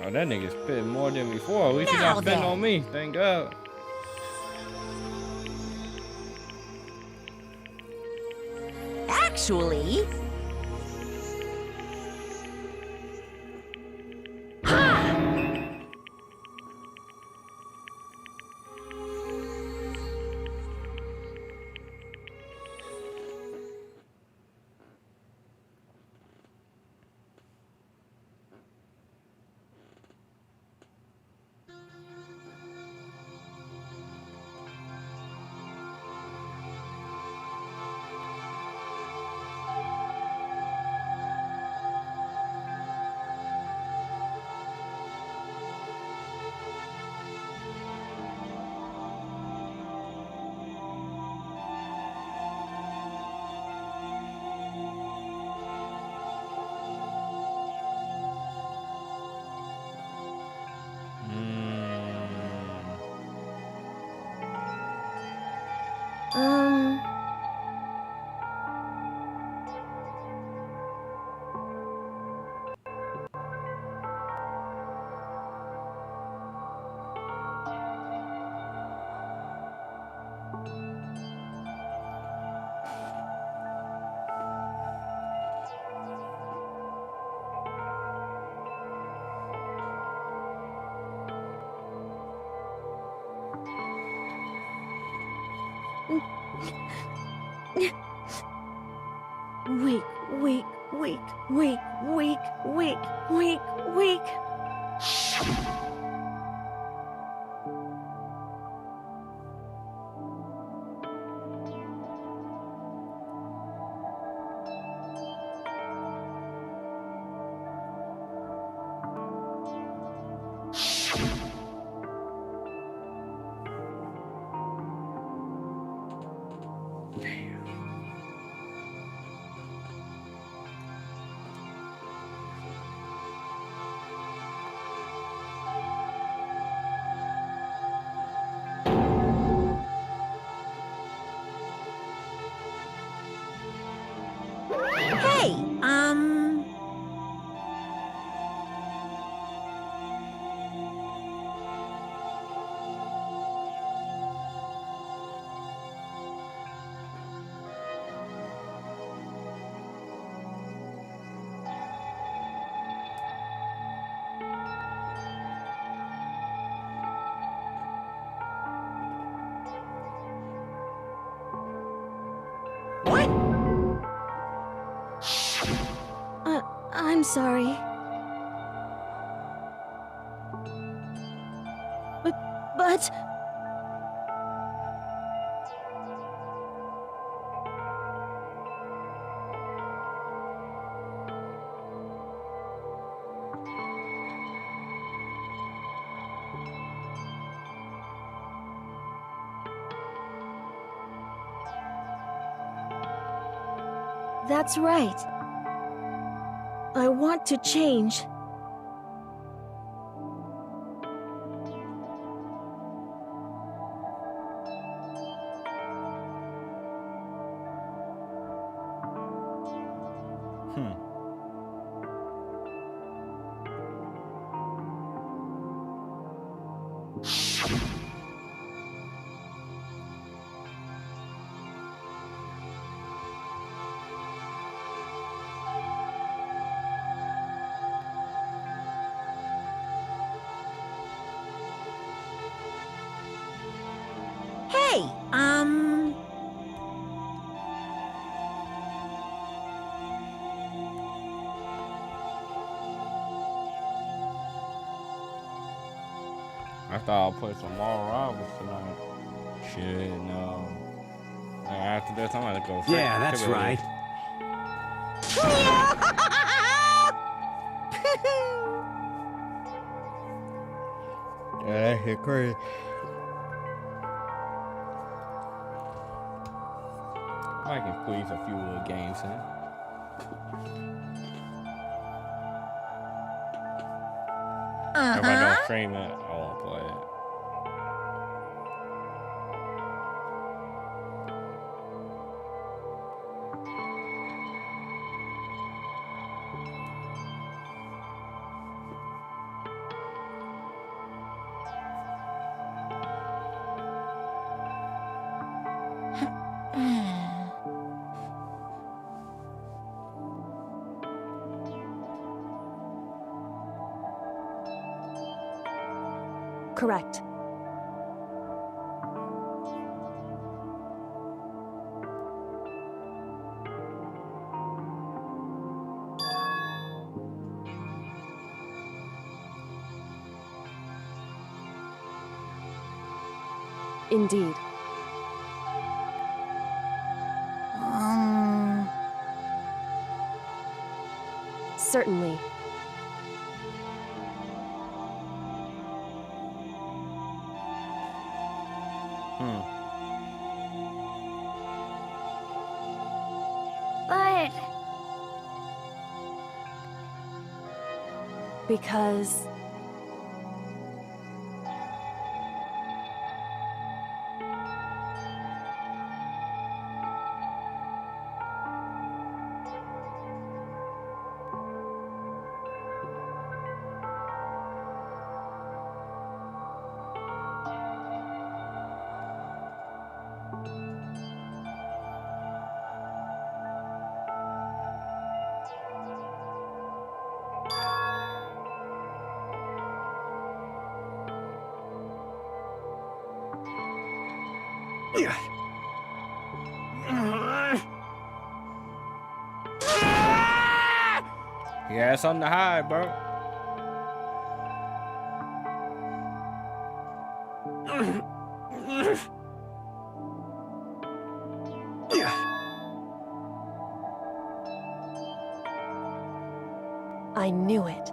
Oh, that nigga spit more than before. At least he Now not spitting then. on me. Thank God. Actually... Weak, weak, weak, weak, weak, weak, weak, weak. Hey, sorry. But... That's right. I want to change. Hey, I thought I'll play some more Rivals tonight. Shit, no. After this, I'm gonna go. Yeah, that's right. Yeah, that hit crazy. I can squeeze a few little games in. If I don't stream it, I won't play it. Correct. Indeed. Certainly. But... Because... He had something to hide, bro. I knew it.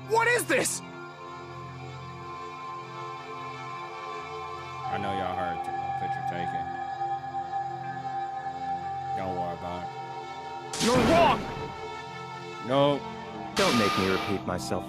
What is this? I know y'all heard the picture taken. Don't worry about it. You're wrong! No. Don't make me repeat myself.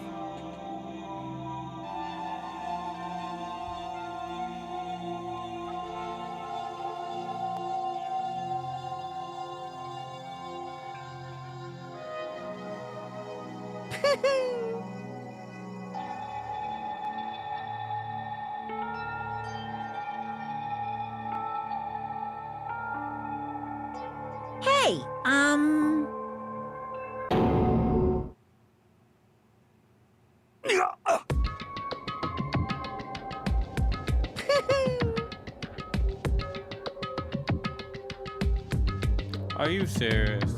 Hey, Are you serious?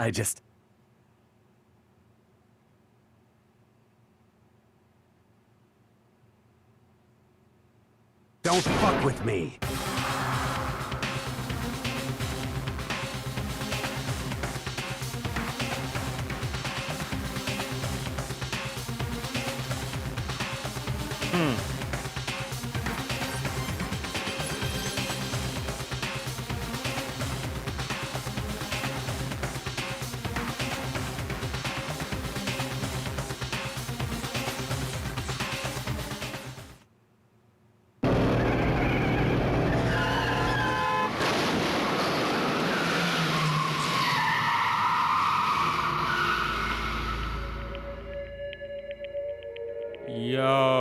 I just... Don't fuck with me! Yo.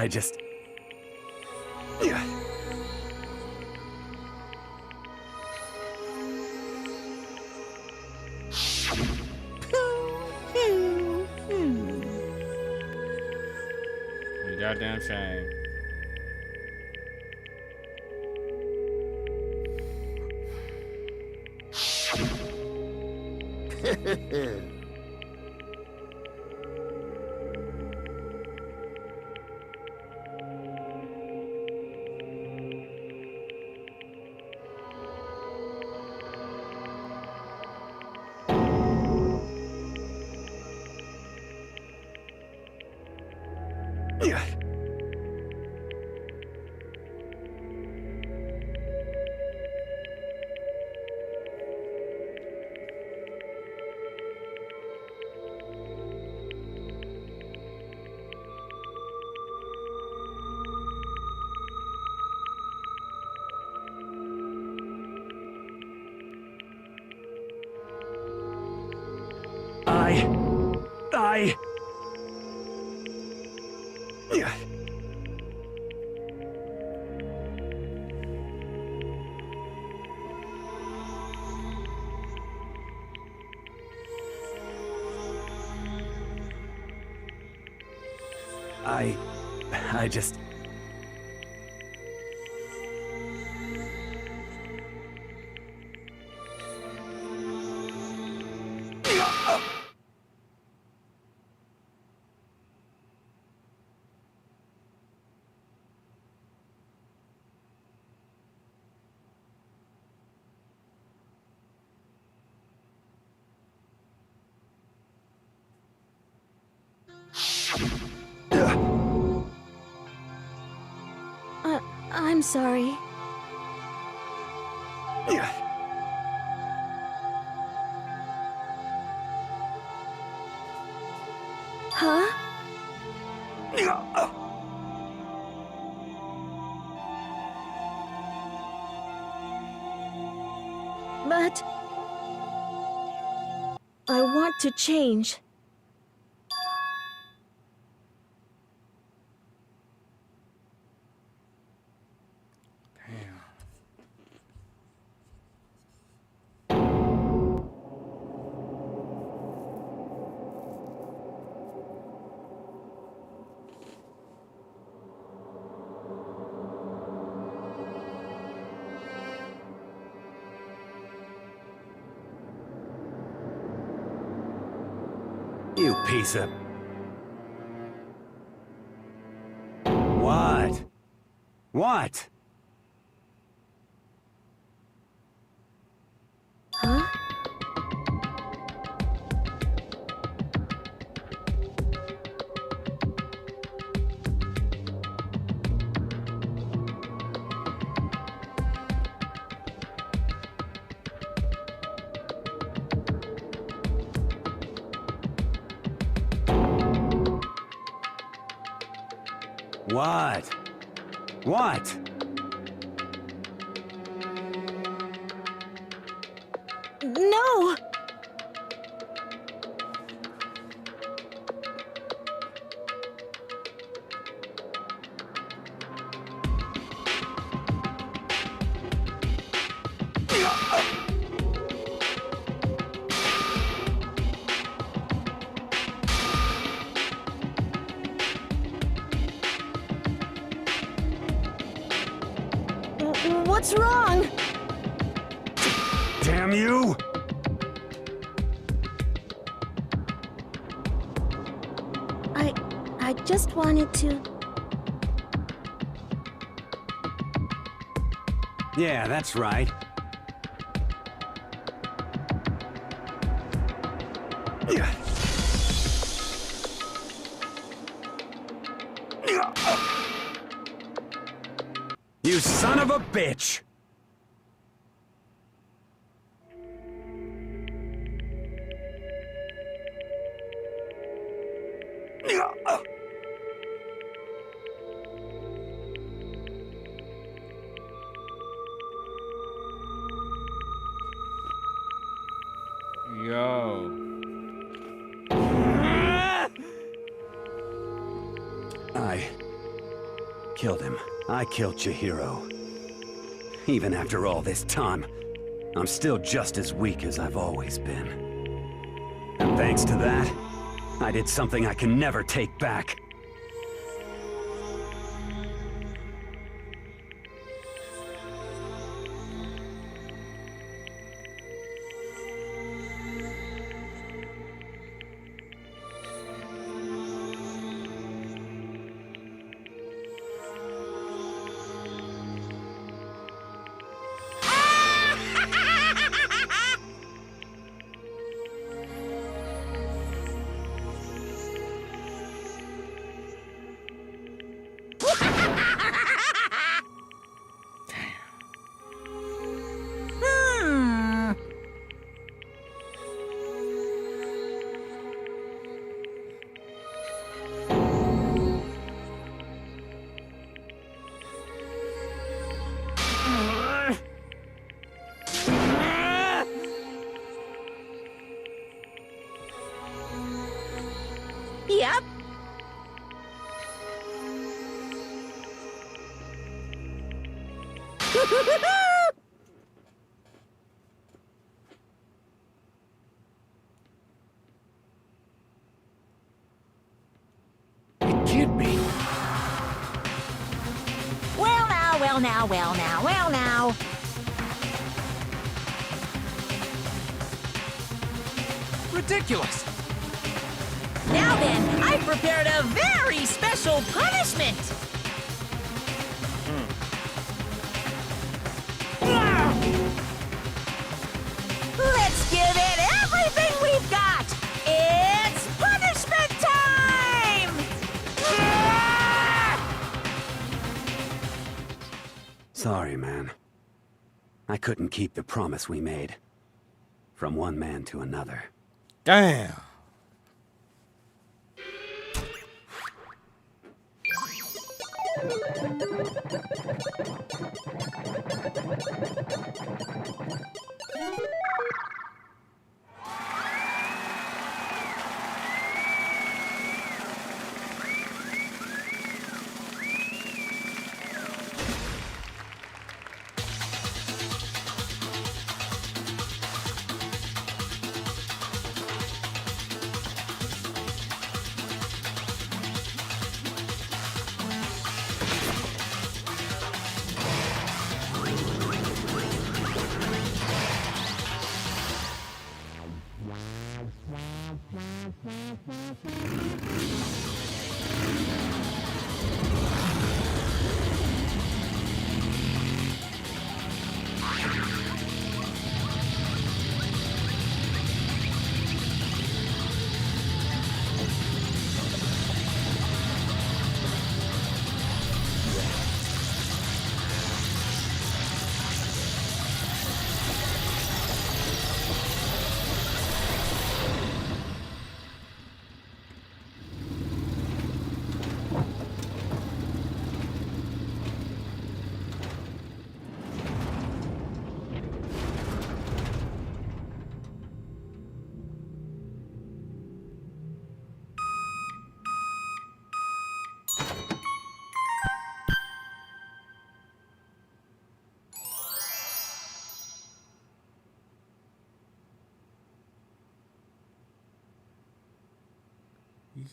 I just... You goddamn shame. I just... I'm sorry. Huh? But... I want to change. You piece of... What? What? Huh? What? What? No! What's wrong? Damn you! I just wanted to... Yeah, that's right. You son of a bitch! Yo. I killed him. I killed Chihiro. Even after all this time, I'm still just as weak as I've always been. And thanks to that, I did something I can never take back. It can't be. Well now, well now, well now, well now. Ridiculous. Now then, I've prepared a very special punishment. Let's give it everything we've got. It's punishment time! Sorry, man. I couldn't keep the promise we made. From one man to another. Damn.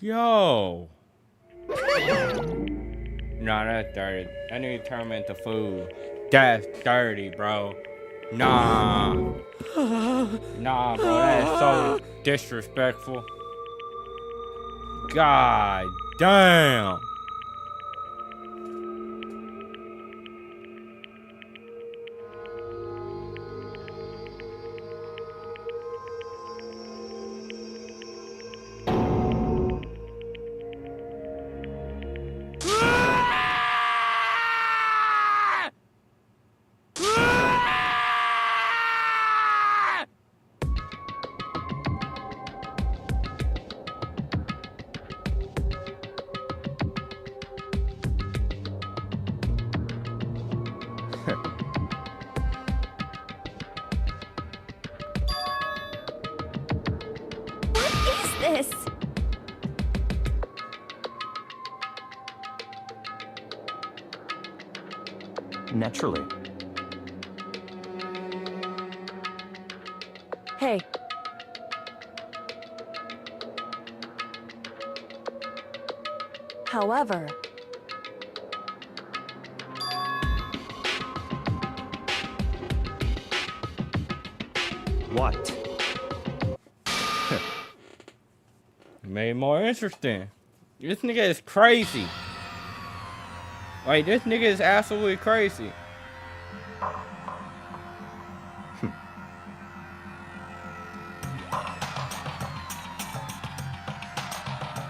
Yo. Nah, that's dirty. I need to turn them into food. That's dirty, bro. Nah. Nah, bro. That's so disrespectful. God damn. This. Naturally. Hey. However, what? Made it more interesting. This nigga is crazy. Like, this nigga is absolutely crazy.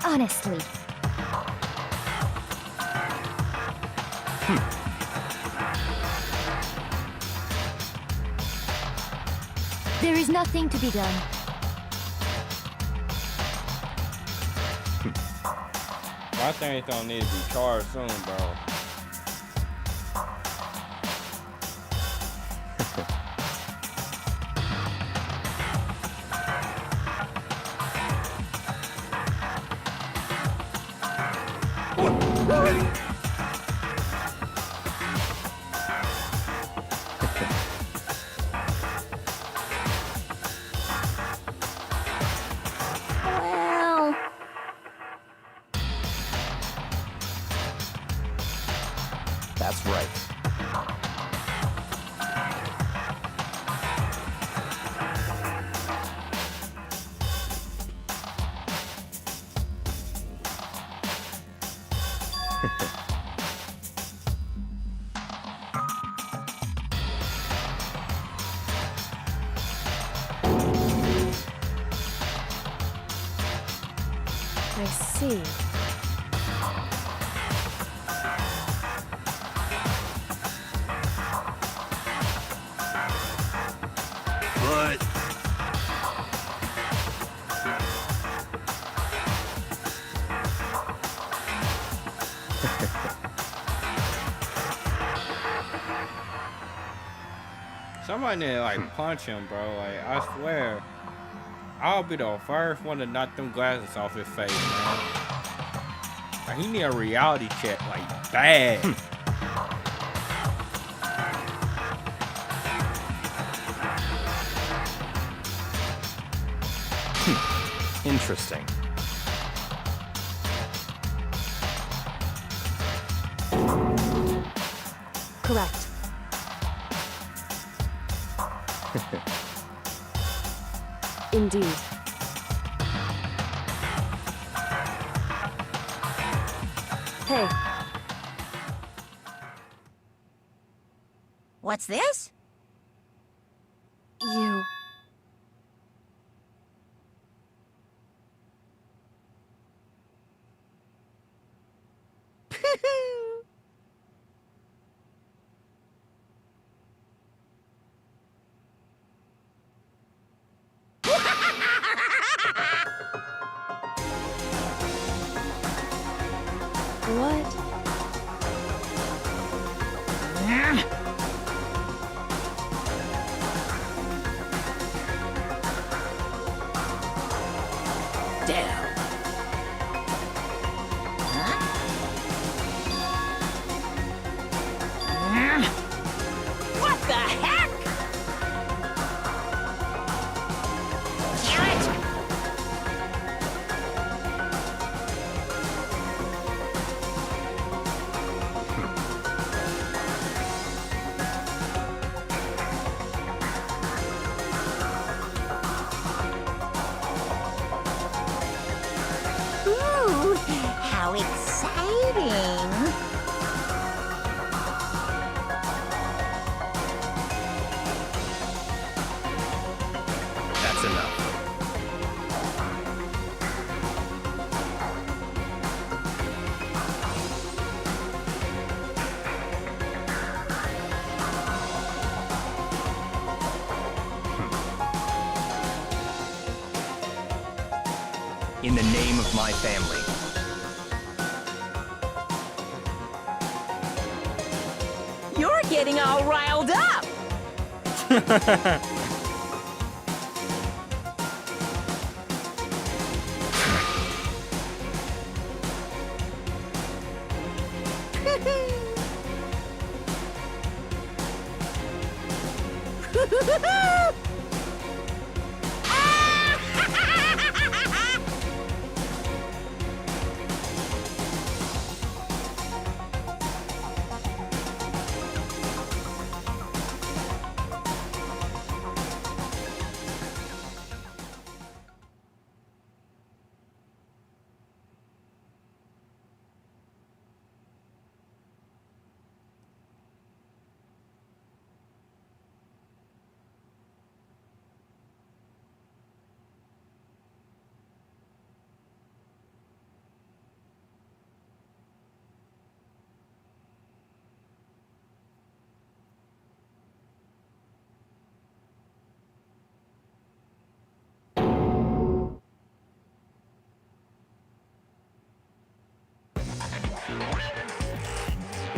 Honestly. There is nothing to be done. My things don't need to be charged soon, bro. That's right. I see. But... Somebody need to like punch him, bro. Like I swear, I'll be the first one to knock them glasses off his face, man. Like, he need a reality check, like bad. Interesting. Correct. Indeed. Hey, What's this? you. What? Damn. What the heck? Damn it! Ooh, how exciting! That's enough. In the name of my family. You're getting all riled up.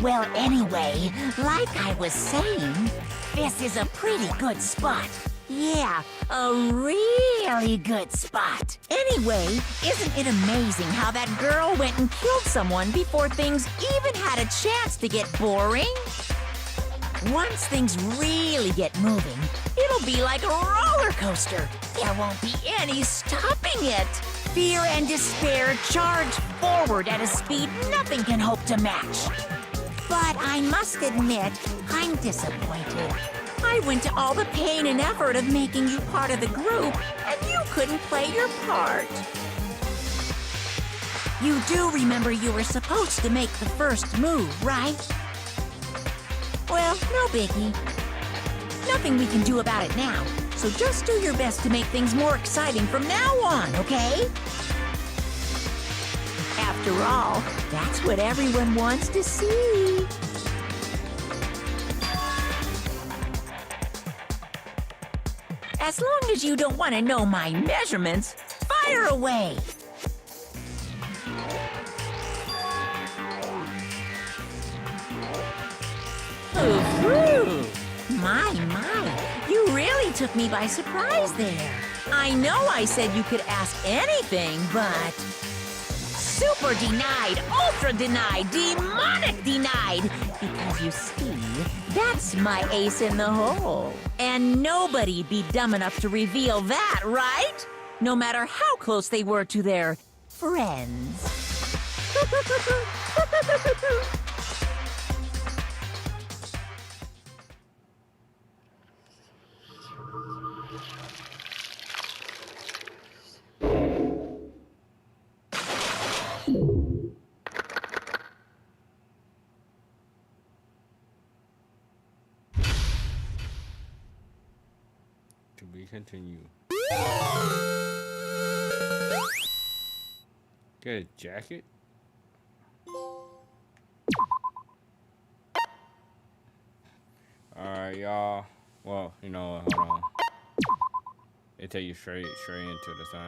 Well, anyway, like I was saying, this is a pretty good spot. Yeah, a really good spot. Anyway, isn't it amazing how that girl went and killed someone before things even had a chance to get boring? Once things really get moving, it'll be like a roller coaster. There won't be any stopping it. Fear and despair charge forward at a speed nothing can hope to match. But I must admit, I'm disappointed. I went to all the pain and effort of making you part of the group, and you couldn't play your part. You do remember you were supposed to make the first move, right? Well, no biggie. Nothing we can do about it now, so just do your best to make things more exciting from now on, okay? After all, that's what everyone wants to see. As long as you don't want to know my measurements, fire away! Ooh, my, you really took me by surprise there. I know I said you could ask anything, but... Super denied, ultra denied, demonic denied! Because you see, that's my ace in the hole. And nobody'd be dumb enough to reveal that, right? No matter how close they were to their friends. To be continued. Get a jacket? Alright, y'all. Well, you know, hold on. It take you straight into the thing.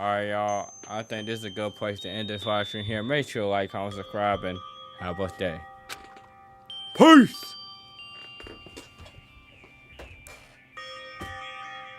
Alright, y'all. I think this is a good place to end this live stream here. Make sure to like, comment, subscribe, and have a blessed day. Peace!